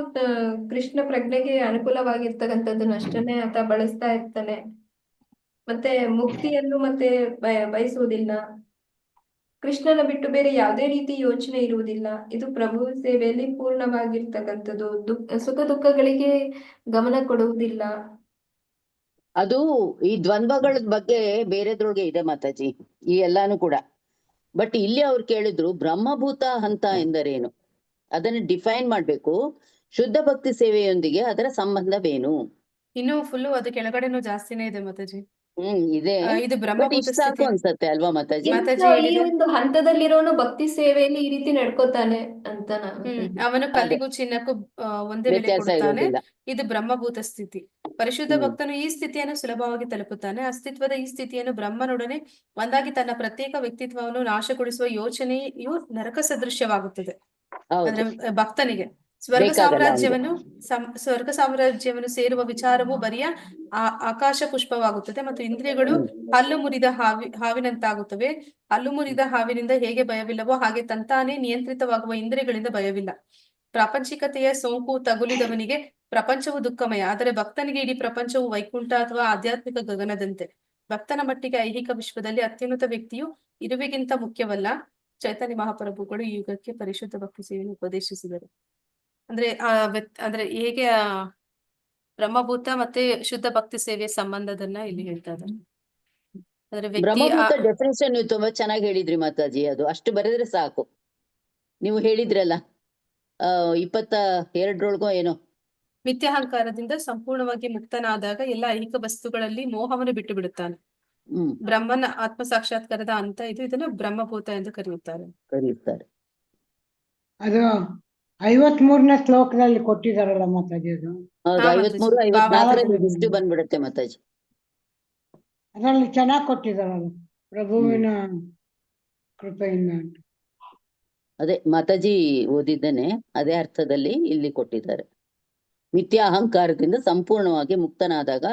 ಕೃಷ್ಣ ಪ್ರಜ್ಞೆಗೆ ಅನುಕೂಲವಾಗಿರ್ತಕ್ಕಂಥದ್ದನ್ನ ಅಷ್ಟನ್ನೇ ಆತ ಬಳಸ್ತಾ ಇರ್ತಾನೆ. ಮತ್ತೆ ಮುಕ್ತಿಯನ್ನು ಮತ್ತೆ ಬಯಸುವುದಿಲ್ಲ. ಕೃಷ್ಣನ ಬಿಟ್ಟು ಬೇರೆ ಯಾವುದೇ ರೀತಿ ಯೋಚನೆ ಇರುವುದಿಲ್ಲ. ಇದು ಪ್ರಭು ಸೇವೆಯಲ್ಲಿ ಪೂರ್ಣವಾಗಿರ್ತಕ್ಕಂಥದ್ದು. ಸುಖ ದುಃಖಗಳಿಗೆ ಗಮನ ಕೊಡುವುದಿಲ್ಲ. ಅದು ಈ ದ್ವಂದ್ವಗಳ ಬಗ್ಗೆ ಬೇರೆದ್ರೊಳಗೆ ಇದೆ ಮಾತಾಜಿ, ಈ ಎಲ್ಲಾನು ಕೂಡ. ಬಟ್ ಇಲ್ಲಿ ಅವ್ರು ಕೇಳಿದ್ರು ಬ್ರಹ್ಮಭೂತ ಹಂತ ಎಂದರೇನು, ಅದನ್ನು ಡಿಫೈನ್ ಮಾಡ್ಬೇಕು. ಶುದ್ಧ ಭಕ್ತಿ ಸೇವೆಯೊಂದಿಗೆ ಅದರ ಸಂಬಂಧವೇನು? ಇನ್ನು ಫುಲ್ಲು ಅದು ಕೆಳಗಡೆನೂ ಜಾಸ್ತಿನೇ ಇದೆ ಮಾತಾಜಿ. ಇದೆ. ಇದು ಬಟ್ ಬ್ರಹ್ಮಭೂತ ಇಷ್ಟ ಸ್ಥಿತಿ ಸಾಕು ಅನ್ಸತ್ತೆ ಅಲ್ವಾ ಮಾತಾಜಿ? ಮಾತಾಜಿ ಈ ಹೇಳಿದೆ. ಒಂದು ಹಂತದಲ್ಲಿರೋನು ಭಕ್ತಿ ಸೇವೆಯಲ್ಲಿ ಈ ರೀತಿ ನಡ್ಕೋತಾನೆ ಅಂತ ಅವನು ಅದೇ ಕಲ್ಲಿಗೂ ಚಿನ್ನಕ್ಕೂ ಒಂದೇ ಬೆಲೆ ವ್ಯತ್ಯಾಸ ಕೊಡುತ್ತಾನೆ. ಇರೋದಿಲ್ಲ. ಇದು ಬ್ರಹ್ಮಭೂತ ಸ್ಥಿತಿ. ಪರಿಶುದ್ಧ ಹ್ಮ್ ಭಕ್ತನು ಈ ಸ್ಥಿತಿಯನ್ನು ಸುಲಭವಾಗಿ ತಲುಪುತ್ತಾನೆ. ಅಸ್ತಿತ್ವದ ಈ ಸ್ಥಿತಿಯನ್ನು ಬ್ರಹ್ಮನೊಡನೆ ಒಂದಾಗಿ ತನ್ನ ಪ್ರತ್ಯೇಕ ವ್ಯಕ್ತಿತ್ವವನ್ನು ನಾಶಗೊಳಿಸುವ ಯೋಚನೆಯು ನರಕ ಸದೃಶ್ಯವಾಗುತ್ತದೆ. ಅಂದ್ರೆ ಹೌದು. ಭಕ್ತನಿಗೆ ಸ್ವರ್ಗ ಬೇಕಾಗಲ್ಲ ಅವ್ನಿಗೆ. ಸ್ವರ್ಗ ಸಾಮ್ರಾಜ್ಯವನ್ನು ಸೇರುವ ವಿಚಾರವು ಬರಿಯ ಆಕಾಶ ಪುಷ್ಪವಾಗುತ್ತದೆ. ಮತ್ತು ಇಂದ್ರಿಯಗಳು ಹಲ್ಲು ಮುರಿದ ಹಾವಿನಂತಾಗುತ್ತವೆ. ಹಲ್ಲು ಮುರಿದ ಹಾವಿನಿಂದ ಹೇಗೆ ಭಯವಿಲ್ಲವೋ ಹಾಗೆ ತಂತಾನೇ ನಿಯಂತ್ರಿತವಾಗುವ ಇಂದ್ರಿಯಗಳಿಂದ ಭಯವಿಲ್ಲ. ಪ್ರಾಪಂಚಿಕತೆಯ ಸೋಂಕು ತಗುಲಿದವನಿಗೆ ಪ್ರಪಂಚವು ದುಃಖಮಯ, ಆದರೆ ಭಕ್ತನಿಗೆ ಇಡೀ ಪ್ರಪಂಚವು ವೈಕುಂಠ ಅಥವಾ ಆಧ್ಯಾತ್ಮಿಕ ಗಗನದಂತೆ. ಭಕ್ತನ ಮಟ್ಟಿಗೆ ಐಹಿಕ ವಿಶ್ವದಲ್ಲಿ ಅತ್ಯುನ್ನತ ವ್ಯಕ್ತಿಯು ಇರುವಿಗಿಂತ ಮುಖ್ಯವಲ್ಲ. ಚೈತನ್ಯ ಮಹಾಪ್ರಭುಗಳು ಈ ಯುಗಕ್ಕೆ ಪರಿಶುದ್ಧ ಭಕ್ತಿ ಸೇವೆಯನ್ನು ಉಪದೇಶಿಸಿದರು. ಅಂದ್ರೆ ಅಂದ್ರೆ ಹೇಗೆ ಬ್ರಹ್ಮಭೂತ ಮತ್ತೆ ಶುದ್ಧ ಭಕ್ತಿ ಸೇವೆಯ ಸಂಬಂಧದನ್ನ ಇಲ್ಲಿ ಹೇಳ್ತಾ ಇದ್ದಾರೆ. ಅಂದ್ರೆ ವ್ಯಕ್ತಿ ಬ್ರಹ್ಮಭೂತ ಡೆಫಿನೇಷನ್ ನೀವು ತುಂಬಾ ಚೆನ್ನಾಗಿ ಹೇಳಿದ್ರಿ ಮಾತಾಜಿ, ಅದು ಅಷ್ಟು ಬರೆದ್ರೆ ಸಾಕು. ನೀವು ಹೇಳಿದ್ರಲ್ಲ 22ರೊಳಗೋ ಏನೋ, ಮಿಥ್ಯಾಹಂಕಾರದಿಂದ ಸಂಪೂರ್ಣವಾಗಿ ಮುಕ್ತನಾದಾಗ ಎಲ್ಲ ಐಹಿಕ ವಸ್ತುಗಳಲ್ಲಿ ಮೋಹವನ್ನು ಬಿಟ್ಟು ಬಿಡುತ್ತಾನೆ. ಹ್ಮ್ ಬ್ರಹ್ಮನ ಆತ್ಮ ಸಾಕ್ಷಾತ್ಕಾರದ ಅಂತ ಇದನ್ನು ಬ್ರಹ್ಮಭೂತ ಎಂದು ಕರೆಯುತ್ತಾರೆ. ಅದು 53ನೇ ಶ್ಲೋಕದಲ್ಲಿ ಕೊಟ್ಟಿದಾರಲ್ಲ ಮಾತಾಜಿ, ಅದು ಹೌದು. ಹಾ, 53, ಮಾತಾಜಿ. 54 ಇಷ್ಟು ಬಂದ್ಬಿಡುತ್ತೆ ಮಾತಾಜಿ. ಅದ್ರಲ್ಲಿ ಚೆನ್ನಾಗಿ ಕೊಟ್ಟಿದಾರಲ್ಲ, ಪ್ರಭುವಿನ ಕೃಪೆಯಿಂದ ಅಂತ. ಅದೇ ಮಾತಾಜಿ ಓದಿದ್ದೇನೆ, ಅದೇ ಅರ್ಥದಲ್ಲಿ ಇಲ್ಲಿ ಕೊಟ್ಟಿದ್ದಾರೆ. ಮಿಥ್ಯಾ ಅಹಂಕಾರದಿಂದ ಸಂಪೂರ್ಣವಾಗಿ ಮುಕ್ತನಾದಾಗ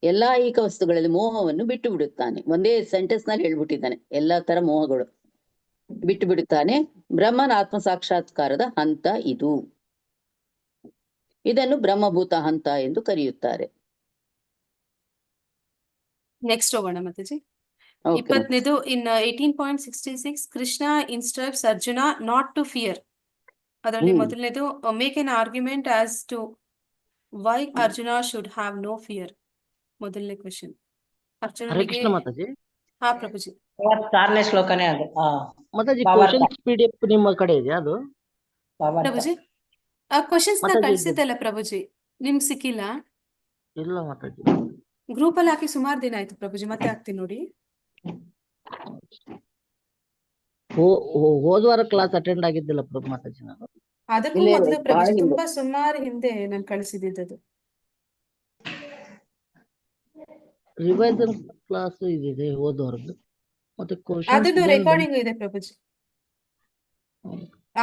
ಎಲ್ಲಾ ಐಹಿಕ ವಸ್ತುಗಳಲ್ಲಿ ಮೋಹವನ್ನು ಬಿಟ್ಟು ಬಿಡುತ್ತಾನೆ. ಒಂದೇ ಸೆಂಟೆನ್ಸ್ ನಲ್ಲಿ ಹೇಳ್ಬಿಟ್ಟಿದ್ದಾನೆ, ಎಲ್ಲಾ ತರ ಮೋಹಗಳು ಬಿಟ್ಟು ಬಿಡುತ್ತಾನೆ. ಬ್ರಹ್ಮನ ಆತ್ಮ ಸಾಕ್ಷಾತ್ಕಾರದ ಹಂತ ಇದು. ಇದನ್ನು ಬ್ರಹ್ಮಭೂತ ಹಂತ ಎಂದು ಕರೆಯುತ್ತಾರೆ. ನೆಕ್ಸ್ಟ್ ಹೋಗೋಣ ಮಾತಾಜಿ. Okay. 20ನೇದು in 18.66 Krishna instructs Arjuna not to fear. ಅದರಲ್ಲಿ ಮೊದಲನೇದು make an argument as to why Arjuna should have no fear. ಮೊದಲನೇ ಕ್ವೆಶನ್ ಅರ್ಜುನನಿಗೆ. ಮಾತಾಜಿ. ಹಾ ಪ್ರಭುಜಿ. 6ನೇ ಶ್ಲೋಕನೇ ಅದು. ಮಾತಾಜಿ ಭಾವಾರ್ಥ. ಕ್ವಶನ್ಸ್ PDF ನಿಮ್ಮ ಕಡೆ ಇದೆಯಾ ಅದು? ಭಾವಾರ್ಥ. ಪ್ರಭುಜಿ ಆ ಕ್ವಶನ್ಸ್ ನ ಮಾತಾಜಿ ಕಳ್ಸಿದ್ದಲ್ಲ ಪ್ರಭುಜಿ, ನಿಮ್ಗೆ ಸಿಕ್ಕಿಲ್ಲ? ಇಲ್ಲ ಮಾತಾಜಿ. ಗ್ರೂಪ್ ಅಲ್ಲಿ ಹಾಕಿ ಸುಮಾರು ದಿನ ಆಯ್ತು ಪ್ರಭುಜಿ, ಮತ್ತೆ ಹಾಕ್ತೀನಿ ನೋಡಿ. ಹೋದ್ವಾರ ಕ್ಲಾಸ್ ಅಟೆಂಡ್ ಆಗಿದ್ದಿಲ್ಲ ಪ್ರಭು ಮಾತಾಜಿ ನಾನು. ಅದಕ್ಕೂ ಇಲ್ಲೇ ಮೊದಲು ಬಹಳ ಪ್ರಭುಜಿ, ಹಿಂದೆ. ತುಂಬಾ ಸುಮಾರು ಹಿಂದೆ ನಾನು ಕಳಿಸಿದ್ದು. ರಿವೈಸನ್ ಕ್ಲಾಸ್ ಇದೆ ಹೋದ್ವಾರದ್ದು. ಮತ್ತೆ ಅದನ್ನು ಕ್ವಶನ್ಸ್ ರೆಕಾರ್ಡಿಂಗ್ ಇದೆ ಪ್ರಭುಜಿ,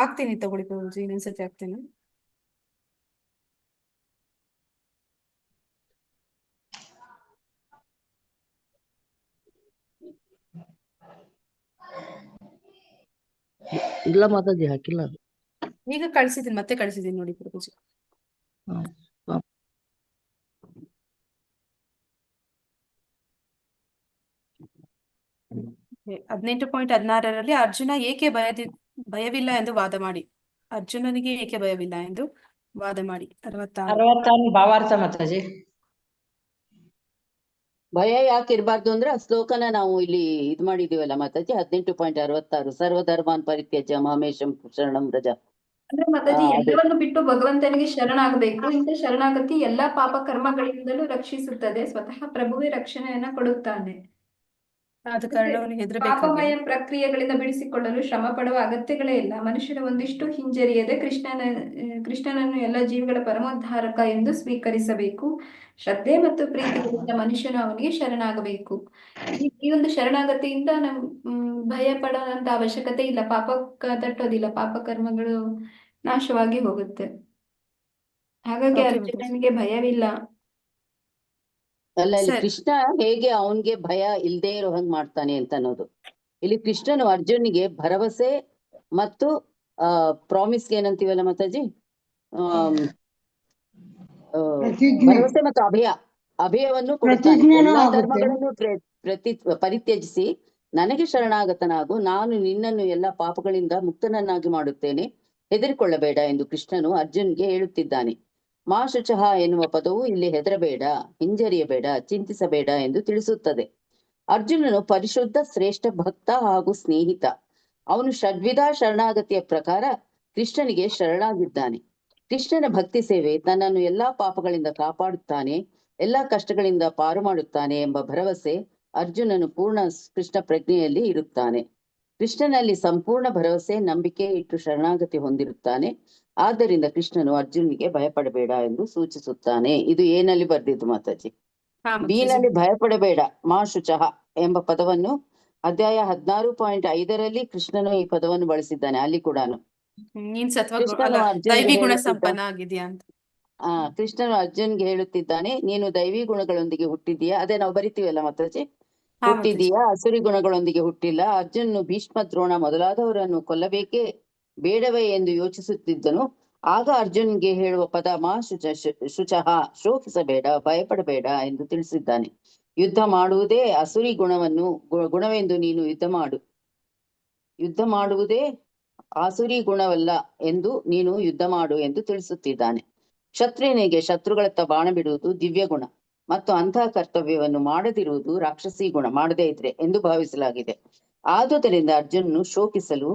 ಆಗ್ತೀನಿ ತಗೊಳ್ಳಿ ಪ್ರಭುಜಿ, ಇನ್ನೊಂದ್ಸತಿ ಆಗ್ತೇನೆ. ಇಲ್ಲ ಮಾತಾಜಿ ಹಾಕಿಲ್ಲ ಅದು. ಈಗ ಕಳ್ಸಿದೀನಿ, ಮತ್ತೆ ಕಳ್ಸಿದೀನಿ ನೋಡಿ ಪ್ರಭುಜಿ. ಹ್ಮ್. 18.16ರಲ್ಲಿ ಅರ್ಜುನ ಏಕೆ ಭಯವಿಲ್ಲ ಎಂದು ವಾದ ಮಾಡಿ. ಅರ್ಜುನನಿಗೆ ಏಕೆ ಭಯವಿಲ್ಲ ಎಂದು ವಾದ ಮಾಡಿ. 66. 66 ಭಾವಾರ್ಥ ಮಾತಾಜಿ. ಭಯ ಯಾಕೆ ಇರಬಾರ್ದು ಅಂದ್ರೆ ಆ ಶ್ಲೋಕನ ನಾವು ಇಲ್ಲಿ ಇದ್ ಮಾಡಿದೀವಲ್ಲ ಮಾತಾಜಿ 18.66 ಸರ್ವಧರ್ಮಾನ್ ಪರಿತ್ಯಜ್ಯ ಮಾಮೇಶಂ ಶರಣಂ ವ್ರಜ. ಅಂದ್ರೆ ಮಾತಾಜಿ ಅದು ಎಲ್ಲವನ್ನು ಬಿಟ್ಟು ಭಗವಂತನಿಗೆ ಶರಣಾಗಬೇಕು. ಇಂಥ ಶರಣಾಗತಿ ಎಲ್ಲಾ ಪಾಪ ಕರ್ಮಗಳಿಂದಲೂ ರಕ್ಷಿಸುತ್ತದೆ. ಸ್ವತಃ ಪ್ರಭುವೇ ರಕ್ಷಣೆಯನ್ನ ಕೊಡುತ್ತಾನೆ. ಆದ ಕಾರಣ ಅವನು ಹೆದರಬೇಕಾಗಿಲ್ಲ. ಪಾಪಮಯ ಪ್ರಕ್ರಿಯೆಗಳಿಂದ ಬಿಡಿಸಿಕೊಳ್ಳಲು ಶ್ರಮ ಪಡುವ ಅಗತ್ಯಗಳೇ ಇಲ್ಲ. ಮನುಷ್ಯನ ಒಂದಿಷ್ಟು ಹಿಂಜರಿಯದೆ ಕೃಷ್ಣನನ್ನು ಎಲ್ಲ ಜೀವಿಗಳ ಪರಮೋದ್ಧಾರಕ ಎಂದು ಸ್ವೀಕರಿಸಬೇಕು. ಶ್ರದ್ಧೆ ಮತ್ತು ಪ್ರೀತಿಗಳಿಂದ ಮನುಷ್ಯನು ಅವನಿಗೆ ಶರಣಾಗಬೇಕು. ಈ ಒಂದು ಶರಣಾಗತಿಯಿಂದ ಭಯ ಪಡುವಂತ ಅವಶ್ಯಕತೆ ಇಲ್ಲ. ಪಾಪ ತಟ್ಟೋದಿಲ್ಲ, ಪಾಪ ಕರ್ಮಗಳು ನಾಶವಾಗಿ ಹೋಗುತ್ತೆ. ಹಾಗಾಗಿ Okay, ಅರ್ಜುನನಿಗೆ ಭಯವಿಲ್ಲ. ಅಲ್ಲ, ಇಲ್ಲಿ ಸರಿ. ಕೃಷ್ಣ ಹೇಗೆ ಅವನ್ಗೆ ಭಯ ಇಲ್ದೇ ಇರೋ ಹಂಗ್ ಮಾಡ್ತಾನೆ ಅಂತ ಅನ್ನೋದು. ಇಲ್ಲಿ ಕೃಷ್ಣನು ಅರ್ಜುನಿಗೆ ಭರವಸೆ ಮತ್ತು ಪ್ರಾಮಿಸ್ ಏನಂತೀವಲ್ಲ ಮಾತಾಜಿ, ಆಮ್, ಆ, ಪ್ರತಿಜ್ಞೆ. ಭರವಸೆ ಮತ್ತು ಅಭಯವನ್ನು ಕೊಡುತ್ತಾನೆ. ಪ್ರತಿಜ್ಞೆನೂ ಎಲ್ಲಾ ಆಗುತ್ತೆ. ಧರ್ಮಗಳನ್ನು ಪರಿತ್ಯಜಿಸಿ ನನಗೆ ಶರಣಾಗತನಾಗು, ನಾನು ನಿನ್ನನ್ನು ಎಲ್ಲಾ ಪಾಪಗಳಿಂದ ಮುಕ್ತನನ್ನಾಗಿ ಮಾಡುತ್ತೇನೆ, ಹೆದರಿಕೊಳ್ಳಬೇಡ ಎಂದು ಕೃಷ್ಣನು ಅರ್ಜುನ್ಗೆ ಹೇಳುತ್ತಿದ್ದಾನೆ. ಮಾ ಶುಚಃ ಎನ್ನುವ ಪದವು ಇಲ್ಲಿ ಹೆದರಬೇಡ, ಹಿಂಜರಿಯಬೇಡ, ಚಿಂತಿಸಬೇಡ ಎಂದು ತಿಳಿಸುತ್ತದೆ. ಅರ್ಜುನನು ಪರಿಶುದ್ಧ ಶ್ರೇಷ್ಠ ಭಕ್ತ ಹಾಗೂ ಸ್ನೇಹಿತ. ಅವನು ಷಡ್ವಿಧ ಶರಣಾಗತಿಯ ಪ್ರಕಾರ ಕೃಷ್ಣನಿಗೆ ಶರಣಾಗಿದ್ದಾನೆ. ಕೃಷ್ಣನ ಭಕ್ತಿ ಸೇವೆ ತನ್ನನ್ನು ಎಲ್ಲಾ ಪಾಪಗಳಿಂದ ಕಾಪಾಡುತ್ತಾನೆ, ಎಲ್ಲಾ ಕಷ್ಟಗಳಿಂದ ಪಾರು ಮಾಡುತ್ತಾನೆ ಎಂಬ ಭರವಸೆ ಅರ್ಜುನನು ಪೂರ್ಣ ಕೃಷ್ಣ ಪ್ರಜ್ಞೆಯಲ್ಲಿ ಇರುತ್ತಾನೆ. ಕೃಷ್ಣನಲ್ಲಿ ಸಂಪೂರ್ಣ ಭರವಸೆ ನಂಬಿಕೆ ಇಟ್ಟು ಶರಣಾಗತಿ ಹೊಂದಿರುತ್ತಾನೆ. ಆದ್ದರಿಂದ ಕೃಷ್ಣನು ಅರ್ಜುನಿಗೆ ಭಯಪಡಬೇಡ ಎಂದು ಸೂಚಿಸುತ್ತಾನೆ. ಇದು ಏನಲ್ಲಿ ಬರ್ದಿದ್ದು ಮಾತಾಜಿ? ಹಾ ಮಾತಾಜಿ. ಬೀನಲ್ಲಿ ಭಯಪಡಬೇಡ ಮಾ ಶುಚಃ ಎಂಬ ಪದವನ್ನು ಅಧ್ಯಾಯ 16.5 ಕೃಷ್ಣನು ಈ ಪದವನ್ನು ಬಳಸಿದ್ದಾನೆ. ಅಲ್ಲಿ ಕೂಡ ನೀನ್ ಕೃಷ್ಣನು ಅರ್ಜುನ್ಗೆ ದೈವಿ ಗುಣ ಹೇಳುತ್ತಿದ್ದ- ಸಂಪನ್ನ ಆಗಿದ್ಯಾ ಅಂತ. ಕೃಷ್ಣನು ಅರ್ಜುನ್ಗೆ ಹೇಳುತ್ತಿದ್ದಾನೆ, ನೀನು ದೈವಿ ಗುಣಗಳೊಂದಿಗೆ ಹುಟ್ಟಿದೀಯಾ. ಅದೇ ನಾವು ಬರಿತೀವಲ್ಲ ಮಾತಾಜಿ, ಹಾ ಮಾತಾಜಿ. ಹುಟ್ಟಿದೀಯಾ, ಅಸುರಿ ಗುಣಗಳೊಂದಿಗೆ ಹುಟ್ಟಿಲ್ಲ. ಅರ್ಜುನನು ಭೀಷ್ಮ, ದ್ರೋಣ ಮೊದಲಾದವರನ್ನು ಕೊಲ್ಲಬೇಕೇ ಬೇಡವೇ ಎಂದು ಯೋಚಿಸುತ್ತಿದ್ದನು. ಆಗ ಅರ್ಜುನ್ಗೆ ಹೇಳುವ ಪದ ಮಾ ಶುಚಃ, ಶೋಕಿಸಬೇಡ, ಭಯಪಡಬೇಡ ಎಂದು ತಿಳಿಸಿದ್ದಾನೆ. ಯುದ್ಧ ಮಾಡುವುದೇ ಅಸುರಿ ಗುಣವೆಂದು ನೀನು ಯುದ್ಧ ಮಾಡುವುದೇ ಆಸುರಿ ಗುಣವಲ್ಲ ಎಂದು ನೀನು ಯುದ್ಧ ಮಾಡು ಎಂದು ತಿಳಿಸುತ್ತಿದ್ದಾನೆ. ಕ್ಷತ್ರಿಯನಿಗೆ ಶತ್ರುಗಳತ್ತ ಬಾಣ ಬಿಡುವುದು ದಿವ್ಯ ಗುಣ ಮತ್ತು ಅಂತಹ ಕರ್ತವ್ಯವನ್ನು ಮಾಡದಿರುವುದು ರಾಕ್ಷಸಿ ಗುಣ, ಮಾಡದೇ ಇದ್ರೆ ಎಂದು ಭಾವಿಸಲಾಗಿದೆ. ಆದುದರಿಂದ ಅರ್ಜುನನು ಶೋಕಿಸಲು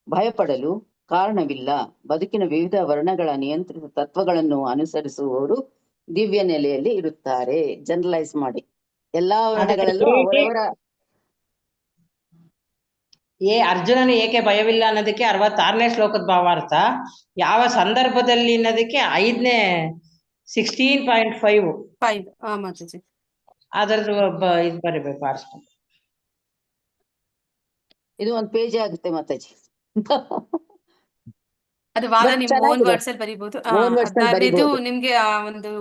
ಭಯಪಡಲು ಕಾರಣವಿಲ್ಲ. ಬದುಕಿನ ವಿವಿಧ ವರ್ಣಗಳ ನಿಯಂತ್ರಿತ ತತ್ವಗಳನ್ನು ಅನುಸರಿಸುವವರು ದಿವ್ಯ ನೆಲೆಯಲ್ಲಿ ಇರುತ್ತಾರೆ. ಜನರಲೈಸ್ ಮಾಡಿ ಎಲ್ಲಾ ವರ್ಣಗಳಲ್ಲೂ ಅವರವರ ಅರ್ಜುನನು ಏಕೆ ಭಯವಿಲ್ಲ ಅನ್ನೋದಕ್ಕೆ 66ನೇ ಶ್ಲೋಕದ ಭಾವಾರ್ಥ. ಯಾವ ಸಂದರ್ಭದಲ್ಲಿ ಅನ್ನೋದಕ್ಕೆ 5ನೇ 16.5 5. ಹಾ ಮಾತಾಜಿ. ಅದರದ್ದು ಇದು ಬರಿಬೇಕು ಆರಿಸ್ಕೊಂಡು. ಇದು ಒಂದು ಪೇಜ್ ಆಗುತ್ತೆ ಮಾತಾಜಿ. ಅದು ವಾದ But ನಿಮ್ಮ ಓನ್ ಚೆನ್ನಾಗಿದೆ. ವರ್ಡ್ಸ್ ಅಲ್ಲಿ ಬರೀಬಹುದು. Own words ಅಲ್ಲಿ 16ನೇದು ಬರೀಬಹುದು. ನಿಮ್ಗೆ ಆ ಒಂದು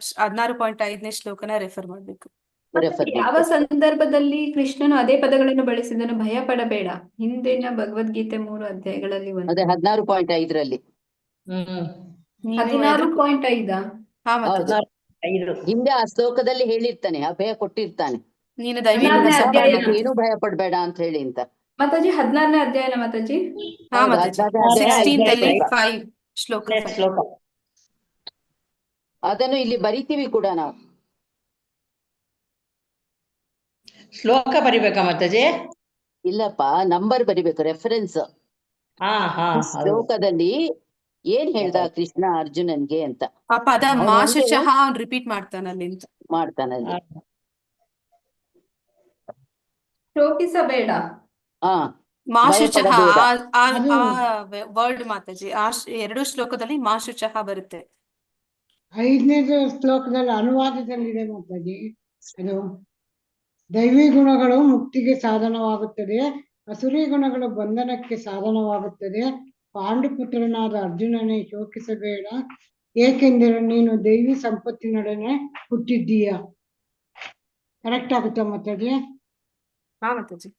16.5ನೇ ಶ್ಲೋಕನ ರೆಫರ್ ಮಾಡ್ಬೇಕು. ರೆಫರ್ ಯಾವ ಸಂದರ್ಭದಲ್ಲಿ ಕೃಷ್ಣನು ಅದೇ ಪದಗಳನ್ನು ಬಳಸಿದನು? ಭಯ ಪಡಬೇಡ. ಹಿಂದಿನ ಭಗವದ್ಗೀತೆ 3 ಅಧ್ಯಾಯಗಳಲ್ಲಿ ಅದೇ ಒಂದು 16.5 ನೀನು 16.5 ಹಾ ಮಾತಾಜಿ. 5 ಹಿಂದೆ ಆ ಶ್ಲೋಕದಲ್ಲಿ ಹೇಳಿರ್ತಾನೆ, ಅಭಯ ಕೊಟ್ಟಿರ್ತಾನೆ, ನೀನು ದೈವಿ ಗುಣ 16ನೇ ಸಂಪನ್ನ. ಅಧ್ಯಾಯ. ಏನು ಭಯ ಪಡ್ಬೇಡ ಅಂತ ಹೇಳಿ ಅಂತ. ಮಾತಾಜಿ 16ನೇ ಅಧ್ಯಾಯನ ಮಾತಾಜಿ. ಹಾ ಹೌದು, ಮಾತಾಜಿ. 16ನೇ ಅಧ್ಯಾಯ 16th ಅಲ್ಲಿ 5ನೇ 5 ಶ್ಲೋಕ 5. ಶ್ಲೋಕ. ಅದನ್ನು ಇಲ್ಲಿ ಬರಿತೀವಿ ಕೂಡ ನಾವು. ಶ್ಲೋಕ ಬರಿಬೇಕಾ ಮಾತಾಜಿ? ಇಲ್ಲಪ್ಪ, ನಂಬರ್ ಬರಿಬೇಕು, ರೆಫರೆನ್ಸ್. ಹಾ ಹೌದು. ಶ್ಲೋಕದಲ್ಲಿ ಏನ್ ಹೇಳ್ದ ಕೃಷ್ಣ ಅರ್ಜುನನ್ಗೆ ಅಂತ ಆ ಪದ ಅವ್ನು ಮಾ ಹಂಗೆ ಶುಚಃ ಅವ್ನು ರಿಪೀಟ್ ಮಾಡ್ತಾನಲ್ಲಿ ಅಂತ. ಮಾಡ್ತಾನಲ್ಲಿ. ಶೋಕಿಸಬೇಡ. ಹಾ ಮಾ ಭಯ ಶುಚಃ ಪಡಬೇಡ. ಅದು- ವರ್ಡ್ ಮಾತಾಜಿ. ಆ 2 ಶ್ಲೋಕದಲ್ಲಿ ಮಾ ಶುಚಃ ಬರುತ್ತೆ. 5ನೇದು ಶ್ಲೋಕದಲ್ಲಿ ಅನುವಾದದಲ್ಲಿದೆ ಮಾತಾಜಿ. ಅದು ದೈವಿ ಗುಣಗಳು ಮುಕ್ತಿಗೆ ಸಾಧನವಾಗುತ್ತದೆ, ಅಸುರಿ ಗುಣಗಳು ಬಂಧನಕ್ಕೆ ಸಾಧನವಾಗುತ್ತದೆ. ಪಾಂಡುಪುತ್ರನಾದ ಅರ್ಜುನನೇ ಶೋಕಿಸಬೇಡ, ಏಕೆಂದರೆ ನೀನು ದೈವಿ ಸಂಪತ್ತಿನೊಡನೆ ಹುಟ್ಟಿದ್ದೀಯ. ಕರೆಕ್ಟ್ ಆಗುತ್ತಾ ಮಾತಾಜಿ? ಹಾ ಮಾತಾಜಿ.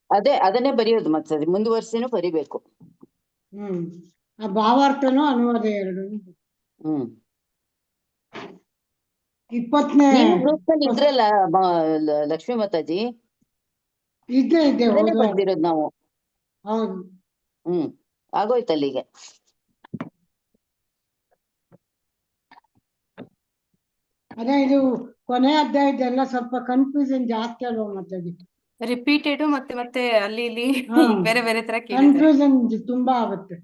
ಅದನ್ನೇ ಬರೆಯೋದು ಮತ್ತೆ ಮುಂದುವರ್ಸಿನೂ ಬರಿಬೇಕು. ಆ ಭಾವಾರ್ಥನೂ ಅನುವಾದ 2. 20ನೇ ನೀವು ಗ್ರೂಪ್ ನಲ್ಲಿ ಇದ್ರಲ್ಲ ಲಕ್ಷ್ಮೀ ಮಾತಾಜಿ, ಇದ್ದೇ ಅದನ್ನೇ ಹೌದು ಬರ್ದಿರೋದು ನಾವು. ಹೌದು. ಆಗೋಯ್ತಲ್ಲಿಗೆ. ಅದೇ ಇದು ಕೊನೆ ಅಧ್ಯಾಯದೆಲ್ಲ ಸ್ವಲ್ಪ ಕನ್ಫ್ಯೂಷನ್ ಜಾಸ್ತಿ ಅಲ್ವಾ ಮಾತಾಜಿ? ರಿಪೀಟೆಡ್ ಮತ್ತೆ ಮತ್ತೆ ಅಲ್ಲಿ ಇಲ್ಲಿ ಹಾ. ಬೇರೆ ಬೇರೆ ತರ ಕೇಳಿದ್ದಾರೆ. ಕನ್ಫ್ಯೂಷನ್ ತುಂಬಾ ಆಗುತ್ತೆ.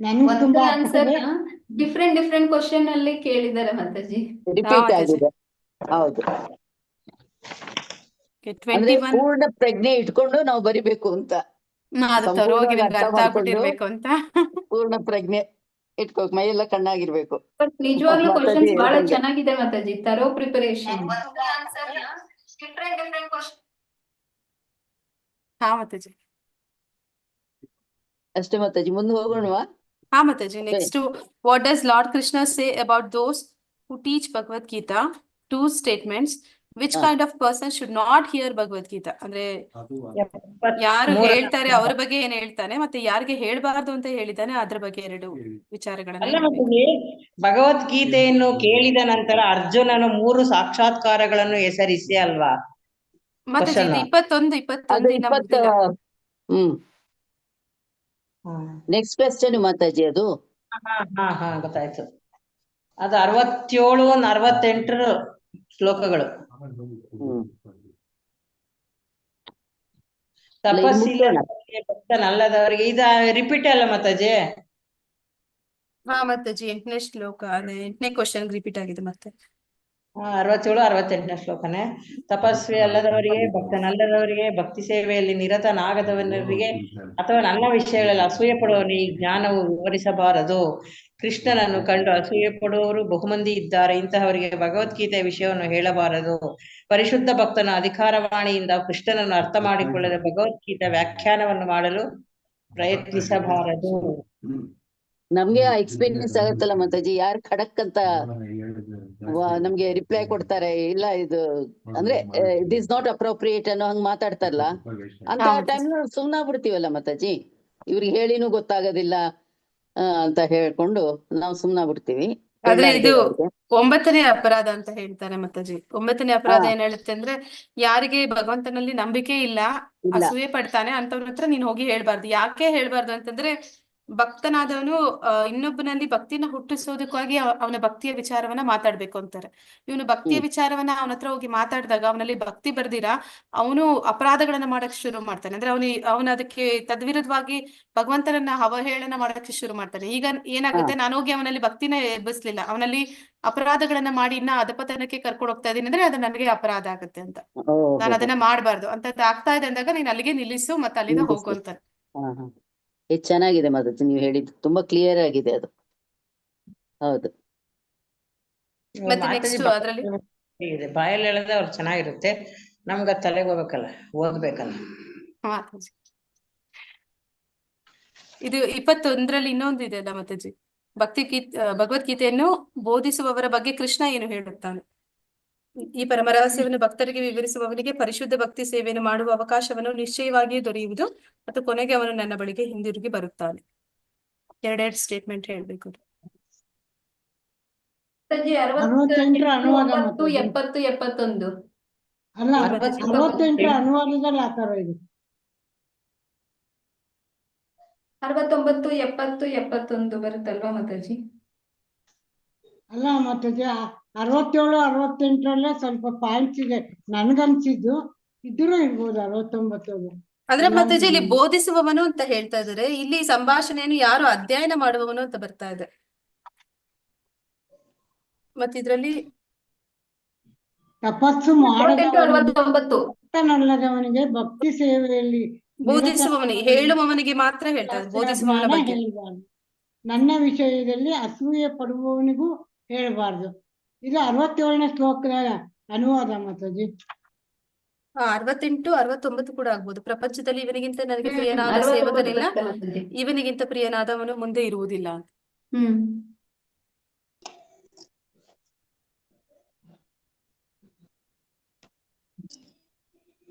ನನ್ಗೆ ಒಂದೇ ತುಂಬಾ ಆನ್ಸರ್ ಆಗ್ತದೆ. ಡಿಫ್ರೆಂಟ್ ಕ್ವಶನ್ ಅಲ್ಲಿ ಕೇಳಿದ್ದಾರೆ ಮಾತಾಜಿ. ರಿಪೀಟ್ ಮಾತಾಜಿ. ಆಗಿದೆ. ಹೌದು. ಅಂದ್ರೆ 21 ಪೂರ್ಣ ಪ್ರಜ್ಞೆ ಇಟ್ಕೊಂಡು ನಾವು ಬರಿಬೇಕು ಅಂತ, ಅದು ತರೋಗಿ ಸಂಪೂರ್ಣವಾಗಿ ನಿಮ್ಗೆ ಅರ್ಥ ಅರ್ಥ ಮಾಡ್ಕೊಂಡು ಆಗ್ಬಿಟ್ಟಿರ್ಬೇಕು ಅಂತ. ಪೂರ್ಣ ಪ್ರಜ್ಞೆ ಇಟ್ಕೋಕ್, ಮೈಯೆಲ್ಲ ಕಣ್ಣಾಗಿರ್ಬೇಕು. ಬಟ್ ನಿಜವಾಗ್ಲೂ ಮಾತಾಜಿ ಕ್ವಶನ್ಸ್ ಬಹಳ ಹೇಳ್ದಂಗೆ. ಚೆನ್ನಾಗಿದೆ ಮಾತಾಜಿ. ತರೋ ಪ್ರಿಪರೇಷನ್. Different question. ಹಾ ಮಾತಾಜಿ. ಅಷ್ಟೇ ಮಾತಾಜಿ, ಮುಂದೆ ಹೋಗೋಣವಾ? ಹಾ Mataji. Next, what does lord Krishna say about those who teach ಭಗವದ್ ಗೀತಾ? 2 statements. ವಿಚ್ ಹಾ. Kind of person should not here ಭಗವದ್ ಗೀತಾ? ಅಂದ್ರೆ ಯಾರು ಹೇಳ್ತಾರೆ ಅವ್ರ ಬಗ್ಗೆ ಏನ್ ಹೇಳ್ತಾನೆ, ಮತ್ತೆ ಯಾರಿಗೆ ಹೇಳ್ಬಾರ್ದು ಅಂತ ಹೇಳಿದ್ದಾನೆ ಅದ್ರ ಬಗ್ಗೆ 2 ವಿಚಾರಗಳನ್ನ ಅಲ್ಲ ಹೇಳ್ಬೇಕು. ಮತ್ತೆ ಭಗವದ್ಗೀತೆಯನ್ನು ಕೇಳಿದ ನಂತರ ಅರ್ಜುನನು 3 ಸಾಕ್ಷಾತ್ಕಾರಗಳನ್ನು ಹೆಸರಿಸಿ ಅಲ್ವಾ ಮಾತಾಜಿ ಇದು ಕ್ವಶನ್? 21 ಅದು ಇನ್ನ 20. ಮುಗ್ದಿಲ್ಲ. ನೆಕ್ಸ್ಟ್ ಕ್ವೆಶ್ಚನ್ ಮಾತಾಜಿ ಅದು. ಹಾ ಗೊತ್ತಾಯ್ತು. ಅದು 67 68 ಶ್ಲೋಕಗಳು. ತಪಸ್ಸಿಲ್ಲದವರಿಗೆ ಭಕ್ತನಲ್ಲದವರಿಗೆ ಇದ ರಿಪೀಟ್ ಅಲ್ಲ ಮಾತಾಜಿ? ಹಾ ಮಾತಾಜಿ 8ನೇ ಶ್ಲೋಕ, ಅದೇ 8ನೇ ಕ್ವಶನ್ ರಿಪೀಟ್ ಆಗಿದೆ ಮತ್ತೆ. 67 68ನೇ ಶ್ಲೋಕನೇ. ತಪಸ್ವಿ ಅಲ್ಲದವರಿಗೆ, ಭಕ್ತನಲ್ಲದವರಿಗೆ, ಭಕ್ತಿ ಸೇವೆಯಲ್ಲಿ ನಿರತನಾಗದವರಿಗೆ ಅಥವಾ ನನ್ನ ವಿಷಯಗಳಲ್ಲಿ ಅಸೂಯೆ ಪಡುವವನಿಗೆ ಈ ಜ್ಞಾನವು ವಿವರಿಸಬಾರದು. ಕೃಷ್ಣನನ್ನು ಕಂಡು ಅಸೂಯೆ ಪಡುವವರು ಬಹುಮಂದಿ ಇದ್ದಾರೆ. ಇಂತಹವರಿಗೆ ಭಗವದ್ಗೀತೆಯ ವಿಷಯವನ್ನು ಹೇಳಬಾರದು. ಪರಿಶುದ್ಧ ಭಕ್ತನ ಅಧಿಕಾರವಾಣಿಯಿಂದ ಕೃಷ್ಣನನ್ನು ಅರ್ಥ ಮಾಡಿಕೊಳ್ಳದೆ ಭಗವದ್ಗೀತಾ ವ್ಯಾಖ್ಯಾನವನ್ನು ಮಾಡಲು ಪ್ರಯತ್ನಿಸಬಾರದು. ನಮ್ಗೆ ಎಕ್ಸ್ಪೀರಿಯನ್ಸ್ ಆಗತ್ತಲ್ಲ ಮಾತಾಜಿ, ಯಾರು ಖಡಕ್ ಅಂತ ನಮ್ಗೆ ರಿಪ್ಲೈ ಕೊಡ್ತಾರೆ, ಇಲ್ಲ ಇದು ಅಂದ್ರೆ ಇಟ್ ಈಸ್ ನಾಟ್ ಅಪ್ರೋಪ್ರಿಯೇಟ್ ಅನ್ನೋ ಹಂಗ್ ಮಾತಾಡ್ತಾರಲ್ಲ, ಅಂತ ಟೈಮ್ ಸುಮ್ನಾಗ್ಬಿಡ್ತೀವಲ್ಲ ಮಾತಾಜಿ. ಇವ್ರಿಗೆ ಹೇಳಿನೂ ಗೊತ್ತಾಗೋದಿಲ್ಲ ಅಂತ ಹೇಳ್ಕೊಂಡು ನಾವು ಸುಮ್ನಾಗ್ಬಿಡ್ತೀವಿ. ಆದ್ರೆ ಇದು 9ನೇ ಅಪರಾಧ ಅಂತ ಹೇಳ್ತಾರೆ ಮಾತಾಜಿ. 9ನೇ ಅಪರಾಧ ಏನ್ ಹೇಳುತ್ತೆ ಅಂದ್ರೆ, ಯಾರಿಗೆ ಭಗವಂತನಲ್ಲಿ ನಂಬಿಕೆ ಇಲ್ಲ, ಅಸೂಯೆ ಪಡ್ತಾನೆ ಅಂತವ್ರ ಹತ್ರ ನೀನ್ ಹೋಗಿ ಹೇಳ್ಬಾರ್ದು. ಯಾಕೆ ಹೇಳ್ಬಾರ್ದು ಅಂತಂದ್ರೆ, ಭಕ್ತನಾದವನು ಇನ್ನೊಬ್ಬನಲ್ಲಿ ಭಕ್ತಿನ ಹುಟ್ಟಿಸೋದಕ್ಕಾಗಿ ಅವನ ಭಕ್ತಿಯ ವಿಚಾರವನ್ನ ಮಾತಾಡ್ಬೇಕು ಅಂತಾರೆ. ಇವನು ಭಕ್ತಿಯ ವಿಚಾರವನ್ನ ಅವನ ಹತ್ರ ಹೋಗಿ ಮಾತಾಡಿದಾಗ ಅವನಲ್ಲಿ ಭಕ್ತಿ ಬರ್ದಿರಾ ಅವನು ಅಪರಾಧಗಳನ್ನ ಮಾಡಕ್ ಶುರು ಮಾಡ್ತಾನೆ. ಅಂದ್ರೆ ಅವನ ಅದಕ್ಕೆ ತದ್ವಿರುದ್ಧವಾಗಿ ಭಗವಂತನನ್ನ ಅವಹೇಳನ ಮಾಡಕ್ಕೆ ಶುರು ಮಾಡ್ತಾನೆ. ಈಗ ಏನಾಗುತ್ತೆ, ನಾನು ಹೋಗಿ ಅವನಲ್ಲಿ ಭಕ್ತಿನ ಎಬ್ಬಿಸ್ಲಿಲ್ಲ, ಅವನಲ್ಲಿ ಅಪರಾಧಗಳನ್ನ ಮಾಡಿ ಇನ್ನ ಅಧಪತನಕ್ಕೆ ಕರ್ಕೊಂಡು ಹೋಗ್ತಾ ಇದೀನಿ ಅಂದ್ರೆ ಅದು ನನಗೆ ಅಪರಾಧ ಆಗುತ್ತೆ ಅಂತ. ನಾನು ಅದನ್ನ ಮಾಡ್ಬಾರ್ದು ಅಂತ ಆಗ್ತಾ ಇದೆ ಅಂದಾಗ ನೀನ್ ಅಲ್ಲಿಗೆ ನಿಲ್ಲಿಸು, ಮತ್ತೆ ಅಲ್ಲಿಂದ ಹೋಗು ಅಂತಾರೆ. ಇದು ಚೆನ್ನಾಗಿದೆ ಮಾತಾಜಿ, ನೀವು ಹೇಳಿದ್ದು ತುಂಬಾ ಕ್ಲಿಯರ್ ಆಗಿದೆ ಅದು. ಹೌದು. ಮತ್ತೆ ನೆಕ್ಸ್ಟ್ ಅದ್ರಲ್ಲಿ ಬಾಯಲ್ಲಿ ಹೇಳದೆ ಅವ್ರು ಚೆನ್ನಾಗಿರುತ್ತೆ, ನಮ್ಗ ತಲೆಗೆ ಹೋಗ್ಬೇಕಲ್ಲ, ಓದ್ಬೇಕಲ್ಲ. ಮಾತಾಜಿ ಇದು 21ರಲ್ಲಿ ಇನ್ನೊಂದು ಇದೆ ಅಲ್ಲ ಮಾತಾಜಿ, ಭಗವದ್ಗೀತೆಯನ್ನು ಬೋಧಿಸುವವರ ಬಗ್ಗೆ ಕೃಷ್ಣ ಏನು ಹೇಳುತ್ತಾನೆ? ಈ ಪರಮ ರಹಸ್ಯವನ್ನು ಭಕ್ತರಿಗೆ ವಿವರಿಸುವವನಿಗೆ ಪರಿಶುದ್ಧ ಭಕ್ತಿ ಸೇವೆಯನ್ನು ಮಾಡುವ ಅವಕಾಶವನ್ನು ನಿಶ್ಚಯವಾಗಿಯೂ ದೊರೆಯುವುದು, ಮತ್ತು ಕೊನೆಗೆ ಅವನು ನನ್ನ ಬಳಿಗೆ ಹಿಂದಿರುಗಿ ಬರುತ್ತಾನೆ. 2 ಸ್ಟೇಟ್ಮೆಂಟ್ ಹೇಳ್ಬೇಕು. 68 ಅನುವಾದ ಮಾತಾಜಿ. 70 71 ಅಲ್ಲ, 68 ಅನುವಾದದಲ್ಲಿ ಆ ತರ ಇದೆ. 69 70 71 ಬರುತ್ತಲ್ವಾ ಮಾತಾಜಿ? ಅಲ್ಲ ಮಾತಾಜಿ, 67 68ರಲ್ಲೇ ಸ್ವಲ್ಪ ಪಾಯಿಂಟ್ಸ್ ಇದೆ ನನ್ಗನ್ಸಿದ್ದು. ಇದ್ರೂ ಇರ್ಬೋದು 69. ಅಂದ್ರೆ ಮಾತಾಜಿ ಇಲ್ಲಿ ಬೋಧಿಸುವವನು ಅಂತ ಹೇಳ್ತಾ ಇದಾರೆ, ಇಲ್ಲಿ ಸಂಭಾಷಣೆಯನ್ನು ಯಾರು ಅಧ್ಯಯನ ಮಾಡುವವನು ಅಂತ ಬರ್ತಾ ಇದೆ. ಮತ್ತೆ ಇದ್ರಲ್ಲಿ ತಪಸ್ಸು ಮಾಡದವನಿಗೆ ಭಕ್ತಿ ಸೇವೆಯಲ್ಲಿ ಬೋಧಿಸುವವನಿಗೆ, ಹೇಳುವವನಿಗೆ ಮಾತ್ರ ಹೇಳ್ತಾರೆ, ಬೋಧಿಸುವವನ ಬಗ್ಗೆ ಹೇಳ್ಬಾರ್ದು. ನನ್ನ ವಿಷಯದಲ್ಲಿ ಅಸೂಯೆ ಪಡುವವನಿಗೂ ಹೇಳ್ಬಾರ್ದು. ಇದು 67ನೇ ಶ್ಲೋಕದ ಅನುವಾದ ಮಾತಾಜಿ. 68 69 ಕೂಡ ಆಗ್ಬೋದು. ಪ್ರಪಂಚದಲ್ಲಿ ಇವನಿಗಿಂತ ನನಗೆ ಪ್ರಿಯನಾದ ಸೇವಕನಿಲ್ಲ, ಇವನಿಗಿಂತ ಪ್ರಿಯನಾದವನು ಮುಂದೆ ಇರುವುದಿಲ್ಲ ಅಂತ.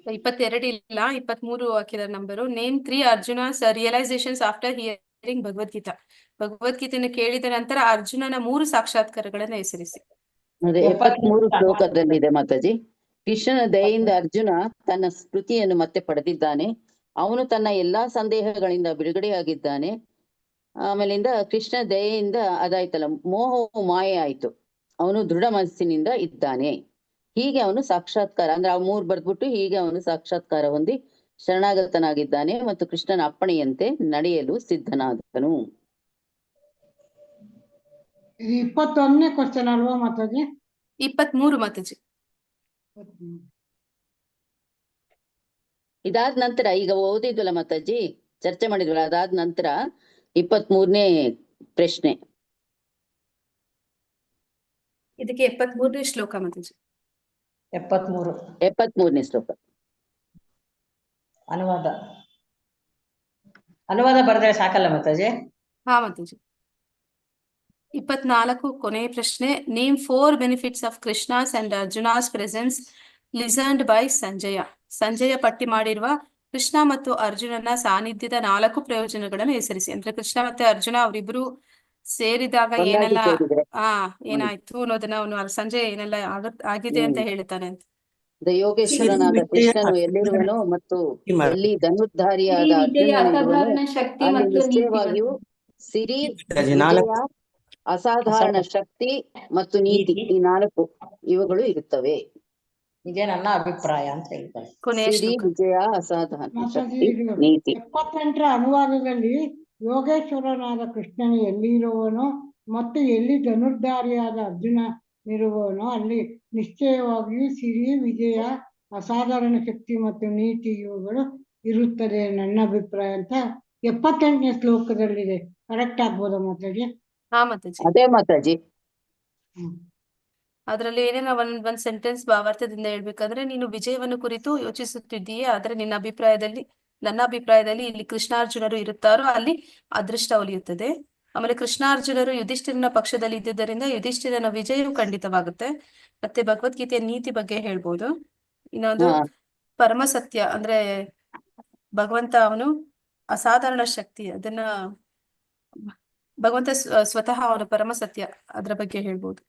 22 ಇಲ್ಲ, 23 ಹಾಕಿದ number. Name 3 Arjuna's realisations after hearing Bhagavad Gita. ಭಗವದ್ಗೀತೆಯನ್ನು ಕೇಳಿದ ನಂತರ ಅರ್ಜುನನ 3 ಸಾಕ್ಷಾತ್ಕಾರಗಳನ್ನ ಹೆಸರಿಸಿ. 73 ಶ್ಲೋಕದಲ್ಲಿದೆ ಮಾತಾಜಿ. ಕೃಷ್ಣನ ದಯೆಯಿಂದ ಅರ್ಜುನ ತನ್ನ ಸ್ಮೃತಿಯನ್ನು ಮತ್ತೆ ಪಡೆದಿದ್ದಾನೆ. ಅವನು ತನ್ನ ಎಲ್ಲಾ ಸಂದೇಹಗಳಿಂದ ಬಿಡುಗಡೆಯಾಗಿದ್ದಾನೆ. ಆಮೇಲಿಂದ ಕೃಷ್ಣ ದಯೆಯಿಂದ ಅದಾಯ್ತಲ್ಲ, ಮೋಹವು ಮಾಯೆ ಆಯ್ತು. ಅವನು ದೃಢ ಮನಸ್ಸಿನಿಂದ ಇದ್ದಾನೆ. ಹೀಗೆ ಅವನು ಸಾಕ್ಷಾತ್ಕಾರ ಅಂದ್ರೆ ಆ 3 ಬರ್ದ್ಬಿಟ್ಟು ಹೀಗೆ ಅವನು ಸಾಕ್ಷಾತ್ಕಾರ ಹೊಂದಿ ಶರಣಾಗತನಾಗಿದ್ದಾನೆ ಮತ್ತು ಕೃಷ್ಣನ ಅಪ್ಪಣೆಯಂತೆ ನಡೆಯಲು ಸಿದ್ಧನಾದನು. ಇದು 21ನೇ ಕ್ವಶನ್ ಅಲ್ವಾ ಮಾತಾಜಿ? 23 ಮಾತಾಜಿ. ಇದಾದ ನಂತರ ಈಗ ಓದಿದ್ವಲ್ಲ ಮಾತಾಜಿ, ಚರ್ಚೆ ಮಾಡಿದ್ವಲ್ಲ, ಅದಾದ ನಂತರ 23ನೇ ಪ್ರಶ್ನೆ. ಇದಕ್ಕೆ 73ನೇ ಶ್ಲೋಕ ಮಾತಾಜಿ. 73ನೇ ಶ್ಲೋಕ. ಅನುವಾದ ಬರೆದ್ರೆ ಸಾಕಲ್ಲ ಮಾತಾಜಿ? ಹಾ ಮಾತಾಜಿ. 24 ಕೊನೆಯ ಪ್ರಶ್ನೆ. Name 4 benefits of Krishna's and Arjuna's presence listened by Sanjaya. Sanjaya ಪಟ್ಟಿ ಮಾಡಿರುವ ಕೃಷ್ಣ ಮತ್ತು ಅರ್ಜುನನ ಸಾನ್ನಿಧ್ಯದ 4 ಪ್ರಯೋಜನಗಳನ್ನು ಹೆಸರಿಸಿ. ಅಂದ್ರೆ ಕೃಷ್ಣ ಮತ್ತೆ ಅರ್ಜುನ ಅವರಿಬ್ರು ಸೇರಿದಾಗ ಒಂದಾಗಿ ಏನೆಲ್ಲ ಸೇರಿದ್ರೆ ಏನಾಯ್ತು ಅನ್ನೋದನ್ನ ಅವನು ಸಂಜಯ ಏನೆಲ್ಲ ಆಗಿದೆ ಅಂತ ಹೇಳ್ತಾನೆ ಅಂತ. ಯೋಗೇಶ್ವರನಾದ ಕೃಷ್ಣನು ಎಲ್ಲಿರುವನೋ ಮತ್ತು ಎಲ್ಲಿ ಧನುರ್ಧಾರಿಯಾದ ವಿಜಯ, ಅರ್ಜುನನು ಇರುವನೋ ಅಸಾಧಾರಣ ಶಕ್ತಿ ಅಲ್ಲಿ ಮತ್ತು ನೀತಿ. ನಿಶ್ಚಯವಾಗಿಯೂ ಸಿರಿ, ವಿಜಯ, ಅಸಾಧಾರಣ ಶಕ್ತಿ ಮತ್ತು ನೀತಿ, ಈ 4 ಇವುಗಳು ಇರುತ್ತವೆ. ಇದೇ ನನ್ನ ಅಭಿಪ್ರಾಯ ಅಂತ ಹೇಳ್ತಾರೆ. ಕೊನೆಯ ಸಿರಿ, ಶ್ಲೋಕ. ವಿಜಯ, ಅಸಾಧಾರಣ ಮಾತಾಜಿ ಶಕ್ತಿ, ಇದು ನೀತಿ. 78ರ ಅನುವಾದದಲ್ಲಿ ಯೋಗೇಶ್ವರನಾದ ಕೃಷ್ಣನು ಎಲ್ಲಿರುವನೋ ಮತ್ತು ಎಲ್ಲಿ ಧನುರ್ಧಾರಿಯಾದ ಅರ್ಜುನ ಇರುವವನೋ ಅಲ್ಲಿ ನಿಶ್ಚಯವಾಗಿಯೂ ಸಿರಿ, ವಿಜಯ, ಅಸಾಧಾರಣ ಶಕ್ತಿ ಮತ್ತು ನೀತಿ ಇವುಗಳು ಇರುತ್ತದೆ ನನ್ನ ಅಭಿಪ್ರಾಯ ಅಂತ 78ನೇ ಶ್ಲೋಕದಲ್ಲಿದೆ. ಕರೆಕ್ಟ್ ಆಗ್ಬೋದಾ ಮಾತಾಜಿ? ಹಾ ಮಾತಾಜಿ. ಅದೇ ಮಾತಾಜಿ. ಅದ್ರಲ್ಲಿ ಏನೇನೋ ಒಂದ್ ಸೆಂಟೆನ್ಸ್ ಭಾವಾರ್ಥದಿಂದ ಹೇಳ್ಬೇಕಂದ್ರೆ, ನೀನು ವಿಜಯವನ್ನು ಕುರಿತು ಯೋಚಿಸುತ್ತಿದ್ದೀಯೇ, ಆದ್ರೆ ನನ್ನ ಅಭಿಪ್ರಾಯದಲ್ಲಿ ಇಲ್ಲಿ ಕೃಷ್ಣಾರ್ಜುನರು ಇರುತ್ತಾರೋ ಅಲ್ಲಿ ಅದೃಷ್ಟ ಒಲಿಯುತ್ತದೆ. ಆಮೇಲೆ ಕೃಷ್ಣಾರ್ಜುನರು ಯುಧಿಷ್ಠಿರನ ಪಕ್ಷದಲ್ಲಿ ಇದ್ದುದರಿಂದ ಯುಧಿಷ್ಠಿರನ ವಿಜಯವು ಖಂಡಿತವಾಗುತ್ತೆ. ಮತ್ತೆ ಭಗವದ್ಗೀತೆಯ ನೀತಿ ಬಗ್ಗೆ ಹೇಳ್ಬೋದು. ಇನ್ನೊಂದು ಹಾ. ಪರಮ ಸತ್ಯ ಅಂದ್ರೆ ಭಗವಂತ ಅವನು ಅಸಾಧಾರಣ ಶಕ್ತಿ, ಅದನ್ನ ಭಗವಂತ ಸ್ವತಃ ಅವನು ಪರಮ ಸತ್ಯ, ಅದ್ರ ಬಗ್ಗೆ ಹೇಳ್ಬೋದು.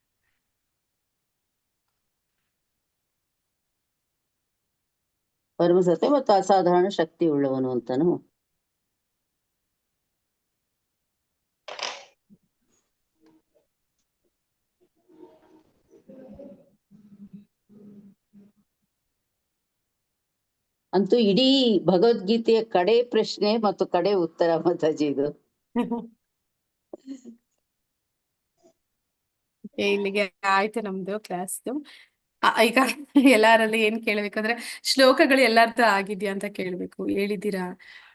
ಪರಮಸತ್ಯ ಮತ್ತು ಅಸಾಧಾರಣ ಶಕ್ತಿ ಉಳ್ಳವನು ಅಂತಾನು. ಅಂತೂ ಇಡೀ ಭಗವದ್ಗೀತೆಯ ಕಡೆ ಪ್ರಶ್ನೆ ಮತ್ತು ಕಡೆ ಉತ್ತರ ಮಾತಾಜಿ ಇದು. ಇಲ್ಲಿಗೆ ಆಯ್ತು ನಮ್ದು ಕ್ಲಾಸ್ದು. ಈಗ ಎಲ್ಲಾರಲ್ಲಿ ಏನ್ ಕೇಳ್ಬೇಕಂದ್ರೆ ಶ್ಲೋಕಗಳು ಎಲ್ಲಾರ್ದು ಆಗಿದ್ಯಾ ಅಂತ ಕೇಳ್ಬೇಕು. ಹೇಳಿದ್ದೀರಾ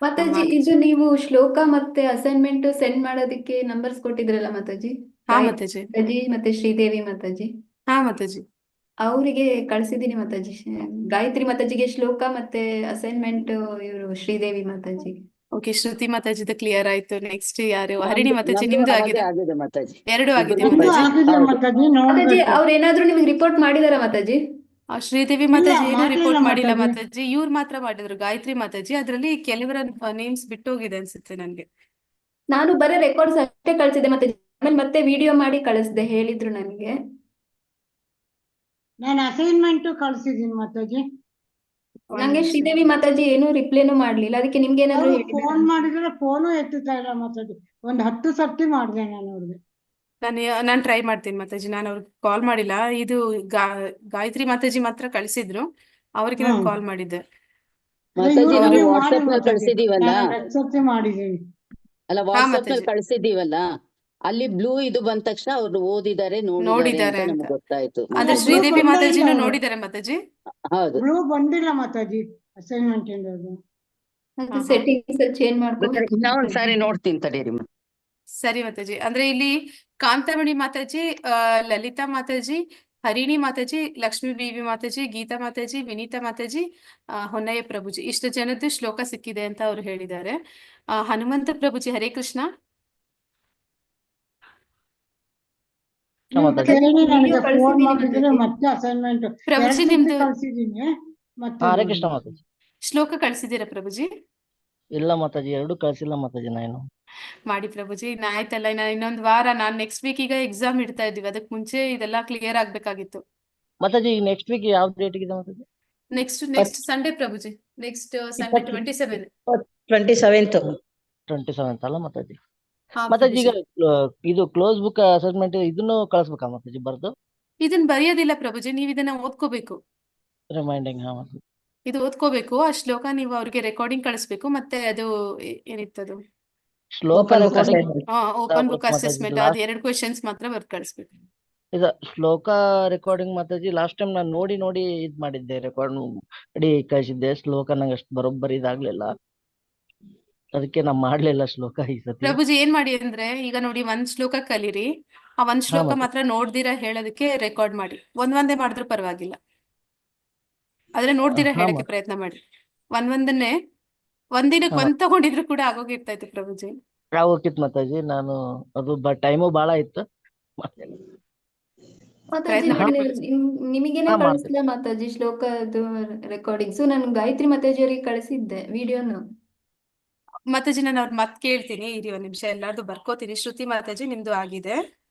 ಮಾತಾಜಿ, ಇದು ನೀವು ಶ್ಲೋಕ ಮತ್ತೆ ಅಸೈನ್ಮೆಂಟ್ ಸೆಂಡ್ ಮಾಡೋದಕ್ಕೆ ನಂಬರ್ಸ್ ಕೊಟ್ಟಿದ್ರಲ್ಲ ಮಾತಾಜಿ? ಹಾ ಮಾತಾಜಿ. ಮಾತಾಜಿ ಮತ್ತೆ ಶ್ರೀದೇವಿ ಮಾತಾಜಿ ಹಾ ಮಾತಾಜಿ. ಅವರಿಗೆ ಕಳ್ಸಿದೀನಿ ಮಾತಾಜಿ. ಗಾಯತ್ರಿ ಮಾತಾಜಿಗೆ ಶ್ಲೋಕ ಮತ್ತೆ ಅಸೈನ್ಮೆಂಟ್, ಇವರು ಶ್ರೀದೇವಿ ಮಾತಾಜಿಗೆ. ಓಕೆ, ಶ್ರುತಿ ಮಾತಾಜಿದ ಕ್ಲಿಯರ್ ಆಯ್ತು. ನೆಕ್ಸ್ಟ್ ಯಾರು? ಹರಿಣಿ ಮಾತಾಜಿ, ನಮ್ದು ನಿಮ್ದು ಹಾಗೆ ಆಗಿದೆ? ಆಗಿದೆ ಮಾತಾಜಿ. 2 ಆಗಿದೆ ಇಬ್ರಿಗೂ ನಮ್ದು ಮಾತಾಜಿ. ಆಗಿದೆ ಹೌದು. ಮಾತಾಜಿ, ಮಾತಾಜಿ ನೋಡ್ಬೇಕು. ಅವ್ರೇನಾದ್ರೂ ನಿಮ್ಗೆ ರಿಪೋರ್ಟ್ ಮಾಡಿದಾರ ಮಾತಾಜಿ? ಶ್ರೀದೇವಿ ಇಲ್ಲ, ಮಾತಾಜಿ ಏನು ಮಾಡ್ಲಿಲ್ಲ ರಿಪೋರ್ಟ್ ಮಾಡಿಲ್ಲ ಮಾತಾಜಿ. ಮಾತಾಜಿ. ಇವ್ರು ಮಾತ್ರ ಮಾಡಿದ್ರು, ಗಾಯತ್ರಿ ಮಾತಾಜಿ. ಅದ್ರಲ್ಲಿ ಕೆಲವರ ನೇಮ್ಸ್ ಬಿಟ್ಟೋಗಿದೆ ಅನ್ಸುತ್ತೆ ನನ್ಗೆ. ನಾನು ಬರೀ ರೆಕಾರ್ಡ್ಸ್ ಅಷ್ಟೇ ಕಳ್ಸಿದ್ದೆ ಮಾತಾಜಿ. ಆಮೇಲೆ ಮತ್ತೆ ವಿಡಿಯೋ ಮಾಡಿ ಕಳಿಸ್ದೆ, ಹೇಳಿದ್ರು ನನಗೆ. ನಾನು ಅಸೈನ್ಮೆಂಟ್ ಕಳ್ಸಿದೀನಿ ಮಾತಾಜಿ. ನಂಗೆ ಶ್ರೀದೇವಿ ಮಾತಾಜಿ ಏನು ರಿಪ್ಲೈನು ಮಾಡ್ಲಿಲ್ಲ. ಅದಕ್ಕೆ ನಿಮ್ಗೆ ಏನಾದ್ರು ಅವ್ರು ಹೇಳಿದಾರಾ? ಫೋನ್ ಮಾಡಿದ್ರೆ ಫೋನು ಎತ್ತುತ್ತಾ ಇಲ್ಲ ಮಾತಾಜಿ. 10 ಸರ್ತಿ ಮಾಡಿದೆ ನಾನು ಅವ್ರಿಗೆ. ನಾನು ಟ್ರೈ ಮಾಡ್ತೀನಿ ಮಾತಾಜಿ. ನಾನು ಅವ್ರಿಗೆ ಕಾಲ್ ಮಾಡಿಲ್ಲ. ಇದು ಗಾಯತ್ರಿ ಮಾತಾಜಿ ಮಾತ್ರ ಕಳಿಸಿದ್ರು, ಅವ್ರಿಗೆ ನಾನು ಕಾಲ್ ಮಾಡಿದ್ದೆ. ಮಾತಾಜಿ ಇವ್ರಿಗೆ ನಾವು ನೀವು ಮಾಡಿ ವಾಟ್ಸಪ್ ನಲ್ಲಿ ಮಾತಾಜಿ. ಕಳ್ಸಿದೀವಲ್ಲ, ನಾನು 10 ಸರ್ತಿ ಮಾಡಿದ್ದೀನಿ. ಅಲ್ಲ ವಾಟ್ಸಪ್ ನಲ್ಲಿ ಮಾತಾಜಿ. ಕಳ್ಸಿದೀವಲ್ಲ, ಅಲ್ಲಿ ಬ್ಲೂ ಇದು ಬಂದ ತಕ್ಷಣ ಅವ್ರು ಓದಿದ್ದಾರೆ, ನೋಡಿದ್ದಾರೆ ನೋಡಿದ್ದಾರೆ ಅಂತ ಅಂತ. ನಮ್ಗೆ ಗೊತ್ತಾಯ್ತು. ಅಂದ್ರೆ ಬ್ಲೂ ಶ್ರೀದೇವಿ ಬಂದೇ ಮಾತಾಜಿನೂ ಇಲ್ಲ ಅವ್ರು. ನೋಡಿದ್ದಾರೆ ಮಾತಾಜಿ. ಹೌದು. ಬ್ಲೂ ಬಂದಿಲ್ಲ ಮಾತಾಜಿ ಅಸೈನ್ಮೆಂಟ್ ಇಂದ. ಅದು ಸೆಟ್ಟಿಂಗ್ಸ್ ಚೇಂಜ್ ಮಾಡ್ಕೋಬೇಕು. ಇನ್ನೊಂದ್ಸಾರಿ ನೋಡ್ತೀನಿ ತಡೀರಿ. ಸರಿ ಮಾತಾಜಿ. ಅಂದ್ರೆ ಇಲ್ಲಿ ಕಾಂತಮಣಿ ಮಾತಾಜಿ, ಲಲಿತಾ ಮಾತಾಜಿ, ಹರಿಣಿ ಮಾತಾಜಿ, ಲಕ್ಷ್ಮೀ ಬೀವಿ ಮಾತಾಜಿ, ಗೀತಾ ಮಾತಾಜಿ, ವಿನೀತಾ ಮಾತಾಜಿ, ಹೊನ್ನಯ್ಯ ಪ್ರಭುಜಿ, ಇಷ್ಟು ಜನದ್ದು ಶ್ಲೋಕ ಸಿಕ್ಕಿದೆ ಅಂತ ಅವ್ರು ಹೇಳಿದ್ದಾರೆ. ಹನುಮಂತ ಪ್ರಭುಜಿ, ಹರೇ ಕೃಷ್ಣ. ಮಾತಾಜಿ. ಕೇಳಿ ನನಗೆ ವಿಡಿಯೋ ಫೋನ್ ಕಳ್ಸಿದೀನಿ ಮಾಡಿದ್ರೆ ಮಾತಾಜಿ. ಮತ್ತೆ ಅಸೈನ್ಮೆಂಟ್ ಪ್ರಭುಜಿ, 2 ಸರ್ತಿ ನಿಮ್ದು ಕಳ್ಸಿದೀನಿ. ಮತ್ತೆ ಹರೇ ಕೃಷ್ಣ ಮಾತಾಜಿ. ಶ್ಲೋಕ ಕಳ್ಸಿದ್ದೀರಾ ಪ್ರಭುಜಿ? ಇಲ್ಲ ಮಾತಾಜಿ, 2 ಕಳ್ಸಿಲ್ಲ ಮಾತಾಜಿ ನಾನು. ಮಾಡಿ ಪ್ರಭುಜಿ. ಆಯ್ತಲ್ಲ, ಇನ್ನೊಂದು ವಾರ, ನಾನು ನೆಕ್ಸ್ಟ್ ವೀಕ್ ಈಗ ಎಕ್ಸಾಮ್ ಇಡ್ತಾ ಇದ್ದೀವಿ, ಅದಕ್ಕೆ ಮುಂಚೆ ಇದೆಲ್ಲ ಕ್ಲಿಯರ್ ಆಗ್ಬೇಕಾಗಿತ್ತು. ಮಾತಾಜಿ ಈಗ ನೆಕ್ಸ್ಟ್ ವೀಕ್ ಯಾವ ಡೇಟ್ ಇದೆ Mataji? Next Sunday Prabhuji. Next Sunday 27. 27th. 27th ಅಲ್ಲ ಮಾತಾಜಿ? ಹಾ ಮಾತಾಜಿ ಈಗ ಪ್ರಭುಜಿ. ಇದು ಕ್ಲೋಸ್ ಬುಕ್ ಅಸೈನ್ಮೆಂಟ್ ಇದನ್ನು ಕಳಿಸ್ಬೇಕಾ ಮಾತಾಜಿ ಬರ್ದು ಇದನ್ನ ಬರೆಯೋದಿಲ್ಲ ಪ್ರಭುಜಿ, ನೀವ್ ಇದನ್ನ ಓದ್ಕೋಬೇಕು. ರಿಮೈಂಡಿಂಗ್? ಹಾ ಮಾತಾಜಿ. ಇದು ಓದ್ಕೋಬೇಕು, ಆ ಶ್ಲೋಕ ನೀವು ಅವ್ರಿಗೆ ರೆಕಾರ್ಡಿಂಗ್ ಕಳಿಸ್ಬೇಕು. ಮತ್ತೆ ಅದು ಏನಿತ್ತದು ಶ್ಲೋಕ Open book recording assignment. Open book Mataji assessment, last ಅದು 2 ಕ್ವೆಶನ್ಸ್ ಮಾತ್ರ ಬರ್ದು ಕಳಿಸ್ಬೇಕು. ಇದು ಶ್ಲೋಕ ರೆಕಾರ್ಡಿಂಗ್ ಮಾತಾಜಿ ಲಾಸ್ಟ್ ಟೈಮ್ ನಾನು ನೋಡಿ ಇದ್ ಮಾಡಿದ್ದೆ, ರೆಕಾರ್ಡ್ ಮಾಡಿ ಕಳಿಸಿದ್ದೆ. ಶ್ಲೋಕ ನಂಗೆ ಅಷ್ಟು ಬರೋಬ್ಬರಿ ಇದಾಗ್ಲಿಲ್ಲ, ಅದಕ್ಕೆ ನಾ ಮಾಡ್ಲಿಲ್ಲ ಶ್ಲೋಕ ಈ ಸತಿ. ಪ್ರಭುಜಿ ಏನ್ ಮಾಡಿ ಅಂದ್ರೆ, ಈಗ ನೋಡಿ ಒಂದ್ ಶ್ಲೋಕ ಕಲೀರಿ, ಆ ಒಂದ್ ಹಾ ಶ್ಲೋಕ ಮಾತಾಜಿ. ಮಾತ್ರ ನೋಡ್ದಿರಾ ಹೇಳೋದಕ್ಕೆ ರೆಕಾರ್ಡ್ ಮಾಡಿ. ಒಂದೇ ಮಾಡಿದ್ರೂ ಪರವಾಗಿಲ್ಲ, ಆದ್ರೆ ನೋಡ್ದಿರಾ ಹಾ ಹೇಳಕ್ಕೆ ಪ್ರಯತ್ನ ಮಾಡಿ. ಒಂದೊಂದನ್ನೇ ಒಂದಿನಕ್ಕೆ ಹಾ ಒಂದ್ ತಗೊಂಡಿದ್ರು ಕೂಡ ಆಗೋಗಿರ್ತೈತೆ ಪ್ರಭುಜಿ. ಹೋಗಿತ್ತು ಮಾತಾಜಿ. ನಾನು ಅದು ಟೈಮು ಬಾಳ ಇತ್ತು. ಮತ್ತೆ ಮಾತಾಜಿ ಪ್ರಯತ್ನ ನಾನು ಮಾಡಿ. ನಿಮಗೇನೆ ಹಾ ಮಾಡ್ತೀನಿ. ಕಳಿಸ್ಲಾ ಮಾತಾಜಿ ಶ್ಲೋಕದ್ದು ರೆಕಾರ್ಡಿಂಗ್ಸು? ನಾನು ಗಾಯತ್ರಿ ಮಾತಾಜಿಯವರಿಗೆ ಕಳಿಸಿದ್ದೆ ವಿಡಿಯೋನು. ಮಾತಾಜಿ ನಾನು ಅವ್ರ ಮತ್ ಕೇಳ್ತೀನಿ, ಇರಿ ಒಂದ್ ನಿಮಿಷ, ಎಲ್ಲಾರ್ದು ಬರ್ಕೋತೀನಿ. ಶ್ರುತಿ ಮಾತಾಜಿ ನಿಮ್ದು ಆಗಿದೆ,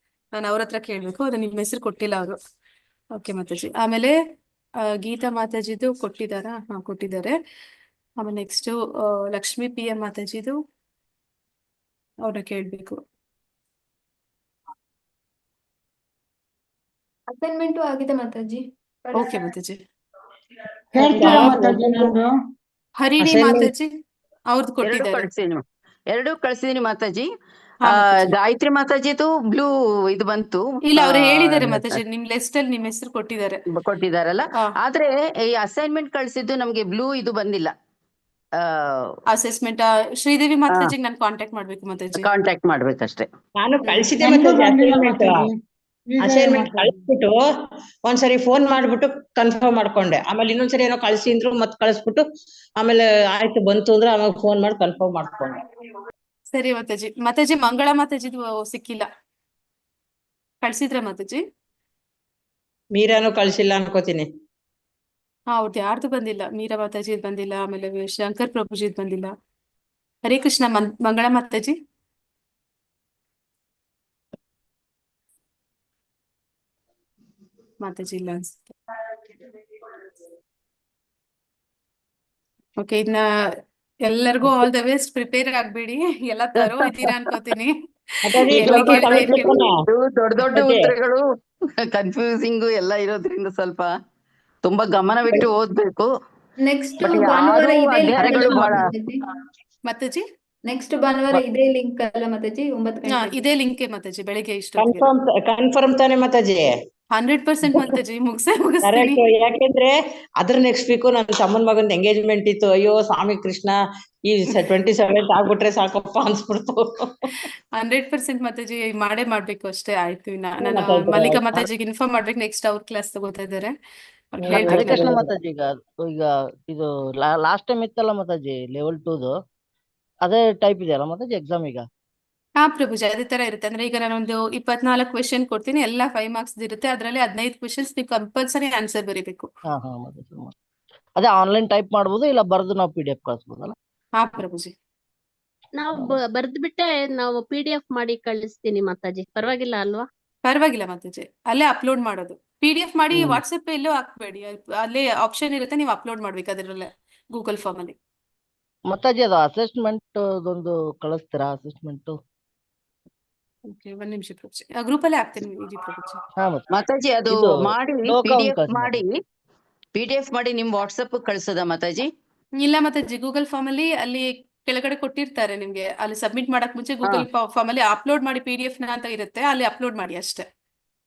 ನಾನು ಅವ್ರ ಹತ್ರ ಕೇಳ್ಬೇಕು. ಅದು ನಿಮ್ಮ ಹೆಸರು ಕೊಟ್ಟಿಲ್ಲ ಅವರು. ಓಕೆ ಮಾತಾಜಿ. ಆಮೇಲೆ ಗೀತಾ ಮಾತಾಜಿದು ಕೊಟ್ಟಿದ್ದಾರಾ? ಹಾ ಕೊಟ್ಟಿದ್ದಾರೆ. ಆಮೇಲೆ ನೆಕ್ಸ್ಟ್ ಲಕ್ಷ್ಮೀ ಪಿ ಎಂ ಮಾತಾಜಿದು ಅವ್ರನ್ನ ಕೇಳ್ಬೇಕು. ಅಸೈನ್ಮೆಂಟು ಆಗಿದೆ ಮಾತಾಜಿ. ಓಕೆ ಮಾತಾಜಿ. ಹೇಳ್ತೀರಾ ಮಾತಾಜಿ ನಂದು? ಹರಿಣಿ Assignment. ಮಾತಾಜಿ ಅವ್ರದ್ದು ಎರಡು ಕೊಟ್ಟಿದ್ದಾರೆ. ಕಳ್ಸಿದೀನಿ, ಎರಡು ಕಳ್ಸಿದೀನಿ ಮಾತಾಜಿ. ಹಾ ಮಾತಾಜಿ. ಗಾಯತ್ರಿ ಮಾತಾಜಿದು ಬ್ಲೂ ಇದು ಬಂತು. ಇಲ್ಲ, ಅವ್ರು ಹೇಳಿದ್ದಾರೆ ಮಾತಾಜಿ, ನಿಮ್ ಲಿಸ್ಟ್ ಅಲ್ಲಿ ನಿಮ್ ಹೆಸರು ಕೊಟ್ಟಿದ್ದಾರೆ. ಕೊಟ್ಟಿದಾರಲ್ಲ, ಹಾ. ಆದ್ರೆ ಈ ಅಸೈನ್ಮೆಂಟ್ ಕಳ್ಸಿದ್ದು ನಮ್ಗೆ ಬ್ಲೂ ಇದು ಬಂದಿಲ್ಲ. ಅಸೆಸ್ಮೆಂಟ್ ಶ್ರೀದೇವಿ ಮಾತಾಜಿಗೆ ನಾನು ಕಾಂಟ್ಯಾಕ್ಟ್ ಮಾಡ್ಬೇಕು ಮಾತಾಜಿ. ಕಾಂಟ್ಯಾಕ್ಟ್ ಮಾಡ್ಬೇಕಷ್ಟೇ. ನಾನು ಕಳ್ಸಿದ್ದೆ ನಂದು ಮಾತಾಜಿ ಬಂದಿಲ್ಲ ಅಸೈನ್ಮೆಂಟ್. ಮಾತಾಜಿ. ಈಗ ಅಸೈನ್ಮೆಂಟ್ ಮಾತಾಜಿ. ಕಳಿಸ್ಬಿಟ್ಟು ಒಂದ್ಸರಿ ಫೋನ್ ಮಾಡ್ಬಿಟ್ಟು ಕನ್ಫರ್ಮ್ ಮಾಡ್ಕೊಂಡೆ. ಆಮೇಲೆ ಇನ್ನೊಂದ್ಸರಿ ಏನೋ ಕಳ್ಸಿ ಅಂದ್ರು ಮತ್ ಕಳಿಸ್ಬಿಟ್ಟು ಆಮೇಲೆ ಆಯ್ತು ಬಂತು ಅಂದ್ರೆ ಆಮೇಲೆ ಫೋನ್ ಮಾಡಿ ಕನ್ಫರ್ಮ್ ಮಾಡ್ಕೊಂಡೆ. ಸರಿ ಮಾತಾಜಿ. ಮಾತಾಜಿ ಮಂಗಳ ಮಾತಾಜಿದು ಸಿಕ್ಕಿಲ್ಲ, ಕಳ್ಸಿದ್ರ ಮಾತಾಜಿ? ಮೀರಾನು ಕಳ್ಸಿಲ್ಲ ಅನ್ಕೋತೀನಿ. ಹಾ ಅವ್ರದ್ದು ಯಾರ್ದು ಬಂದಿಲ್ಲ. ಮೀರಾ ಮಾತಾಜಿದ್ ಬಂದಿಲ್ಲ, ಆಮೇಲೆ ಶಂಕರ್ ಪ್ರಭುಜಿದ್ ಬಂದಿಲ್ಲ. ಹರೇ ಕೃಷ್ಣ. ಮಂಗಳ ಮಾತಾಜಿ ಮಾತಾಜಿ ಇಲ್ಲ ಅನ್ಸುತ್ತೆ. ಓಕೆ, ಇದನ್ನ ಎಲ್ಲರಿಗೂ ಆಲ್ ದ ಬೆಸ್ಟ್. ಪ್ರಿಪೇರ್ ಆಗ್ಬೇಡಿ, ಎಲ್ಲ ತರೋ ಇದ್ದೀರಾ ಅನ್ಕೋತೀನಿ. ಮಾತಾಜಿ ಎಲ್ಲಿ ಸ್ವಲ್ಪ ಕೇಳ್ತಾ ತಲೆಗೆ ಇರ್ತೀವಿ. ಬಿಟ್ಕೊನೆ. ದೊಡ್ಡ ದೊಡ್ಡ ಮಾತಾಜಿ. ಉತ್ತರಗಳು ಕನ್ಫ್ಯೂಸಿಂಗ್ ಎಲ್ಲ ಇರೋದ್ರಿಂದ ಸ್ವಲ್ಪ ತುಂಬಾ ಗಮನವಿಟ್ಟು ಓದ್ಬೇಕು. ನೆಕ್ಸ್ಟ್ ಬಟ್ ಭಾನುವಾರ ಯಾರು ಇದೇ ಲಿಂಕ್ ಅಧ್ಯಾಯಗಳು ಅಲ್ಲ ಬಹಳ ಮಾತಾಜಿ? ಮಾತಾಜಿ ನೆಕ್ಸ್ಟ್ ಭಾನುವಾರ ಇದೇ ಲಿಂಕ್ ಅಲ್ಲ ಮಾತಾಜಿ? 9 ಗಂಟೆಗೆ. ಇದೇ ಲಿಂಕೆ ಮಾತಾಜಿ, ಬೆಳಿಗ್ಗೆ ಇಷ್ಟೊತ್ತಿಗೆ. ಕನ್ಫರ್ಮ್ ತಾನೆ ಮಾತಾಜಿ? 100% ಮಾತಾಜಿ, ಮುಗಿಸ್ತೀನಿ. ಕರೆಕ್ಟ್. ಯಾಕೆಂದ್ರೆ ಅದ್ರ ನೆಕ್ಸ್ಟ್ ವೀಕು ನನ್ನ ತಮ್ಮನ ಮಗಂದ ಎಂಗೇಜ್ಮೆಂಟ್ ಇತ್ತು. ಅಯ್ಯೋ ಸ್ವಾಮಿ ಕೃಷ್ಣ, ಈ 27th ಆಗ್ಬಿಟ್ರೆ ಸಾಕಪ್ಪ ಅನ್ಸ್ಬಿಡ್ತು. 100% ಮಾತಾಜಿ ಮಾಡ್ಬೇಕು ಅಷ್ಟೇ. ಆಯ್ತು. ನಾನು ಮಾತಾಜಿ. ಮಲ್ಲಿಕಾ ಮಾತಾಜಿಗೆ ಇನ್ಫಾರ್ಮ್ ಮಾಡ್ಬೇಕು, ನೆಕ್ಸ್ಟ್ ಅವ್ರ ಕ್ಲಾಸ್ ತಗೋತಾ ಇದ್ದಾರೆ. ಅವ್ರಿಗೆ ಹರೇ ಹೇಳ್ಬೇಕು ಕೃಷ್ಣ ನಾನು. ಮಾತಾಜಿ. ಈಗ ಇದು ಲಾಸ್ಟ್ ಟೈಮ್ ಇತ್ತಲ್ಲ ಮಾತಾಜಿ, ಲೆವೆಲ್ 2ದು ಅದೇ ಟೈಪ್ ಇದೆಯಲ್ಲ ಮಾತಾಜಿ ಎಕ್ಸಾಮ್ ಈಗ? ಹಾ ಪ್ರಭುಜಿ, ಅದೇ ತರ ಇರುತ್ತೆ. ಅಂದ್ರೆ ಈಗ ನಾನೊಂದು 24 ಕ್ವೆಶನ್ ಕೊಡ್ತೀನಿ, ಎಲ್ಲ 5 ಮಾರ್ಕ್ಸ್ ಇರುತ್ತೆ. ಅದರಲ್ಲಿ 15 ಕ್ವೆಶನ್ಸ್ ನೀವು ಕಂಪಲ್ಸರಿ ಆನ್ಸರ್ ಬರೀಬೇಕು. ಹಾ ಹಾ ಮಾತಾಜಿ. ಅದೇ ಆನ್ಲೈನ್ ಟೈಪ್ ಮಾಡ್ಬೋದು, ಇಲ್ಲ ಬರ್ದು ನಾವು PDF ಕಳಿಸ್ಬೋದಲ್ಲ? ಹಾ ಪ್ರಭುಜಿ. ನಾವು ಬರ್ದ್ಬಿಟ್ಟೆ ನಾವು PDF ಮಾಡಿ ಕಳಿಸ್ತೀನಿ ಮಾತಾಜಿ, ಪರವಾಗಿಲ್ಲ ಅಲ್ವಾ? ಪರವಾಗಿಲ್ಲ ಮಾತಾಜಿ, ಅಲ್ಲೇ ಅಪ್ಲೋಡ್ ಮಾಡೋದು. PDF ಮಾಡಿ ಹ್ಮ್. ವಾಟ್ಸಪ್ ಎಲ್ಲೂ ಹಾಕ್ಬೇಡಿ, ಅಲ್ಲೇ ಆಪ್ಷನ್ ಇರುತ್ತೆ, ನೀವು ಅಪ್ಲೋಡ್ ಮಾಡ್ಬೇಕು ಅದರಲ್ಲೇ, ಗೂಗಲ್ ಫಾರ್ಮ್ ಅಲ್ಲಿ. ಮಾತಾಜಿ ಅದು ಅಸೆಸ್ಮೆಂಟ್ ಒಂದು ಕಳಿಸ್ತೀರಾ? ಅಸೆಸ್ಮೆಂಟ್ ಓಕೆ, ಒಂದ್ ನಿಮಿಷ ಪ್ರಭುಜಿ, ಗ್ರೂಪ್ ಅಲ್ಲೇ ಹಾಕ್ತೀನಿ ಇರಿ ಪ್ರಭುಜಿ. ಹಾ ಮಾತಾಜಿ ಅದು ಇದು ಮಾಡಿ ಶ್ಲೋಕ ಒಂದು PDF ಕಳ್ಸಿ ಮಾಡಿ PDF ಮಾಡಿ ನಿಮ್ ವಾಟ್ಸಪ್ ಕಳ್ಸೋದ ಮಾತಾಜಿ? ಇಲ್ಲ ಮಾತಾಜಿ, ಗೂಗಲ್ ಫಾರ್ಮ್ ಅಲ್ಲಿ ಕೆಳಗಡೆ ಕೊಟ್ಟಿರ್ತಾರೆ ನಿಮ್ಗೆ. ಅಲ್ಲಿ ಸಬ್ಮಿಟ್ ಮಾಡಕ್ ಮುಂಚೆ ಗೂಗಲ್ ಫಾರ್ಮ್ ಅಲ್ಲಿ ಅಪ್ಲೋಡ್ ಮಾಡಿ PDF ನ ಅಂತ ಇರುತ್ತೆ, ಅಲ್ಲಿ ಅಪ್ಲೋಡ್ ಮಾಡಿ ಅಷ್ಟೇ.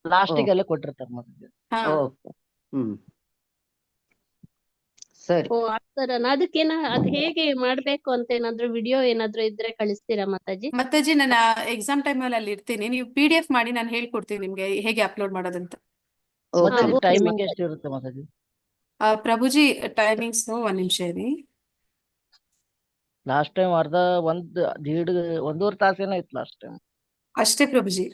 ಲಾಸ್ಟಿಗೆ ಅಲ್ಲೇ ಕೊಟ್ಟಿರ್ತಾರೆ ಮಾತಾಜಿ. ಹಾ ಓಕೆ. ಸರಿ. ಓ ಆ ಥರನಾ? ಅದ್ ಹೇಗೆ ಮಾಡ್ಬೇಕು ಅಂತ ಏನಾದ್ರು ವಿಡಿಯೋ ಏನಾದ್ರು ಇದ್ರೆ ಕಳಿಸ್ತೀರಾ ಮಾತಾಜಿ? ಮಾತಾಜಿ, ನಾನು ಎಕ್ಸಾಮ್ ಟೈಮ್ ಅಲ್ಲಿ ಇರ್ತೀನಿ, ನೀವು PDF ಮಾಡಿ ನಾನು ಹೇಳ್ಕೊಡ್ತೀನಿ ನಿಮ್ಗೆ ಹೇಗೆ ಅಪ್ಲೋಡ್ ಮಾಡೋದಂತ. Mataji okay timing Mataji. ಎಷ್ಟಿರುತ್ತೆ ಮಾತಾಜಿ? ಪ್ರಭುಜಿ ಟೈಮಿಂಗ್ಸ್ ಒಂದ್ ನಿಮಿಷ ಇರಿ. ಲಾಸ್ಟ್ ಟೈಮ್ ಒಂದೂವರೆ ತಾಸೇನೋ ಇತ್ತು ಲಾಸ್ಟ್ ಟೈಮ್. ಅಷ್ಟೇ ಪ್ರಭುಜಿ,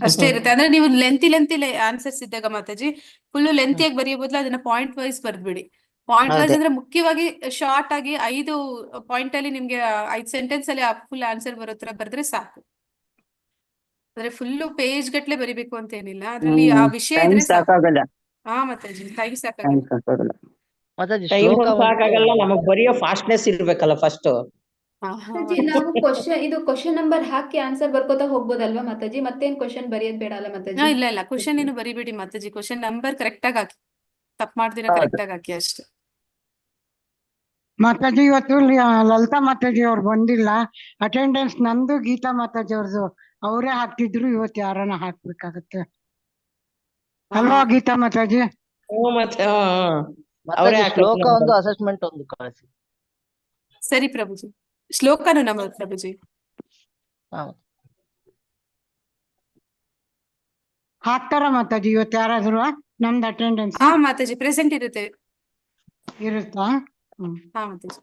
ಅಷ್ಟೇ ಇರುತ್ತೆ. ಅಂದ್ರೆ ನೀವು ಲೆಂತಿ ಆನ್ಸರ್ಸ್ ಇದ್ದಾಗ ಮಾತಾಜಿ, ಫುಲ್ ಲೆಂತಿಯಾಗಿ ಬರೆಯೋ ಬದಲು ಅದನ್ನ ಪಾಯಿಂಟ್ ವೈಸ್ ಬರ್ದ್ಬಿಡಿ. ಪಾಯಿಂಟ್ ವೈಸ್ ಅದೇ. ಅಂದ್ರೆ ಮುಖ್ಯವಾಗಿ ಶಾರ್ಟ್ ಆಗಿ 5 ಪಾಯಿಂಟ್ ಅಲ್ಲಿ ನಿಮ್ಗೆ 5 ಸೆಂಟೆನ್ಸ್ ಅಲ್ಲಿ ಫುಲ್ ಆನ್ಸರ್ ಬರೋ ತರ ಬರೆದ್ರೆ ಸಾಕು. ಅಂದ್ರೆ ಫುಲ್ ಪೇಜ್ ಗಟ್ಲೆ ಬರಿಬೇಕು ಅಂತ ಏನಿಲ್ಲ, ಅದ್ರಲ್ಲಿ ಆ ವಿಷಯ ಟೈಮ್ ಇದ್ರೆ ಸಾಕು. ಸಾಕಾಗಲ್ಲ. ಹಾ ಮಾತಾಜಿ, ಟೈಮ್ ಟೈಮ್ ಸಾಕಾಗಲ್ಲ. ಸಾಕಾಗಲ್ಲ. ಮಾತಾಜಿ ಟೈಮ್ ಶ್ಲೋಕ ಸಾಕಾಗಲ್ಲ, ನಮಗ್ ಬರೆಯೋ ಫಾಸ್ಟ್ನೆಸ್ ಇರ್ಬೇಕಲ್ಲ ಫಸ್ಟ್. ಮಾತಾಜಿ ನಾವು ಕ್ವಶನ್ ನಂಬರ್ ಹಾಕಿ ಆನ್ಸರ್ ಬರ್ಕೋತಾ ಹೋಗ್ಬೋದಲ್ವಾ ಮಾತಾಜಿ? ಮತ್ತೇನ್ ಕ್ವಶನ್ ಬರೆಯೋದ್ ಬೇಡ ಅಲ್ಲ ಮಾತಾಜಿ? ಇಲ್ಲ ಕ್ವಶನ್ ಏನು ಬರಿಬೇಡಿ ಮಾತಾಜಿ, ಕ್ವಶನ್ ನಂಬರ್ ಕರೆಕ್ಟ್ ಆಗಿ ಹಾಕಿ, ತಪ್ಪು ಮಾಡ್ದಿರ ಕರೆಕ್ಟ್ ಆಗಿ ಹಾಕಿ ಅಷ್ಟೇ. ಮಾತಾಜಿ ಇವತ್ತು ಲಲಿತಾ ಮಾತಾಜಿ ಅವ್ರು ಬಂದಿಲ್ಲ, ಅಟೆಂಡೆನ್ಸ್ ನಂದು ಗೀತಾ ಮಾತಾಜಿ ಅವ್ರದ್ದು ಅವರೇ ಹಾಕ್ತಿದ್ರು, ಇವತ್ತು ಯಾರನ್ನ ಹಾಕ್ಬೇಕಾಗತ್ತೆ ಅಲ್ವಾ ಗೀತಾ ಮಾತಾಜಿ? ಮತ್ತೆ ಮಾತಾಜಿ ಶ್ಲೋಕ ಒಂದು ಅಸೆಸ್ಮೆಂಟ್ ಒಂದು ಕಳಿಸಿ. ಸರಿ ಪ್ರಭುಜಿ, ಶ್ಲೋಕನು ನಮ್ಮ ಪ್ರಭುಜಿ. ಹಾಕ್ತಾರ ಮಾತಾಜಿ ಇವತ್ತು ಯಾರಾದ್ರು? ನಮ್ದು ಅಟೆಂಡೆನ್ಸ್ ಮಾತಾಜಿ ಪ್ರೆಸೆಂಟ್ ಇರುತ್ತೆ. ಇರುತ್ತಾ? ಮಾತಾಜಿ.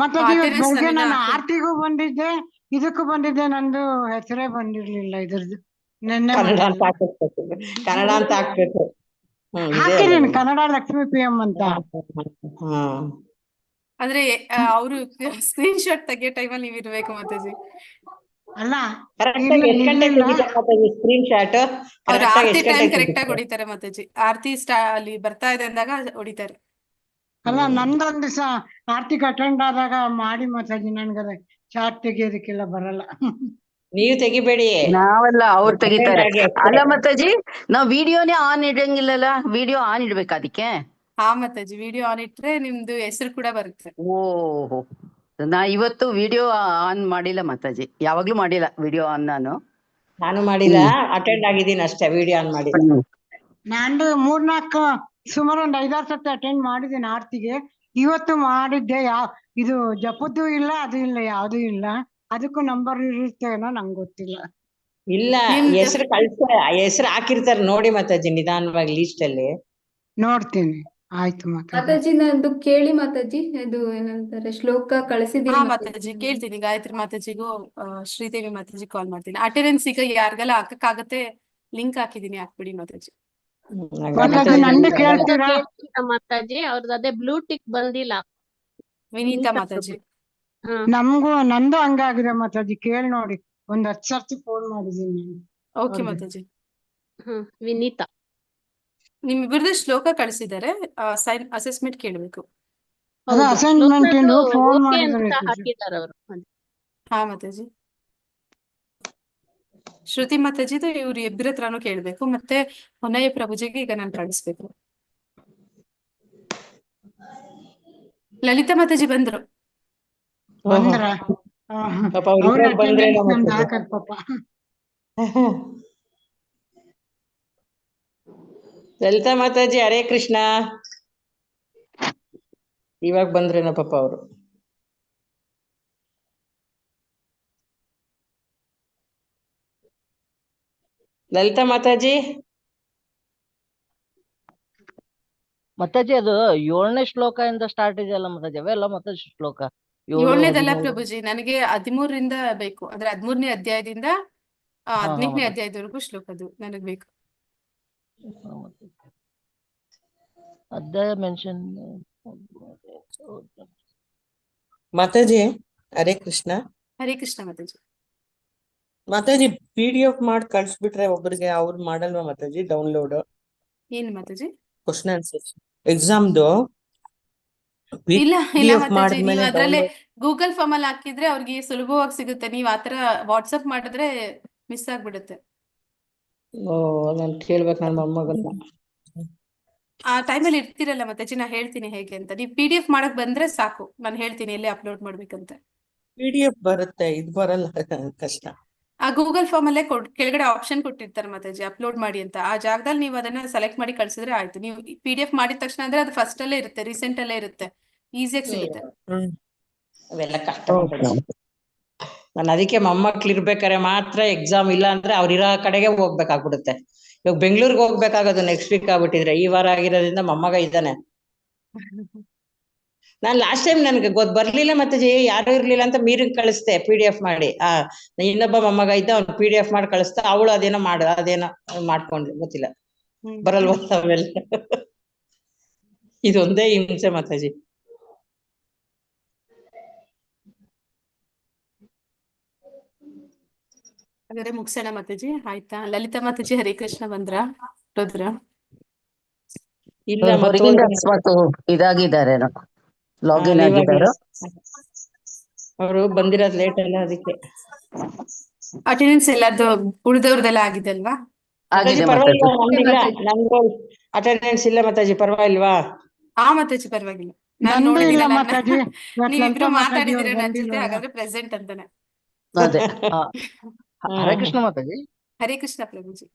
ಮಾತಾಜಿ ಇವತ್ತು attendance ಬೆಳಗ್ಗೆ ನಮೀನ ನಾನು ಹಾಕಿ. ಆರ್ತಿಗೂ ಬಂದಿದ್ದೆ, ಇದಕ್ಕೂ ಬಂದಿದ್ದೆ, ನಂದು ಹೆಸರೇ ಬಂದಿರ್ಲಿಲ್ಲ ಇದ್ರದ್ದು. ನೆನ್ನೆ ಕನ್ನಡ ಬಂದಿಲ್ಲ. ಅಂತ ಹಾಕ್ಬೇಕು, ಕನ್ನಡ ಅಂತ ಹಾಕ್ಬೇಕು. ಹಾಕಿದೀನಿ ಕನ್ನಡ ಲಕ್ಷ್ಮೀ PM ಅಂತ. ಅಂದ್ರೆ ಅವರು ಸ್ಕ್ರೀನ್ ಶಾಟ್ ತೆಗಿಯೋ ಟೈಮಲ್ಲಿ ನೀವು ಇರ್ಬೇಕು ಮಾತಾಜಿ. ಅಲ್ಲ ಕರೆಕ್ಟ್ ಆಗಿ ಎಷ್ಟು ಗಂಟೆಗೆ ತೆಗಿತಾರೆ ಸ್ಕ್ರೀನ್ ಶಾಟ್? ಅವ್ರು ಆರತಿ ಟೈಮ್ ಕರೆಕ್ಟ್ ಆಗಿ ಹೊಡಿತಾರೆ ಮಾತಾಜಿ. ಆರತಿ ಅಲ್ಲಿ ಬರ್ತಾ ಇದೆ ಅಂದಾಗ ಹೊಡಿತಾರೆ. ಅಲ್ಲ ನಂದೊಂದ್ ದಿವಸ ಆರ್ತಿಗೆ ಅಟೆಂಡ್ ಆದಾಗ ಮಾಡಿ ಮಾತಾಜಿ, ನನ್ಗದ ಚಾಟ್ ತೆಗಿಯೋದಕ್ಕೆಲ್ಲ ಬರಲ್ಲ. ನೀವು ತೆಗಿಬೇಡಿ, ನಾವೆಲ್ಲ ಅವ್ರು ತೆಗಿತಾರೆ. attend ಆಗಿ ಅಷ್ಟೇ. ಅಲ್ಲ ಮಾತಾಜಿ, ನಾವ್ ವಿಡಿಯೋನೇ ಆನ್ ಇಡಂಗಿಲ್ಲಲ್ಲ, ವಿಡಿಯೋ ಆನ್ ಇಡ್ಬೇಕು ಅದಕ್ಕೆ? ಮಾತಾಜಿ ವಿಡಿಯೋ ಆನ್ ಇಟ್ರೆ ನಿಮ್ದು ಹೆಸರು ಕೂಡ ಬರುತ್ತೆ. ಓಹೋ, ನಾ ಇವತ್ತು ವಿಡಿಯೋ ಆನ್ ಮಾಡಿಲ್ಲ ಮಾತಾಜಿ, ಯಾವಾಗ್ಲೂ ಮಾಡಿಲ್ಲ ವಿಡಿಯೋ ಆನ್ ನಾನು ಮಾಡಿಲ್ಲ, ಅಟೆಂಡ್ ಆಗಿದ್ದೀನಿ ಅಷ್ಟೇ, ವಿಡಿಯೋ ಆನ್ ಮಾಡಿಲ್ಲ. ನಾನು 3-4 ಸುಮಾರು ಒಂದ್ 5-6 ಸತಿ ಅಟೆಂಡ್ ಮಾಡಿದ್ದೀನಿ ಆರ್ತಿಗೆ. ಇವತ್ತು ಮಾಡಿದ್ದೆ, ಇದು ಜಪದ್ದು ಇಲ್ಲ, ಅದು ಇಲ್ಲ, ಯಾವ್ದು ಇಲ್ಲ. ಅದಕ್ಕೂ ನಂಬರ್ ಇರುತ್ತೇನೋ ನಂಗೆ ಗೊತ್ತಿಲ್ಲ. ಇಲ್ಲ, ಹೆಸರು ಹೆಸರು ಹಾಕಿರ್ತಾರೆ ನೋಡಿ ಮಾತಾಜಿ, ನಿಧಾನವಾಗಿ ಲೀಸ್ಟ್ ಅಲ್ಲಿ ನೋಡ್ತೀನಿ. ಆಯ್ತು ಮಾತಾಜಿ. ಮಾತಾಜಿ ನಂದು ಕೇಳಿ ಮಾತಾಜಿ, ಅದು ಏನಂತಾರೆ ಶ್ಲೋಕ ಕಳಿಸಿದೀನಿ ಮಾತಾಜಿ ಕೇಳ್ತೀನಿ. ಗಾಯತ್ರಿ ಮಾತಾಜಿಗೂ ಶ್ರೀದೇವಿ ಮಾತಾಜಿ ಕಾಲ್ ಮಾಡ್ತೀನಿ. ಅಟೆಂಡೆನ್ಸ್ ಈಗ ಯಾರಿಗೆಲ್ಲ ಹಾಕಕ್ಕಾಗತ್ತೆ ಲಿಂಕ್ ಹಾಕಿದೀನಿ, ಹಾಕ್ಬಿಡಿ ಮಾತಾಜಿ. ಮಾತಾಜಿ ನಂದು ಕೇಳ್ತೀರಾ? ಮಾತಾಜಿ ಅವ್ರದ್ದು ಅದೇ ಬ್ಲೂ ಟಿಕ್ ಬಂದಿಲ್ಲ. ವಿನೀತಾ ಮಾತಾಜಿ. ನಂದು ಹಂಗಾಗಿದೆ ಮಾತಾಜಿ, ಕೇಳಿ ನೋಡಿ. ಒಂದ್ 10 ಸರ್ತಿ ಫೋನ್ ಮಾಡಿದೀನಿ ನಾನು. ಓಕೆ ಮಾತಾಜಿ. ವಿನೀತಾ ನಿಮ್ಮಿಬ್ಬರದ್ದು ಶ್ಲೋಕ ಕಳಿಸಿದ್ದಾರೆ, ಅಸೆಸ್ಮೆಂಟ್ ಕೇಳಬೇಕು. ಅದು ಅಸೈನ್ಮೆಂಟ್ ಇಂದು ಫೋನ್ ಓಕೆ ಮಾಡಿದ್ರೆ ಅಂತ ಹಾಕಿದ್ದಾರೆ ಅವರು. ಮಾತಾಜಿ. ಶ್ರುತಿ ಮಾತಾಜಿದು ಇವ್ರು ಇಬ್ಬರ ಹತ್ರನೂ ಕೇಳ್ಬೇಕು, ಮತ್ತೆ ಹೊನ್ನಯ್ಯ ಪ್ರಭುಜಿಗೆ ಈಗ ನಾನು ಕಳಿಸ್ಬೇಕು. ಲಲಿತಾ ಮಾತಾಜಿ ಬಂದ್ರು. ಬಂದ್ರ ಪಾಪ ಅವ್ರು ಬಂದ್ರೆ ಪಾಪ. ಲಲಿತಾ ಮಾತಾಜಿ ಹರೇ ಕೃಷ್ಣ. ಇವಾಗ ಬಂದ್ರೇನ ಪಾಪ ಅವರು. ಲಲಿತಾ ಮಾತಾಜಿ ಮಾತಾಜಿ ಅದು 7ನೇ ಶ್ಲೋಕ ಇಂದ ಸ್ಟಾರ್ಟ್ ಇದೆಯಲ್ಲ ಮಾತಾಜಿ, ಅವೆಲ್ಲ ಮಾತಾಜಿ ಶ್ಲೋಕ 7ನೇದಲ್ಲ ಪ್ರಭುಜಿ, ನನಗೆ 13ರಿಂದ ಬೇಕು. ಅಂದ್ರೆ 13ನೇ ಅಧ್ಯಾಯದಿಂದ 15ನೇ ಅಧ್ಯಾಯದವರೆಗೂ ಶ್ಲೋಕದು ನನಗ್ ಬೇಕು. ಅಧ್ಯಾಯ ಮೆನ್ಷನ್. ಮಾತಾಜಿ ಹರೇ ಕೃಷ್ಣ. ಹರೇ ಕೃಷ್ಣ ಮಾತಾಜಿ. ಮಾತಾಜಿ PDF ಮಾಡಿ ಕಳ್ಸ್ಬಿಟ್ರೆ ಒಬ್ಬರಿಗೆ ಅವ್ರು ಮಾಡಲ್ವಾ ಮಾತಾಜಿ ಡೌನ್ಲೋಡ್? ಏನ್ ಮಾತಾಜಿ? ಕ್ವಶನ್ ಆನ್ಸರ್ಸ್ ಎಕ್ಸಾಮ್ದು ಇಲ್ಲ ಮಾತಾಜಿ, ಮಾಡಿದ್ಮೇಲೆ ನೀವು ಅದ್ರಲ್ಲೇ ಗೂಗಲ್ ಫಾರ್ಮ್ ಅಲ್ಲಿ ಹಾಕಿದ್ರೆ ಅವ್ರಿಗೆ ಸುಲಭವಾಗಿ ಸಿಗುತ್ತೆ. ನೀವ್ ಆತರ ವಾಟ್ಸಪ್ ಮಾಡಿದ್ರೆ ಮಿಸ್ ಆಗ್ಬಿಡುತ್ತೆ. ನಾನು ಕೇಳ್ಬೇಕು ನನ್ನ ಮೊಮ್ಮಗನ್ನ. ಆ ಟೈಮಲ್ಲಿ ಇರ್ತಿರಲ್ಲ ಮಾತಾಜಿ, ನಾ ಹೇಳ್ತೀನಿ ಹೇಗೆ ಅಂತ. ನೀವು PDF ಮಾಡಕ್ ಬಂದ್ರೆ ಸಾಕು, ನಾನು ಹೇಳ್ತೀನಿ ಎಲ್ಲಿ ಅಪ್ಲೋಡ್ ಮಾಡ್ಬೇಕಂತ. PDF ಬರುತ್ತೆ, ಇದು ಬರಲ್ಲ, ಕಷ್ಟ. ಆ ಗೂಗಲ್ ಫಾರ್ಮ್ ಅಲ್ಲೇ ಕೆಳಗಡೆ ಆಪ್ಷನ್ ಕೊಟ್ಟಿರ್ತಾರೆ ಮಾತಾಜಿ, ಅಪ್ಲೋಡ್ ಮಾಡಿ ಅಂತ. ಆ ಜಾಗದಲ್ಲಿ ನೀವು ಅದನ್ನ ಸೆಲೆಕ್ಟ್ ಮಾಡಿ ಕಳ್ಸಿದ್ರೆ ಆಯ್ತು. ನೀವು PDF ಮಾಡಿದ ತಕ್ಷಣ ಅಂದ್ರೆ ಅದು ಫಸ್ಟ್ ಅಲ್ಲೇ ಇರುತ್ತೆ, ರೀಸೆಂಟ್ ಅಲ್ಲೇ ಇರುತ್ತೆ, ಈಸಿಯಾಗಿ ಸಿಗುತ್ತೆ. ಅವೆಲ್ಲ ಕಷ್ಟ. ನಾನು ಅದಕ್ಕೆ ಮೊಮ್ಮಕ್ಳು ಇರ್ಬೇಕಾರೆ ಮಾತ್ರ ಎಕ್ಸಾಮ್, ಇಲ್ಲ ಅಂದ್ರೆ ಅವ್ರ ಇರೋ ಕಡೆಗೆ ಹೋಗ್ಬೇಕಾಗ್ಬಿಡುತ್ತೆ. ಇವಾಗ ಬೆಂಗಳೂರಿಗೆ ಹೋಗ್ಬೇಕಾಗೋದು ನೆಕ್ಸ್ಟ್ ವೀಕ್ ಆಗ್ಬಿಟ್ಟಿದ್ರೆ, ಈ ವಾರ ಆಗಿರೋದ್ರಿಂದ ಮೊಮ್ಮಗ ಇದ್ದಾನೆ. ನಾನ್ ಲಾಸ್ಟ್ ಟೈಮ್ ನನ್ಗೆ ಬರ್ಲಿಲ್ಲ ಮಾತಾಜಿ, ಯಾರು ಇರ್ಲಿಲ್ಲ ಅಂತ ಮೀರಿಗೆ ಕಳಿಸ್ದೆ PDF ಮಾಡಿ. ಇನ್ನೊಬ್ಬ ಮೊಮ್ಮಗ ಇದ್ದ, ಅವ್ನು PDF ಮಾಡಿ ಕಳಿಸ್ತಾ, ಅವಳು ಅದೇನೋ ಮಾಡ್ಕೊಂಡ್ರು, ಗೊತ್ತಿಲ್ಲ ಬರಲ್ವ ಅವೆಲ್ಲ. ಇದೊಂದೇ ಹಿಂಸೆ ಮಾತಾಜಿ. ಹಾಗಾದ್ರೆ ಮುಗ್ಸೋಣ ಮಾತಾಜಿ, ಆಯ್ತಾ? ಲಲಿತಾ ಮಾತಾಜಿ ಹರೇ ಕೃಷ್ಣ ಬಂದ್ರ ಹೋದ್ರ? ಇಲ್ಲ, ಹೊರಗಿಂದ ಅಕಸ್ಮಾತ್ ಇದಾಗಿದ್ದಾರೆ, ಲಾಗಿನ್ ಆಗಿದ್ದಾರೆ. ಅವರು ಬಂದಿರೋದ್ ಲೇಟ್ ಅಲ್ಲ ಅದಕ್ಕೆ. ಅಟೆಂಡೆನ್ಸ್ ಎಲ್ಲಾರ್ದು ಉಳಿದವ್ರದೆಲ್ಲ ಆಗಿದೆ ಅಲ್ವಾ? ಮಾತಾಜಿ ಆಗಿದೆ ಪರವಾಗಿಲ್ವಾ? ಮಾತಾಜಿ. ನಮ್ದಿಲ್ಲ, ಮಾತಾಜಿ. ನಮ್ದು ಅಟೆಂಡೆನ್ಸ್ ಇಲ್ಲ ಮಾತಾಜಿ, ಪರವಾಗಿಲ್ವಾ? ಮಾತಾಜಿ ಪರವಾಗಿಲ್ಲ. ನಾನ್ ನಂದು ಇಲ್ಲ ನೋಡಿದ್ದೀನಲ್ಲ ಮಾತಾಜಿ. ನೀವಿಬ್ರು ಮಾತಾಜಿ ಮಾತಾಡಿದಿರ ಅವ್ರು ನನ್ ಜೊತೆ, ಬಂದಿಲ್ವಲ್ಲ. ಹಾಗಾದ್ರೆ ಪ್ರೆಸೆಂಟ್ ಅಂತಾನೆ. ಅದೇ ಹರೇ ಕೃಷ್ಣ ಮಾತಾಜಿ. ಹರೇ ಕೃಷ್ಣ ಪ್ರಭುಜಿ.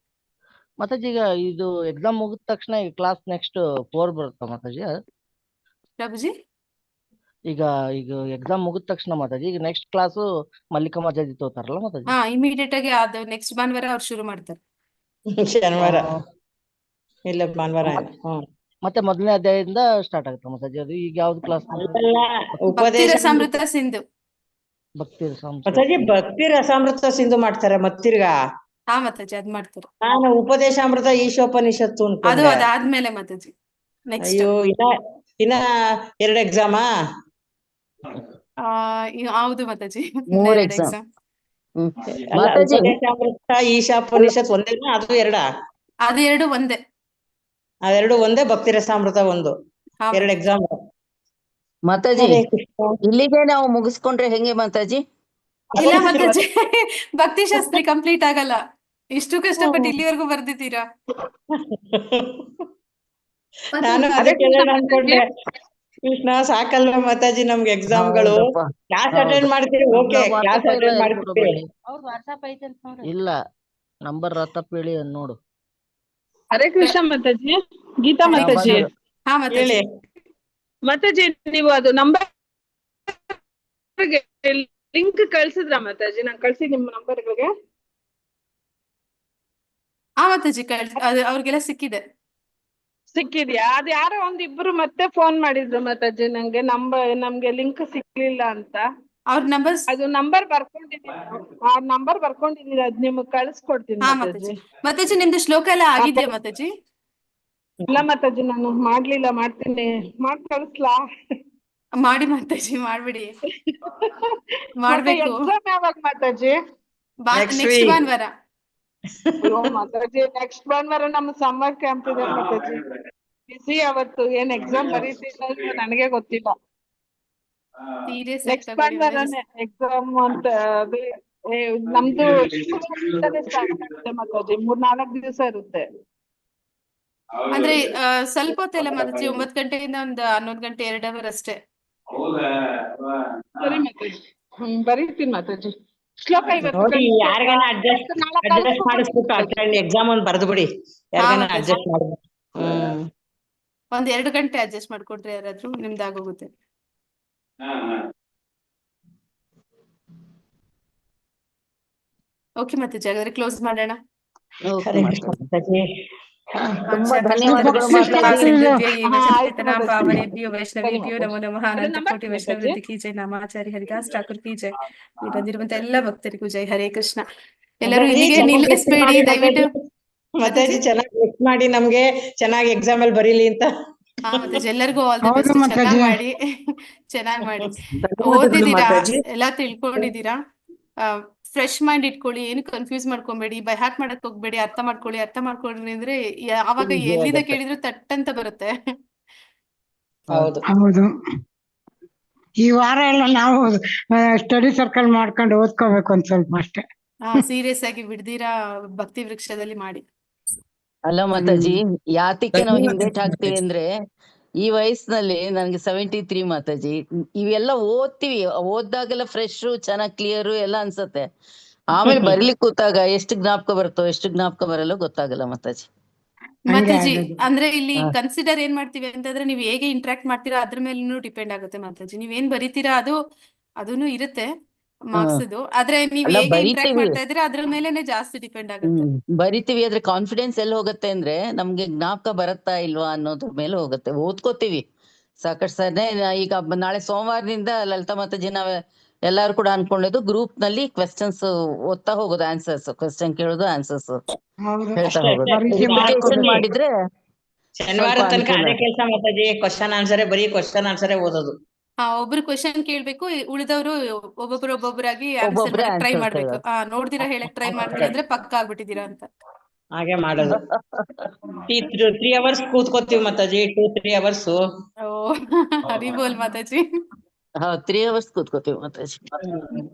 ಮಾತಾಜಿ ಈಗ ಇದು ಎಕ್ಸಾಮ್ ಮುಗಿದ ತಕ್ಷಣ ಈ ಕ್ಲಾಸ್ ನೆಕ್ಸ್ಟ್ 4 ಬರುತ್ತಾ ಮಾತಾಜಿ? ಪ್ರಭುಜಿ ಈಗ ಈಗ ಎಕ್ಸಾಮ್ ಮುಗಿದ ತಕ್ಷಣ ಮಾತಾಜಿ ಈಗ ನೆಕ್ಸ್ಟ್ ಕ್ಲಾಸು ಮಲ್ಲಿಕಾ ಮಾತಾಜಿ ತಗೋತಾರಲ್ಲ ಮಾತಾಜಿ? ಇಮಿಡಿಯೇಟ್ ಆಗಿ ಅದು ನೆಕ್ಸ್ಟ್ ಭಾನುವಾರ ಅವ್ರು ಶುರು ಮಾಡ್ತಾರೆ. ಶನಿವಾರ ಆ, ಇಲ್ಲ ಭಾನುವಾರ ಏನು. ಹ್ಮ್. ಮತ್ತೆ ಮೊದಲನೇ ಅಧ್ಯಾಯದಿಂದ ಸ್ಟಾರ್ಟ್ ಆಗುತ್ತೆ ಮಾತಾಜಿ. ಅದು ಈಗ ಯಾವ್ದು ಕ್ಲಾಸ್ ಅಲ್ಲ, ಭಕ್ತಿ ಉಪದೇಶ ರಸಾಮೃತ ಸಿಂಧು. ಭಕ್ತಿ ಮಾತಾಜಿ ಭಕ್ತಿ ರಸಾಮೃತ ಸಿಂಧು ಮಾಡ್ತಾರೆ ಮತ್ತಿರ್ಗಾ. ಮಾತಾಜಿ ಅದ್ ಮಾಡ್ತಾರೆ. ನಾನು ಉಪದೇಶಾಮೃತ ಈಶೋಪನಿಷತ್ತು ಅದು ಅನ್ಕೊಂಡೆ. ಅದಾದ್ಮೇಲೆ ಮಾತಾಜಿ ನೆಕ್ಸ್ಟ್. ಅಯ್ಯೋ, ಇನ್ನ 2 ಎಕ್ಸಾಮಾ? ಹೌದು ಮಾತಾಜಿ, 3 2 ಎಕ್ಸಾಮ್. ಎಕ್ಸಾಮ್. ಅಲ್ಲ, ಮಾತಾಜಿ ಉಪದೇಶಾಮೃತ ಈಶಾಪನಿಷತ್ ಒಂದೇನಾ? ಅದು 2? ಅದು 2 ಒಂದೇ. ಅವೆರಡು ಒಂದೇ, ಭಕ್ತಿ ರಸಾಮೃತ ಒಂದು, 2 ಎಕ್ಸಾಮ್. ಮಾತಾಜಿ ಹರೇ ಕೃಷ್ಣ. ಇಲ್ಲಿಗೆ ನಾವು ಮುಗಿಸ್ಕೊಂಡ್ರೆ ಹೆಂಗೆ ಮಾತಾಜಿ? ಇಲ್ಲ ಮಾತಾಜಿ, ಭಕ್ತಿ ಶಾಸ್ತ್ರಿ ಕಂಪ್ಲೀಟ್ ಆಗಲ್ಲ. ಇಷ್ಟು ಕಷ್ಟಪಟ್ಟು ಇಲ್ಲಿವರೆಗೂ ಬರ್ದಿದ್ದೀರಾ. ನಾನು ಅದಕ್ಕೆ ಹೇಳೋಣ ಅನ್ಕೊಂಡೆ. ಕೃಷ್ಣ ಸಾಕಲ್ಲ ಮಾತಾಜಿ ನಮ್ಗೆ ಎಕ್ಸಾಮ್ಗಳು. ಹೌದಪ್ಪ, ಕ್ಲಾಸ್ ಹೌದು. ಅಟೆಂಡ್ ಮಾಡ್ತೀವಿ, ಓಕೆ, ನಾವು ಕ್ಲಾಸ್ ವಾಟ್ಸಪ್ ಇಲ್ಲ ಅಟೆಂಡ್ ಮಾಡ್ತೀವಿ. ಇಲ್ಲ ನಂಬರ್ ತಪ್ಪೇಳಿ ನೋಡು. ಹರೇ ಕೃಷ್ಣ ಮಾತಾಜಿ. ಗೀತಾ ಹರೇ ಮಾತಾಜಿ, ಕೃಷ್ಣ. ಮಾತಾಜಿ ಹೇಳಿ. ಮಾತಾಜಿ ನೀವು ಅದು ನಂಬರ್ ಲಿಂಕ್ ಕಳ್ಸಿದ್ರ ಮಾತಾಜಿ? ನಾನು ಕಳ್ಸಿ ನಿಮ್ಮ ನಂಬರ್ಗಳಿಗೆ. ಮಾತಾಜಿ ಅದು ಅವ್ರಿಗೆಲ್ಲ ಸಿಕ್ಕಿದೆ. ಸಿಕ್ಕಿದ್ಯಾ? ಅದು ಯಾರೋ ಒಂದಿಬ್ರು ಮತ್ತೆ ಫೋನ್ ಮಾಡಿದ್ರು ಮಾತಾಜಿ, ನಂಗೆ ನಮ್ಗೆ ಲಿಂಕ್ ಸಿಕ್ಲಿಲ್ಲ ಅಂತ. ಅವ್ರ ನಂಬರ್ಸ್ ಅದು ನಂಬರ್ ಬರ್ಕೊಂಡಿದ್ದೀನಿ, ಅದ್ ನಿಮ್ಗೆ ಕಳ್ಸ್ಕೊಡ್ತೀನಿ ಮಾತಾಜಿ. ಮಾತಾಜಿ ನಿಮ್ದು ಶ್ಲೋಕ ಎಲ್ಲ ಆಗಿದ್ಯಾ ಮಾತಾಜಿ? ಇಲ್ಲ ಮಾತಾಜಿ, ನಾನು ಮಾಡ್ಲಿಲ್ಲ, ಮಾಡ್ತೀನಿ, ಕಳಿಸ್ಲಾ? ಮಾಡಿ ಮಾತಾಜಿ, ಮಾಡ್ಬಿಡಿ. ಮಾಡ್ಬೇಕು. ಎಕ್ಸಾಮ್ ಯಾವಾಗ ಮಾತಾಜಿ? ನೆಕ್ಸ್ಟ್ ಭಾನುವಾರ. ಅಯ್ಯೋ ಮಾತಾಜಿ, ನೆಕ್ಸ್ಟ್ ಭಾನುವಾರ ನಮ್ಮ ಸಮ್ಮರ್ ಕ್ಯಾಂಪ್ ಇದೆ ಮಾತಾಜಿ. ಬಿಸಿ ಅವತ್ತು, ಏನ್ ಎಕ್ಸಾಮ್ ಬರೀತಿಲ್ಲ ನನಗೆ ಗೊತ್ತಿಲ್ಲ. ಸೀರಿಯಸ್ ನೆಕ್ಸ್ಟ್ ಭಾನುವಾರನೇ ಎಕ್ಸಾಮ್ ಅಂತ. ಅದೇ ನಮ್ದು ಸ್ಟಾರ್ಟ್ ಆಗುತ್ತೆ ಮಾತಾಜಿ, 3-4 ದಿವಸ ಇರುತ್ತೆ. ಅಂದ್ರೆ ಸ್ವಲ್ಪ ಹೊತ್ತೆಲ್ಲ ಮಾತಾಜಿ, 9 ಗಂಟೆಯಿಂದ ಒಂದು 11 ಗಂಟೆ, 2 ಅವರ್ ಅಷ್ಟೇ. ಸರಿ ಮಾತಾಜಿ, ಬರೀತೀನಿ ಮಾತಾಜಿ. ಶ್ಲೋಕ ನೋಡಿ, ಯಾರಿಗಾನ ಅಡ್ಜಸ್ಟ್ ಮಾಡಿಸ್ಬಿಟ್ಟು ಅಟೆಂಡ್ ಎಕ್ಸಾಮ್ ಒಂದು ಬರ್ದು ಬಿಡಿ, ಯಾರಿಗಾನ ಅಡ್ಜಸ್ಟ್ ಮಾಡ್ಬೇಕು. ಒಂದ್ 2 ಗಂಟೆ ಅಡ್ಜಸ್ಟ್ ಮಾಡ್ಕೊಟ್ರೆ ಯಾರಾದ್ರೂ ನಿಮ್ದಾಗೋಗುತ್ತೆ. ಓಕೆ ಮಾತಾಜಿ, ಹಾಗಾದ್ರೆ ಕ್ಲೋಸ್ ಮಾಡೋಣ. ಹರೇ ಕೃಷ್ಣ ಮಾತಾಜಿ. ತುಂಬಾ ಧನ್ಯವಾದಗಳು ಮಾತಾಜಿ. ಪಾವನೇಭ್ಯೋ ವೈಷ್ಣವೇಭ್ಯೋ ನಮೋ ನಮಃ. ಅನಂತ ಕೋಟಿ ವೈಷ್ಣವ ವೃತ್ತಿ ಕಿ ಜೈ. ನಾಮಾಚಾರಿ ಹರಿದಾಸ್ ಠಾಕೂರ್ ಕಿ ಜೈ. ಇಲ್ಲಿ ಬಂದಿರುವಂತ ಎಲ್ಲ ಭಕ್ತರಿಗೂ ಜೈ. ಹರೇ ಕೃಷ್ಣ. ಎಲ್ಲರೂ ಇಲ್ಲಿಗೆ ನಿಲ್ಲಿಸ್ಬೇಡಿ ದಯವಿಟ್ಟು. ಮಾತಾಜಿ ಚೆನ್ನಾಗಿ ಲಿಸ್ಟ್ ಮಾಡಿ, ನಮ್ಗೆ ಚೆನ್ನಾಗಿ ಎಕ್ಸಾಮ್ ಅಲ್ಲಿ ಬರೀಲಿ ಅಂತ. ಮಾತಾಜಿ ಎಲ್ಲರಿಗೂ ಆಲ್ ದಿ ಬೆಸ್ಟ್. ಚೆನ್ನಾಗಿ ಮಾಡಿ, ಚೆನ್ನಾಗಿ ಮಾಡಿ. ಓದಿದೀರಾ, ಎಲ್ಲಾ ತಿಳ್ಕೊಂಡಿದೀರಾ. ಫ್ರೆಶ್ ಮೈಂಡ್ ಇಟ್ಕೊಳ್ಳಿ, ಏನು ಕನ್ಫ್ಯೂಸ್ ಮಾಡ್ಕೊಬೇಡಿ, ಬೈ ಹಾರ್ಟ್ ಮಾಡಕ್ ಹೋಗ್ಬೇಡಿ. ಅರ್ಥ ಮಾಡ್ಕೊಳ್ಳಿ ಅಂದ್ರೆ ಯಾವಾಗ ಎಲ್ಲಿಂದ ಕೇಳಿದ್ರು ತಟ್ ಅಂತ ಬರುತ್ತೆ. ಹೌದು. ಈ ವಾರ ಎಲ್ಲ ನಾವು ಸ್ಟಡಿ ಸರ್ಕಲ್ ಮಾಡ್ಕೊಂಡು ಓದ್ಕೋಬೇಕು ಒಂದ್ ಸ್ವಲ್ಪ ಅಷ್ಟೇ. ಸೀರಿಯಸ್ ಆಗಿ ಬಿಡ್ದಿರಾ ಭಕ್ತಿ ವೃಕ್ಷದಲ್ಲಿ ಮಾಡಿ. ಅಲ್ಲ ಮಾತಾಜಿ, ಯಾತಕ್ಕೆ ನಾವು ಹಿಂದೇಟ್ ಹಾಕ್ತಿವಿ ಅಂದ್ರೆ, ಈ ವಯಸ್ಸಿನಲ್ಲಿ ನನ್ಗೆ 73 ಮಾತಾಜಿ. ಇವೆಲ್ಲ ಓದ್ತಿವಿ, ಓದ್ದಾಗೆಲ್ಲ ಫ್ರೆಶ್, ಚೆನ್ನಾಗ್ ಕ್ಲಿಯರ್ ಎಲ್ಲ ಅನ್ಸತ್ತೆ. ಆಮೇಲೆ ಬರ್ಲಿಕ್ಕೆ ಕೂತಾಗ ಎಷ್ಟು ಜ್ಞಾಪಕ ಬರುತ್ತೋ ಎಷ್ಟು ಜ್ಞಾಪಕ ಬರಲ್ಲ ಗೊತ್ತಾಗಲ್ಲ ಮಾತಾಜಿ. ಮಾತಾಜಿ ಅಂದ್ರೆ ಇಲ್ಲಿ ಕನ್ಸಿಡರ್ ಏನ್ ಮಾಡ್ತೀವಿ ಅಂತಂದ್ರೆ, ನೀವು ಹೇಗೆ ಇಂಟ್ರಾಕ್ಟ್ ಮಾಡ್ತೀರಾ ಅದ್ರ ಮೇಲೂ ಡಿಪೆಂಡ್ ಆಗುತ್ತೆ ಮಾತಾಜಿ. ನೀವೇನ್ ಬರೀತೀರಾ ಅದೂನು ಇರುತ್ತೆ ಮಾರ್ಕ್ಸ್. ಆದ್ರೆ ನೀವ್ ಹೇಗೆ ಇಂಟ್ರಾಕ್ಟ್ ಮಾಡ್ತಾ ಇದ್ದೀರಾ ಅದ್ರ ಮೇಲೆನೆ ಜಾಸ್ತಿ ಡಿಪೆಂಡ್ ಆಗುತ್ತೆ. ಬರಿತೀವಿ, ಆದ್ರೆ ಕಾನ್ಫಿಡೆನ್ಸ್ ಎಲ್ಲಿ ಹೋಗುತ್ತೆ ಅಂದ್ರೆ, ನಮ್ಗೆ ಜ್ಞಾಪಕ ಬರುತ್ತಾ ಇಲ್ವಾ ಅನ್ನೋದ್ರ ಮೇಲೆ ಹೋಗುತ್ತೆ. ಓದ್ಕೋತೀವಿ ಸಾಕಷ್ಟು ಸರಿ. ಈಗ ನಾಳೆ ಸೋಮವಾರದಿಂದ ಲಲಿತಾ ಮಾತಾಜಿ ನಾವ್ ಎಲ್ಲಾರು ಕೂಡ ಅನ್ಕೊಂಡಿದ್ದು ಗ್ರೂಪ್ ನಲ್ಲಿ ಕ್ವೆಶ್ಚನ್ಸ್ ಓದ್ತಾ ಹೋಗೋದು, ಆನ್ಸರ್ಸ್, ಕ್ವೆಶ್ಚನ್ ಕೇಳೋದು, ಆನ್ಸರ್ಸ್ ಹೇಳ್ತಾ ಹೋಗೋದು. ಮಾಡಿದ್ರೆ ಶನಿವಾರ ತನಕ ಅದೇ ಕೆಲಸ ಮಾತಾಜಿ. ಕ್ವಶನ್ ಆನ್ಸರೇ, ಬರೀ ಕ್ವಶನ್ ಆನ್ಸರೇ ಓದೋದು. ಒಬ್ರು ಕ್ವಶನ್ ಕೇಳ್ಬೇಕು, ಉಳಿದವರು ಒಬ್ಬೊಬ್ಬರಾಗಿ ಟ್ರೈ ಮಾಡ್ಬೇಕು. ನೋಡ್ದಿರಾ ಹೇಳಕ್ ಟ್ರೈ ಮಾಡ್ತೀರಾ ಅಂದ್ರೆ ಪಕ್ಕ ಆಗ್ಬಿಟ್ಟಿದೀರಾ ಅಂತ. ಹಾಗೆ ಮಾಡೋದು. 3 hours ಕೂತ್ಕೋತೀವಿ ಮಾತಾಜಿ, 2-3 hours. ಹರಿಬೋಲ್ ಮಾತಾಜಿ. ಹೌದು 3 hours ಕೂತ್ಕೋತೀವಿ ಮಾತಾಜಿ.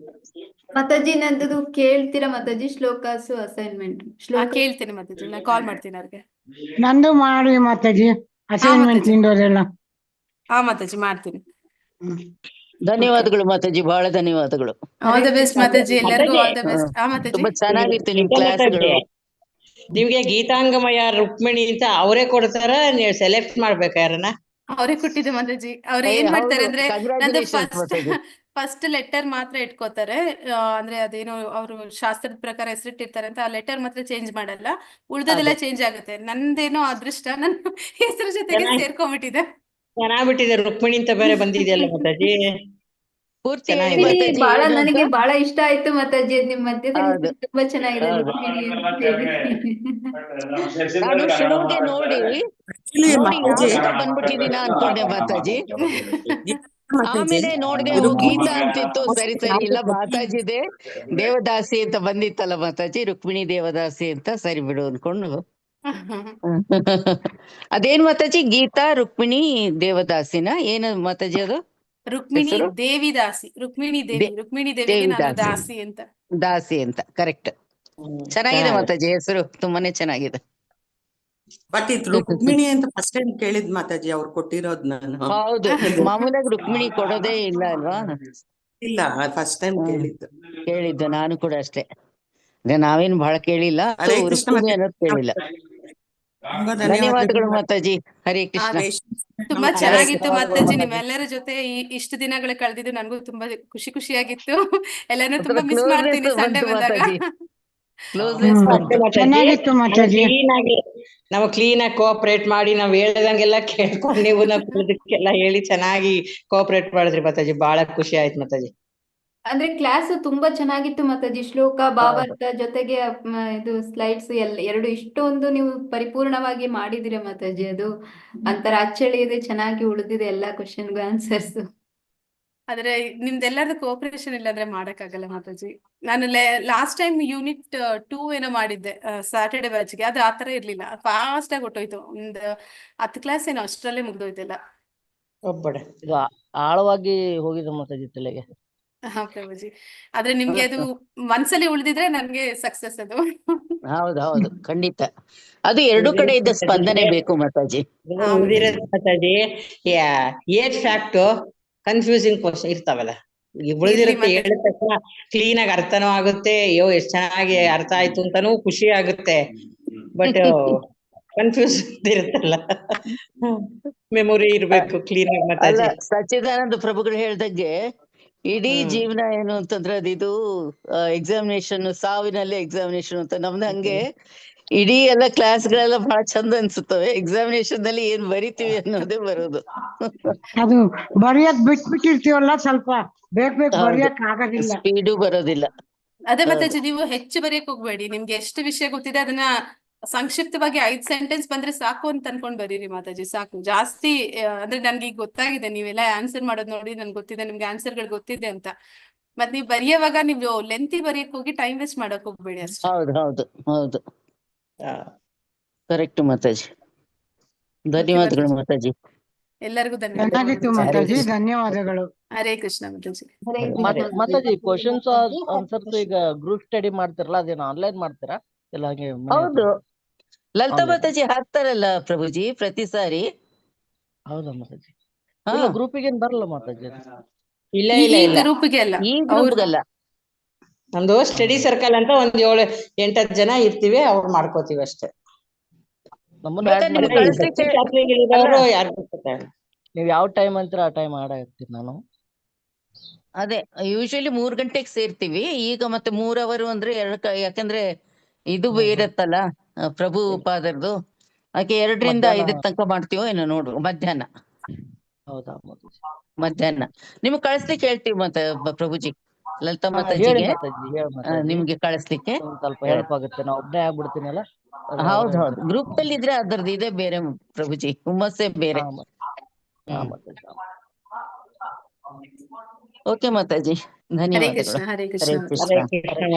ಮಾತಾಜಿ ನಂದು ಕೇಳ್ತೀರಾ ಮಾತಾಜಿ ಶ್ಲೋಕಾಸು ಅಸೈನ್ಮೆಂಟ್ ಶ್ಲೋಕ ಕೇಳ್ತೀನಿ ಮಾತಾಜಿ, ನಾ ಕಾಲ್ ಮಾಡ್ತೀನಿ ಅವ್ರಿಗೆ. ನಂದು ಮಾಡಿ ಮಾತಾಜಿ ಅಸೈನ್ಮೆಂಟ್ ಮಾತಾಜಿ. ನಿಂದೋದೆಲ್ಲ. ಹಾ ಮಾತಾಜಿ ಮಾಡ್ತೀನಿ. ಧನ್ಯವಾದಗಳು ಮಾತಾಜಿ, ಬಹಳ ಧನ್ಯವಾದಗಳು. ಆಲ್ ದ ಬೆಸ್ಟ್ ಮಾತಾಜಿ, ಎಲ್ಲರಿಗೂ ಆಲ್ ದ ಹಾ. ಬೆಸ್ಟ್. ಹಾ ಮಾತಾಜಿ. ತುಂಬಾ ಚೆನ್ನಾಗಿತ್ತು ನಿಮ್ ಗೀತಾ ಕ್ಲಾಸ್ಗಳು. ಮಾತಾಜಿ, ನಿಮ್ಗೆ ಗೀತಾಂಗಮಯ ರುಕ್ಮಿಣಿ ಅಂತ ಅವರೇ ಕೊಡ್ತಾರ, ನೀವು ಸೆಲೆಕ್ಟ್ ಮಾಡ್ಬೇಕಾ ಯಾರನ್ನ? ಅವರೇ ಕೊಟ್ಟಿದ್ದೆ ಮಾತಾಜಿ. ಅವ್ರು ಅಯ್ಯ, ಏನ್ ಮಾಡ್ತಾರೆ ಹೌದು. ಅಂದ್ರೆ, ನಂದು Congratulations ಮಾತಾಜಿ. ಫಸ್ಟ್ ಲೆಟರ್ ಮಾತ್ರ ಇಟ್ಕೋತಾರೆ. ಅಂದ್ರೆ ಅದೇನೋ ಅವರು ಶಾಸ್ತ್ರದ ಪ್ರಕಾರ ಹೆಸರಿಟ್ಟಿರ್ತಾರೆ ಅಂತ, ಆ ಲೆಟರ್ ಮಾತ್ರ ಚೇಂಜ್ ಮಾಡಲ್ಲ, ಉಳ್ದದೆಲ್ಲ ಚೇಂಜ್ ಆಗುತ್ತೆ. ನಂದೇನೋ ಅದೃಷ್ಟ, ನನ್ನ ಹೆಸರು ಜೊತೆಗೆ ಚೆನ್ನಾಗಿ ಸೇರ್ಕೊಂಡ್ಬಿಟ್ಟಿದೆ. ಚೆನ್ನಾಗ್ಬಿಟ್ಟಿದೆ, ರುಕ್ಮಿಣಿ ಅಂತ ಬೇರೆ ಬಂದಿದೆಯಲ್ಲ ಮಾತಾಜಿ. ಪೂರ್ತಿ ಹೇಳಿ ಚೆನ್ನಾಗಿದೆ. ಮಾತಾಜಿ ಬಹಳ ಏನು ಅಂತ. ನನಗೆ ಬಹಳ ಇಷ್ಟ ಆಯ್ತು ಮಾತಾಜಿ, ನಿಮ್ ಮಧ್ಯದಲ್ಲಿ ಹೌದು. ತುಂಬಾ ಚೆನ್ನಾಗಿದೆ ಹೌದು. ರುಕ್ಮಿಣಿ ಅಂತ ಹೇಳಿ. ನಾನು ಶುರುವಿಗೆ ನೋಡಿ Actually, ಮಾತಾಜಿ, ಯಾವ್ದೋ ಬಂದ್ಬಿಟ್ಟಿದೀನ ಅನ್ಕೊಂಡೆ ಮಾತಾಜಿ. ಮಾತಾಜಿ, ಆಮೇಲೆ ನೋಡ್ದೆ ಗೀತಾ ಅಂತಿತ್ತು. ಸರಿ ಇಲ್ಲ ಮಾತಾಜಿದೆ, ದೇವದಾಸಿ ಅಂತ ಬಂದಿತ್ತಲ್ಲ ಮಾತಾಜಿ, ರುಕ್ಮಿಣಿ ದೇವದಾಸಿ ಅಂತ. ಸರಿ ಬಿಡು ಅನ್ಕೊಂಡು ಅದೇನ್ ಮಾತಾಜಿ, ಗೀತಾ ರುಕ್ಮಿಣಿ ದೇವದಾಸಿನ ಏನು ಮಾತಾಜಿ ಅದು ರುಕ್ಮಿಣಿ ಹೆಸರು? ದೇವಿದಾಸಿ, ರುಕ್ಮಿಣಿ ದೇವಿ, ರುಕ್ಮಿಣಿ ದೇವಿಗೆ ನಾನು ದೇವಿದಾಸಿ. ದಾಸಿ ಅಂತ. ದಾಸಿ ಅಂತ, ಕರೆಕ್ಟ್. ಚೆನ್ನಾಗಿದೆ ಮಾತಾಜಿ, ಹೆಸರು ತುಂಬಾನೇ ಚೆನ್ನಾಗಿದೆ. ಬಟ್ ಇದು ರುಕ್ಮಿಣಿ ಅಂತ ಫಸ್ಟ್ ಟೈಮ್ ಕೇಳಿದ್ ಮಾತಾಜಿ, ಅವ್ರು ಕೊಟ್ಟಿರೋದ್ ನಾನು. ಹೌದು, ಮಾಮೂಲಾಗಿ ರುಕ್ಮಿಣಿ ಕೊಡೋದೇ ಇಲ್ಲ ಅಲ್ವಾ? ಇಲ್ಲ, ಫಸ್ಟ್ ಟೈಮ್ ಕೇಳಿದ್ದು. ಕೇಳಿದ್ದು ನಾನು ಕೂಡ ಅಷ್ಟೇ. ನಾವೇನ್ ಬಹಳ ಕೇಳಿಲ್ಲ, ಹರೇ ಕೃಷ್ಣ ರುಕ್ಮಿಣಿ ಮಾತಾಜಿ. ಅನ್ನೋದು ಕೇಳಿಲ್ಲ. ತುಂಬಾ ಧನ್ಯವಾದಗಳು ಮಾತಾಜಿ. ಹರೇ ಆ, ಕೃಷ್ಣ. ತುಂಬಾ ನಮಸ್ಕಾರ. ಚೆನ್ನಾಗಿತ್ತು ಮಾತಾಜಿ, ಮಾತಾಜಿ. ನಿಮ್ಮೆಲ್ಲರ ಜೊತೆ ಇಷ್ಟು ದಿನಗಳು ಕಳೆದಿದ್ದು ನನಗೂ ತುಂಬಾ ಖುಷಿಯಾಗಿತ್ತು. ಎಲ್ಲಾನು ಒಂಥರ ತುಂಬಾ ಮಿಸ್ closeness ಮಾಡ್ತೀನಿ ಸಂಡೆ ಬಂತು ಬಂದಾಗ. ಮಾತಾಜಿ. ಕ್ಲೋಸ್ನೆಸ್ ಬಂತು. ಚೆನ್ನಾಗಿತ್ತು ಮಾತಾಜಿ. ನಾವು ಕ್ಲೀನ್ ಆಗಿ ಕೋಆಪರೇಟ್ ಮಾಡಿ, ನಾವ್ ಹೇಳ್ದಂಗೆಲ್ಲ ಕೇಳ್ಕೊಂಡು ನೀವು ನಮ್ಗೆಲ್ಲ ಹೇಳಿ ಚೆನ್ನಾಗಿ ಕೋಆಪರೇಟ್ ಮಾಡಿದ್ರಿ ಮಾತಾಜಿ. ಬಹಳ ಖುಷಿ ಆಯ್ತು ಮಾತಾಜಿ. ಅಂದ್ರೆ ಕ್ಲಾಸ್ ತುಂಬಾ ಚೆನ್ನಾಗಿತ್ತು ಮಾತಾಜಿ, ಶ್ಲೋಕ ಭಾವಾರ್ಥ ಜೊತೆಗೆ ಇದು ಸ್ಲೈಡ್ಸ್ ಎರಡು ಇಷ್ಟೊಂದು ನೀವು ಪರಿಪೂರ್ಣವಾಗಿ ಮಾಡಿದಿರ ಮಾತಾಜಿ. ಅದು ಒಂಥರ ಅಚ್ಚಳಿ ಇದೆ, ಚೆನ್ನಾಗಿ ಉಳಿದಿದೆ ಎಲ್ಲಾ ಕ್ವಶನ್ಗೂ ಆನ್ಸರ್ಸ್. ಆದ್ರೆ ನಿಮ್ದೆಲ್ಲರದು ಕೋಆಪರೇಷನ್ ಇಲ್ಲ ಅಂದ್ರೆ ಮಾಡಕ್ಕಾಗಲ್ಲ ಮಾತಾಜಿ. ನಾನು ಲಾಸ್ಟ್ ಟೈಮ್ ಯೂನಿಟ್ 2 ಏನೋ ಮಾಡಿದ್ದೆ ಸ್ಯಾಟರ್ಡೆ ಬ್ಯಾಚ್ಗೆ, ಅದು ಆತರ ಇರ್ಲಿಲ್ಲ, ಫಾಸ್ಟ್ ಆಗಿ ಹೊಟ್ಟೋಯ್ತು. ಒಂದು 10 ಕ್ಲಾಸ್ ಏನೋ ಅಷ್ಟರಲ್ಲೇ ಮುಗ್ದೋಯ್ತಿಲ್ಲ. ಒಬ್ಬಡೆ ಇದು ಆಳವಾಗಿ ಹೋಗಿದೆ ಮಾತಾಜಿ ತಲೆಗೆ. ಹಾ ಪ್ರಭುಜಿ, ಆದ್ರೆ ನಿಮ್ಗೆ ಅದು ಮನ್ಸಲ್ಲಿ ಉಳಿದಿದ್ರೆ ನನ್ಗೆ ಸಕ್ಸಸ್ ಅದು. ಹೌದು ಖಂಡಿತ. ಅದು ಎರಡು ಕಡೆ ಇದ್ದ ಸ್ಪಂದನೆ ಬೇಕು Mataji. Mataji. Age fact confusing question ಇರ್ತಾವಲ್ಲ, ಉಳಿದಿರುತ್ತೆ. ಮಾತಾಜಿ. ಹೇಳಿದ ತಕ್ಷಣ ಕ್ಲೀನ್ ಆಗಿ ಅರ್ಥನೂ ಆಗುತ್ತೆ, ಅಯ್ಯೋ ಎಷ್ಟ್ ಚೆನ್ನಾಗಿ ಅರ್ಥ ಆಯ್ತು ಅಂತಾನೂ ಖುಷಿ ಆಗುತ್ತೆ. ಬಟ್ ಕನ್ಫ್ಯೂಸ್ ಇರುತ್ತಲ್ಲ, ಮೆಮೊರಿ ಇರ್ಬೇಕು ಕ್ಲೀನ್ ಆಗಿ ಅಲ್ಲ, ಮಾತಾಜಿ. ಸಚ್ಚಿದಾನಂದ ಪ್ರಭುಗಳು ಹೇಳ್ದಂಗೆ ಇಡೀ ಜೀವನ ಏನು ಅಂತಂದ್ರೆ ಅದಿದು ಎಕ್ಸಾಮಿನೇಷನ್, ಸಾವಿನಲ್ಲಿ ಎಕ್ಸಾಮಿನೇಷನ್ ಅಂತ. ನಮ್ದು ಹಂಗೆ ಇಡೀ ಎಲ್ಲ ಕ್ಲಾಸ್ಗಳೆಲ್ಲ ಬಹಳ ಚಂದ ಅನ್ಸುತ್ತವೆ, ಎಕ್ಸಾಮಿನೇಷನ್ ನಲ್ಲಿ ಏನ್ ಬರಿತೀವಿ ಅನ್ನೋದೇ ಬರೋದು. ಅದು ಬರೆಯಕ್ ಬಿಟ್ಬಿಟ್ಟಿರ್ತೀವಲ್ಲ, ಸ್ವಲ್ಪ ಬೇಗ ಹೌದು. ಬರೆಯಕ್ ಆಗೋದಿಲ್ಲ. ಸ್ಪೀಡು ಬರೋದಿಲ್ಲ. ಅದೇ ಮಾತಾಜಿ, ನೀವು ಹೆಚ್ಚು ಬರೆಯಕ್ ಹೋಗ್ಬೇಡಿ. ನಿಮ್ಗೆ ಎಷ್ಟು ವಿಷಯ ಗೊತ್ತಿದೆ ಅದನ್ನ ಸಂಕ್ಷಿಪ್ತವಾಗಿ 5 ಸೆಂಟೆನ್ಸ್ ಬಂದ್ರೆ ಸಾಕು ಅಂತ ಅನ್ಕೊಂಡ್ ಬರೀರಿ ಮಾತಾಜಿ, ಸಾಕು. ಜಾಸ್ತಿ ಅಂದ್ರೆ ನನ್ಗೆ ಈಗ ಗೊತ್ತಾಗಿದೆ, ನೀವೆಲ್ಲ ಆನ್ಸರ್ ಮಾಡೋದ್ ನೋಡಿ ನನ್ಗೆ ಗೊತ್ತಿದೆ ನಿಮ್ಗೆ ಆನ್ಸರ್ಗಳು ಗೊತ್ತಿದೆ ಅಂತ. ಮತ್ ನೀವ್ ಬರೆಯುವಾಗ ನೀವು ಲೆಂತಿ ಬರೆಯಕ್ ಹೋಗಿ ಟೈಮ್ ವೇಸ್ಟ್ ಮಾಡಕ್ ಹೋಗ್ಬೇಡಿ ಅಷ್ಟೇ. ಹೌದು ಕರೆಕ್ಟ್ ಮಾತಾಜಿ. ಧನ್ಯವಾದಗಳು ಮಾತಾಜಿ. ಎಲ್ಲರಿಗೂ ಚೆನ್ನಾಗಿತ್ತು ಧನ್ಯವಾದಗಳು. ಮಾತಾಜಿ, ಧನ್ಯವಾದಗಳು. ಹರೇ ಕೃಷ್ಣ ಮಾತಾಜಿ. ಮಾತಾಜಿ, ಕ್ವಶನ್ಸ್ ಆನ್ಸರ್ಸ್ ಈಗ ಗ್ರೂಪ್ ಸ್ಟಡಿ ಮಾಡ್ತಿರಲ್ಲ, ಅದೇನು ಆನ್ಲೈನ್ ಮಾಡ್ತೀರಾ ಇಲ್ಲ ಹಾಗೆ ಮನೆ ಹೌದು, ಲಲಿತಾ Online. ಮಾತಾಜಿ ಹಾಕ್ತಾರಲ್ಲ ಪ್ರಭುಜಿ ಪ್ರತಿ ಸಾರಿ. ಹೌದಾ ಮಾತಾಜಿ? ಹಾ, ಇಲ್ಲ ಗ್ರೂಪಿಗೆ ಏನ್ ಬರಲ್ಲ ಮಾತಾಜಿ ಅದು. ಇಲ್ಲ ಈ ಇಲ್ಲ ಇಲ್ಲ, ಗ್ರೂಪ್ಗೆ ಅಲ್ಲ, ಈ ಗ್ರೂಪ್ಗಲ್ಲ. ನಮ್ದು ಸ್ಟಡಿ ಸರ್ಕಲ್ ಅಂತ ಒಂದ್ 7-8 ಜನ ಇರ್ತೀವಿ, ಅವ್ರು ಮಾಡ್ಕೋತೀವಿ ಅಷ್ಟೇ. ನಮ್ಮನ್ನ ಮತ್ತೆ add ನಿಮ್ಗೆ ಮಾಡಿ ಕಳಿಸ್ಲಿಕ್ಕೆ ಇರೋರು ಯಾರು ಗೊತ್ತಿಲ್ಲ. ನೀವ್ ಯಾವ ಟೈಮ್ ಅಂತೀರ ಆ ಟೈಮ್ ಆಡ್ ಆಗ್ತೀನಿ ನಾನು. ಅದೇ ಯೂಶಲಿ 3 ಗಂಟೆಗೆ ಸೇರ್ತೀವಿ. ಈಗ ಮತ್ತೆ 3 ಅವರ್ ಅಂದ್ರೆ ಯಾಕಂದ್ರೆ ಇದು ಇರತ್ತಲ್ಲ ಪ್ರಭು ಪಾದರ್ದು, ಆಕೆ 2ರಿಂದ 5 ತನಕ ಮಾಡ್ತೀವೋ ಏನೋ ನೋಡು. ಮಧ್ಯಾಹ್ನ ಹೌದಾ ಮಾತಾಜಿ? ಮಧ್ಯಾಹ್ನ ನಿಮ್ಗೆ ಕಳಿಸ್ಲಿಕ್ಕೆ ಹೇಳ್ತೀವಿ ಮತ್ತೆ ಪ್ರಭುಜಿ, ಲಲಿತಾ ಹೇಳಿ ಮಾತಾಜಿಗೆ ಮಾತಾಜಿ, ಹೇಳಿ ಮಾತಾಜಿ. ನಿಮ್ಗೆ ಕಳಿಸ್ಲಿಕ್ಕೆ. ಒಂದ್ ಸ್ವಲ್ಪ ಹೆಲ್ಪ್ ಆಗುತ್ತೆ, ನಾ ಒಬ್ಬನೇ ಆಗ್ಬಿಡ್ತೀನಲ್ಲ. ಹೌದು ಗ್ರೂಪ್ ಅಲ್ಲಿ ಇದ್ರೆ ಅದ್ರದ್ದು ಇದೇ ಬೇರೆ ಪ್ರಭುಜಿ, ಹುಮ್ಮಸ್ಸೇ ಬೇರೆ. ಮಾತಾಜಿ. ಓಕೆ ಮಾತಾಜಿ, ಹರೇ ಕೃಷ್ಣ, ಧನ್ಯವಾದಗಳು. ಹರೇ ಹರೇ ಕೃಷ್ಣ. ಕೃಷ್ಣ.